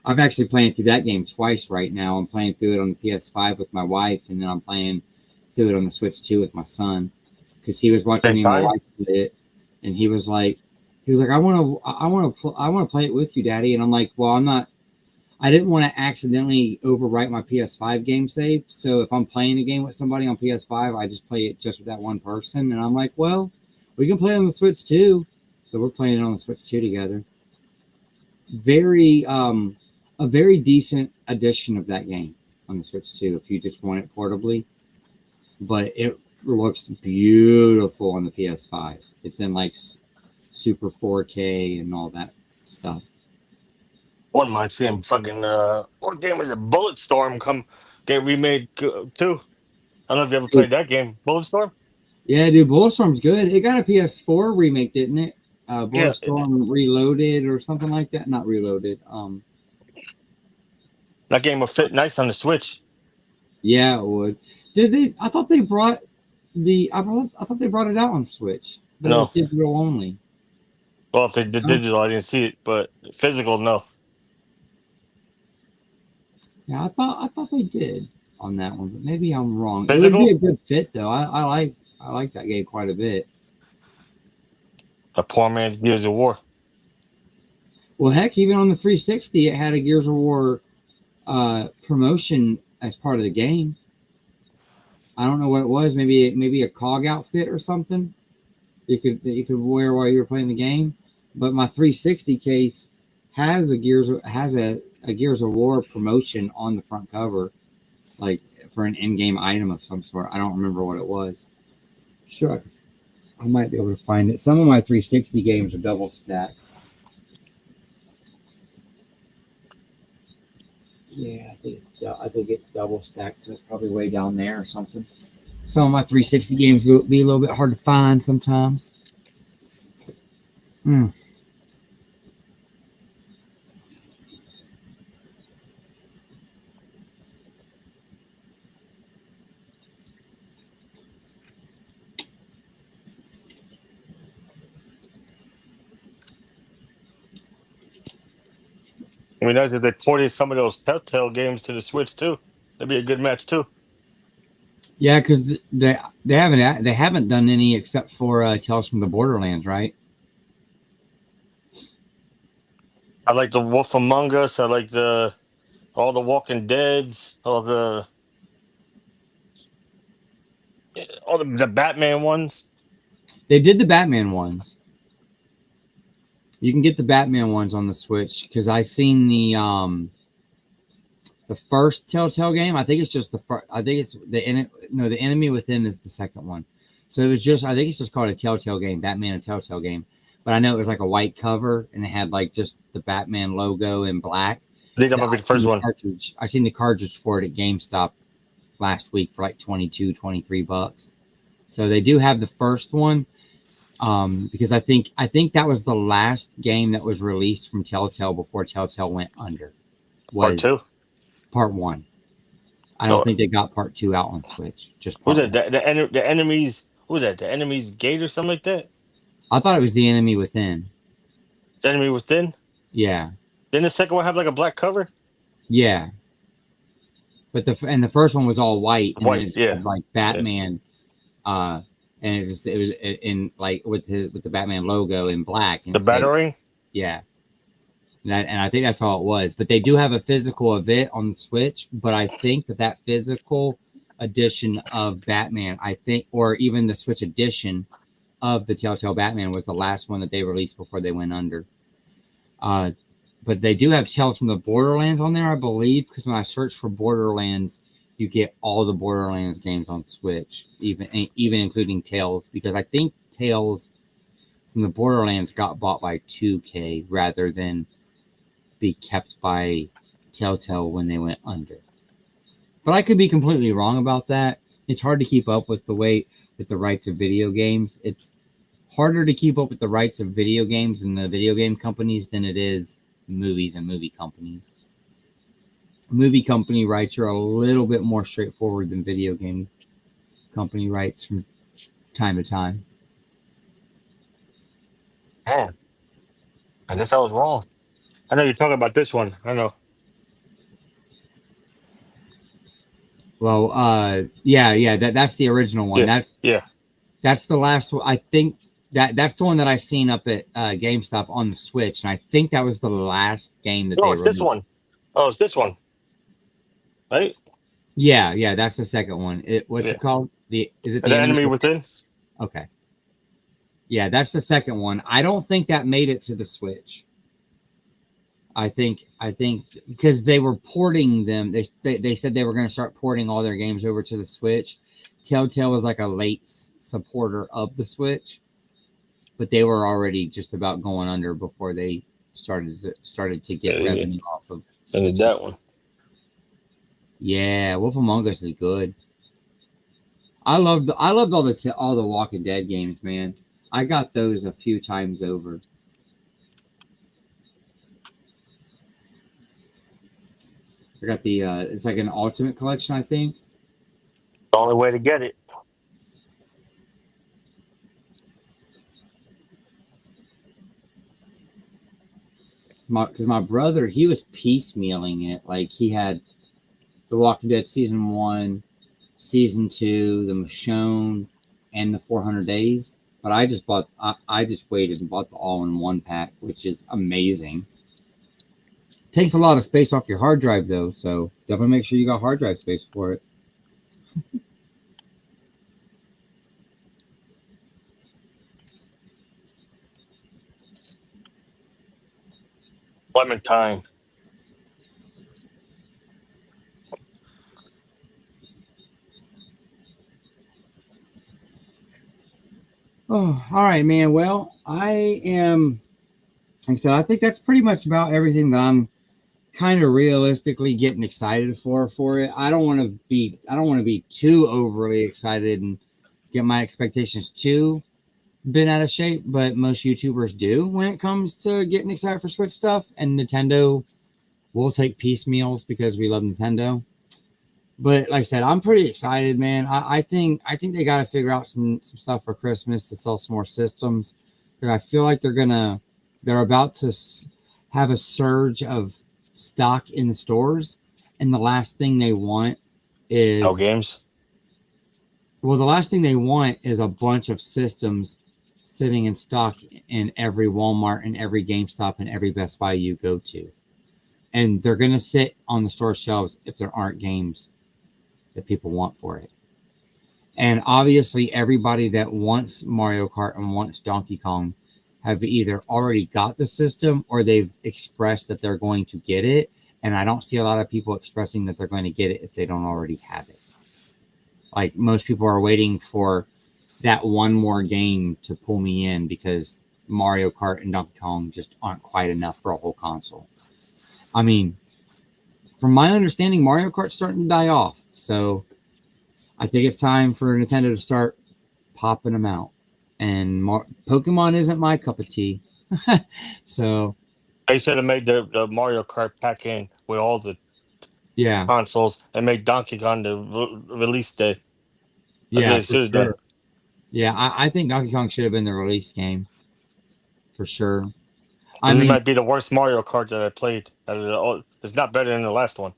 I've actually playing through that game twice right now. I'm playing through it on the PS5 with my wife, and then I'm playing through it on the Switch 2 with my son. Because he was watching Same me and my time? wife play it, and he was like, I want to play it with you, Daddy. And I'm like, well, I didn't want to accidentally overwrite my PS5 game save. So if I'm playing a game with somebody on PS5, I just play it just with that one person. And I'm like, well, we can play on the Switch too. So we're playing it on the Switch 2 together. A very decent edition of that game on the Switch 2 if you just want it portably. But it looks beautiful on the PS5. It's in like super 4K and all that stuff. One might see him fucking. What game was it? Bulletstorm get remade too. I don't know if you ever played that game, Bulletstorm. Yeah, dude, Bulletstorm's good. It got a PS4 remake, didn't it? Bulletstorm Reloaded or something like that. Not Reloaded. That game would fit nice on the Switch. Yeah, it would. Did they? I thought they brought I thought they brought it out on Switch, but it No. was digital only. Well, if they did digital, I didn't see it, but physical, no. Yeah, I thought they did on that one, but maybe I'm wrong. Physical? It would be a good fit though. I like that game quite a bit. A poor man's Gears of War. Well, heck, even on the 360, it had a Gears of War promotion as part of the game. I don't know what it was. Maybe a COG outfit or something that you could wear while you were playing the game. But my 360 case has a Gears of War promotion on the front cover, like for an in-game item of some sort. I don't remember what it was. Sure, I might be able to find it. Some of my 360 games are double stacked. Yeah, I think it's double stacked, so it's probably way down there or something. Some of my 360 games will be a little bit hard to find sometimes. Mm. I mean, if they ported some of those Telltale games to the Switch too, that'd be a good match too. Yeah, because they haven't done any except for Tales from the Borderlands, right? I like the Wolf Among Us. I like all the Walking Deads, all the Batman ones. They did the Batman ones. You can get the Batman ones on the Switch because I've seen the first Telltale game. I think it's just the first. I think it's the Enemy Within is the second one. So it was just. I think it's just called a Telltale game, Batman a Telltale game. But I know it was like a white cover and it had like just the Batman logo in black. I think that might be the first one. I seen the cartridge for it at GameStop last week for like $22-$23. So they do have the first one. Because I think that was the last game that was released from Telltale before Telltale went under. Part two. Part one. I don't think they got part two out on Switch. Just part who's that? The enemies. Who's that? The enemy's gate or something like that. I thought it was the Enemy Within. The Enemy Within. Yeah. Didn't the second one have like a black cover? Yeah. But the first one was all white. And White, yeah. Like Batman. Yeah. And it was in like with the Batman logo in black. And the Batarang. Yeah. And I think that's all it was. But they do have a physical of it on the Switch. But I think that physical edition of Batman, or even the Switch edition of the Telltale Batman was the last one that they released before they went under. But they do have Tales from the Borderlands on there, I believe, because when I search for Borderlands, you get all the Borderlands games on Switch, even including Tales, because I think Tales from the Borderlands got bought by 2K rather than be kept by Telltale when they went under. But I could be completely wrong about that. It's hard to keep up with the rights of video games. It's harder to keep up with the rights of video games and the video game companies than it is movies and movie companies. Movie company rights are a little bit more straightforward than video game company rights from time to time. Man, I guess I was wrong. I know you're talking about this one. I know. Well, yeah. That's the original one. Yeah. That's the last one. I think that's the one that I seen up at GameStop on the Switch, and I think that was the last game that. It's this one. Oh, it's this one. Right? Yeah, that's the second one. What's it called? Is it the Enemy Within? Okay. Yeah, that's the second one. I don't think that made it to the Switch. I think because they were porting them, they said they were going to start porting all their games over to the Switch. Telltale was like a late supporter of the Switch, but they were already just about going under before they started to get revenue off of. And did that one? Yeah, Wolf Among Us is good. I loved all the Walking Dead games, man. I got those a few times over. I got the it's like an Ultimate Collection, I think. The only way to get it. Because my brother, he was piecemealing it. Like he had The Walking Dead season 1, season 2, the Michonne, and the 400 Days. But I just waited and bought the all-in-one pack, which is amazing. Takes a lot of space off your hard drive though, so definitely make sure you got hard drive space for it. Clementine. Oh, all right, man. Well, I am, like I said, I think that's pretty much about everything that I'm kind of realistically getting excited for it. I don't want to be too overly excited and get my expectations too been out of shape, but most YouTubers do when it comes to getting excited for Switch stuff. And Nintendo will take piecemeals because we love Nintendo. But like I said, I'm pretty excited, man. I think they got to figure out some stuff for Christmas to sell some more systems. Because I feel like they're about to have a surge of stock in the stores, and the last thing they want is No games. well, the last thing they want is a bunch of systems sitting in stock in every Walmart and every GameStop and every Best Buy you go to. And they're going to sit on the store shelves if there aren't games that people want for it. And obviously, everybody that wants Mario Kart and wants Donkey Kong have either already got the system or they've expressed that they're going to get it. And I don't see a lot of people expressing that they're going to get it if they don't already have it. Like most people are waiting for that one more game to pull me in because Mario Kart and Donkey Kong just aren't quite enough for a whole console. I mean, from my understanding, Mario Kart's starting to die off. So I think it's time for Nintendo to start popping them out. And Pokemon isn't my cup of tea. So They should have made the Mario Kart pack in with all the yeah, consoles and made Donkey Kong the release day. That's what yeah, they for should have sure. done. Yeah, I think Donkey Kong should have been the release game for sure. This might be the worst Mario Kart that I played. It's not better than the last one.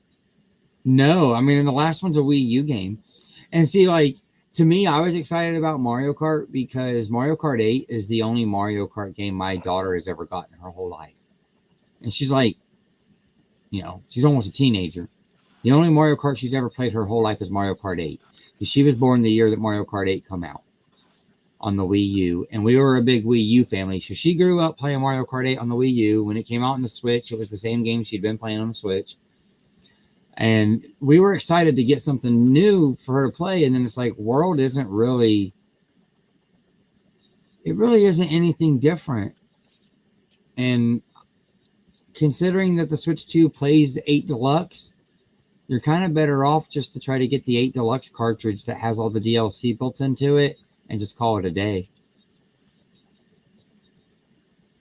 No, I mean, and the last one's a Wii U game. And see, like, to me, I was excited about Mario Kart because Mario Kart 8 is the only Mario Kart game my daughter has ever gotten in her whole life. And she's like, you know, she's almost a teenager. The only Mario Kart she's ever played her whole life is Mario Kart 8. She was born the year that Mario Kart 8 come out on the Wii U. And we were a big Wii U family. So she grew up playing Mario Kart 8 on the Wii U. When it came out on the Switch, it was the same game she'd been playing on the Switch. And we were excited to get something new for her to play. And then it's like, World isn't really, it really isn't anything different. And considering that the Switch 2 plays 8 Deluxe, you're kind of better off just to try to get the 8 Deluxe cartridge that has all the DLC built into it and just call it a day.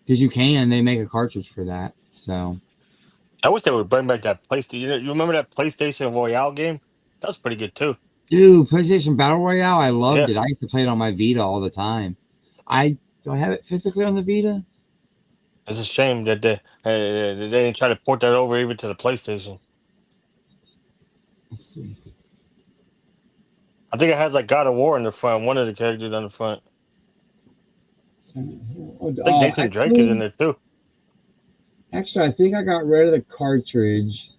Because they make a cartridge for that. So I wish they would bring back that PlayStation. You remember that PlayStation Royale game? That was pretty good too. dude, PlayStation Battle Royale, I loved Yeah. it. I used to play it on my Vita all the time. Do I have it physically on the Vita? It's a shame that they didn't try to port that over even to the PlayStation. Let's see. I think it has like God of War in the front. One of the characters on the front. I think Nathan Drake is in there too. Actually, I think I got rid of the cartridge.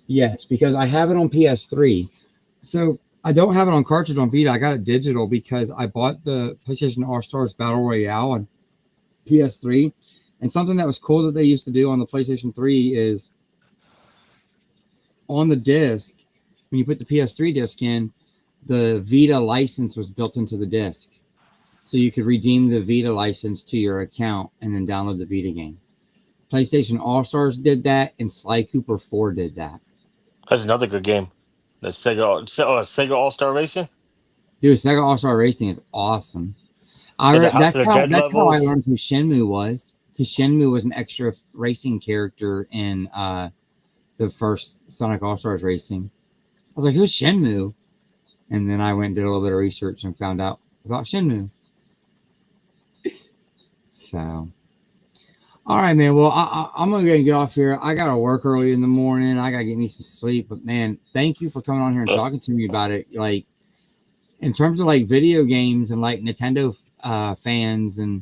Yes, because I have it on PS3. So I don't have it on cartridge on Vita. I got it digital because I bought the PlayStation All-Stars Battle Royale on PS3. And something that was cool that they used to do on the PlayStation 3 is on the disc, when you put the PS3 disc in, the Vita license was built into the disc. So you could redeem the Vita license to your account and then download the Vita game. PlayStation All-Stars did that, and Sly Cooper 4 did that. That's another good game. The Sega All-Star Racing? Dude, Sega All-Star Racing is awesome. That's how I learned who Shenmue was. Because Shenmue was an extra racing character in the first Sonic All-Stars Racing. I was like, who's Shenmue? And then I went and did a little bit of research and found out about Shenmue. So, all right, man. Well, I'm going to get off here. I got to work early in the morning. I got to get me some sleep. But, man, thank you for coming on here and talking to me about it. Like, in terms of, like, video games and, like, Nintendo fans and,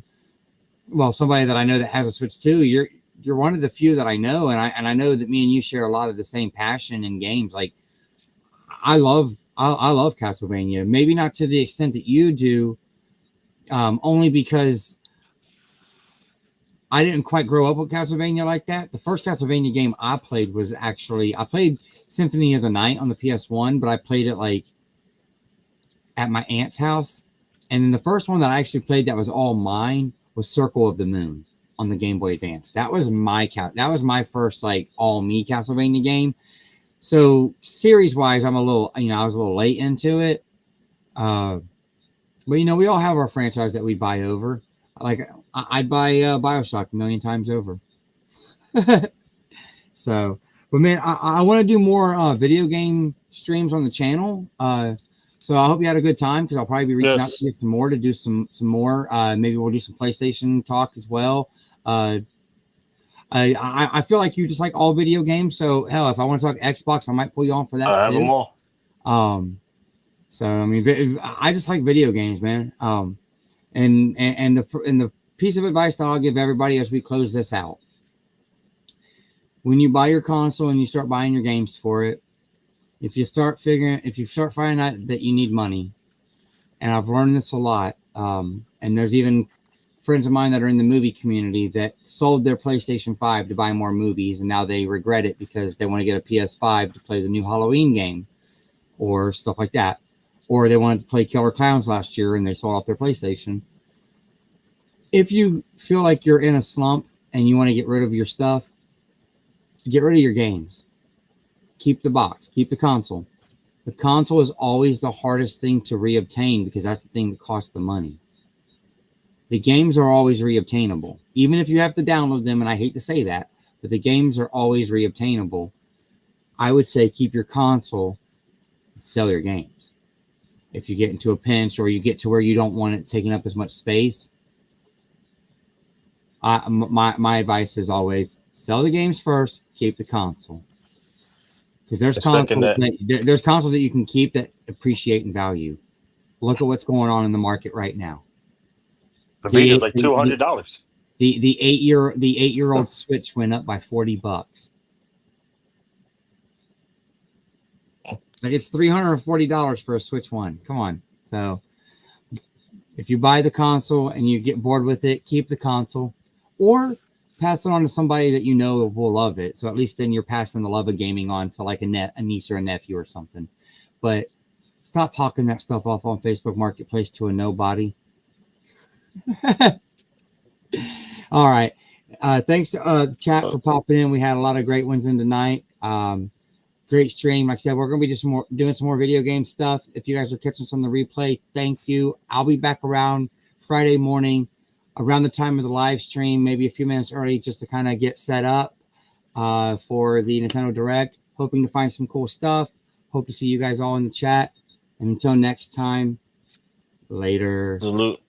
well, somebody that I know that has a Switch too, you're one of the few that I know. And I know that me and you share a lot of the same passion in games. Like, I love Castlevania. Maybe not to the extent that you do, only because I didn't quite grow up with Castlevania like that. The first Castlevania game I played was I played Symphony of the Night on the PS1, but I played it like at my aunt's house. And then the first one that I actually played that was all mine was Circle of the Moon on the Game Boy Advance. That was my first like all me Castlevania game. So series wise, I was a little late into it. But we all have our franchise that we buy over. Like I'd buy Bioshock a million times over. So, but man, I want to do more video game streams on the channel. So I hope you had a good time, because I'll probably be reaching out to you some more to do some more. Maybe we'll do some PlayStation talk as well. I feel like you just like all video games. So hell, if I want to talk Xbox, I might pull you on for that too. I have them all. So I mean, I just like video games, man. And the piece of advice that I'll give everybody as we close this out: when you buy your console and you start buying your games for it, if you start finding out that you need money, and I've learned this a lot, and there's even friends of mine that are in the movie community that sold their PlayStation 5 to buy more movies, and now they regret it because they want to get a PS5 to play the new Halloween game or stuff like that. Or they wanted to play Killer Clowns last year and they sold off their PlayStation. If you feel like you're in a slump and you want to get rid of your stuff, get rid of your games. Keep the box, keep the console. The console is always the hardest thing to reobtain, because that's the thing that costs the money. The games are always reobtainable, even if you have to download them, and I hate to say that, but the games are always reobtainable. I would say keep your console and sell your games. If you get into a pinch or you get to where you don't want it taking up as much space, my advice is always sell the games first, keep the console. Because there's consoles that you can keep that appreciate in value. Look at what's going on in the market right now. The Vita's like $200. The 8-year-old Switch went up by $40. Like, it's $340 for a Switch 1. Come on. So if you buy the console and you get bored with it, keep the console, or pass it on to somebody that you know will love it. So at least then you're passing the love of gaming on to like a niece or a nephew or something. But stop hawking that stuff off on Facebook Marketplace to a nobody. All right. Thanks to chat for popping in. We had a lot of great ones in tonight. Great stream. Like I said, we're going to be doing some more video game stuff. If you guys are catching us on the replay, thank you. I'll be back around Friday morning around the time of the live stream, maybe a few minutes early, just to kind of get set up for the Nintendo Direct. Hoping to find some cool stuff. Hope to see you guys all in the chat. And until next time, later. Salute.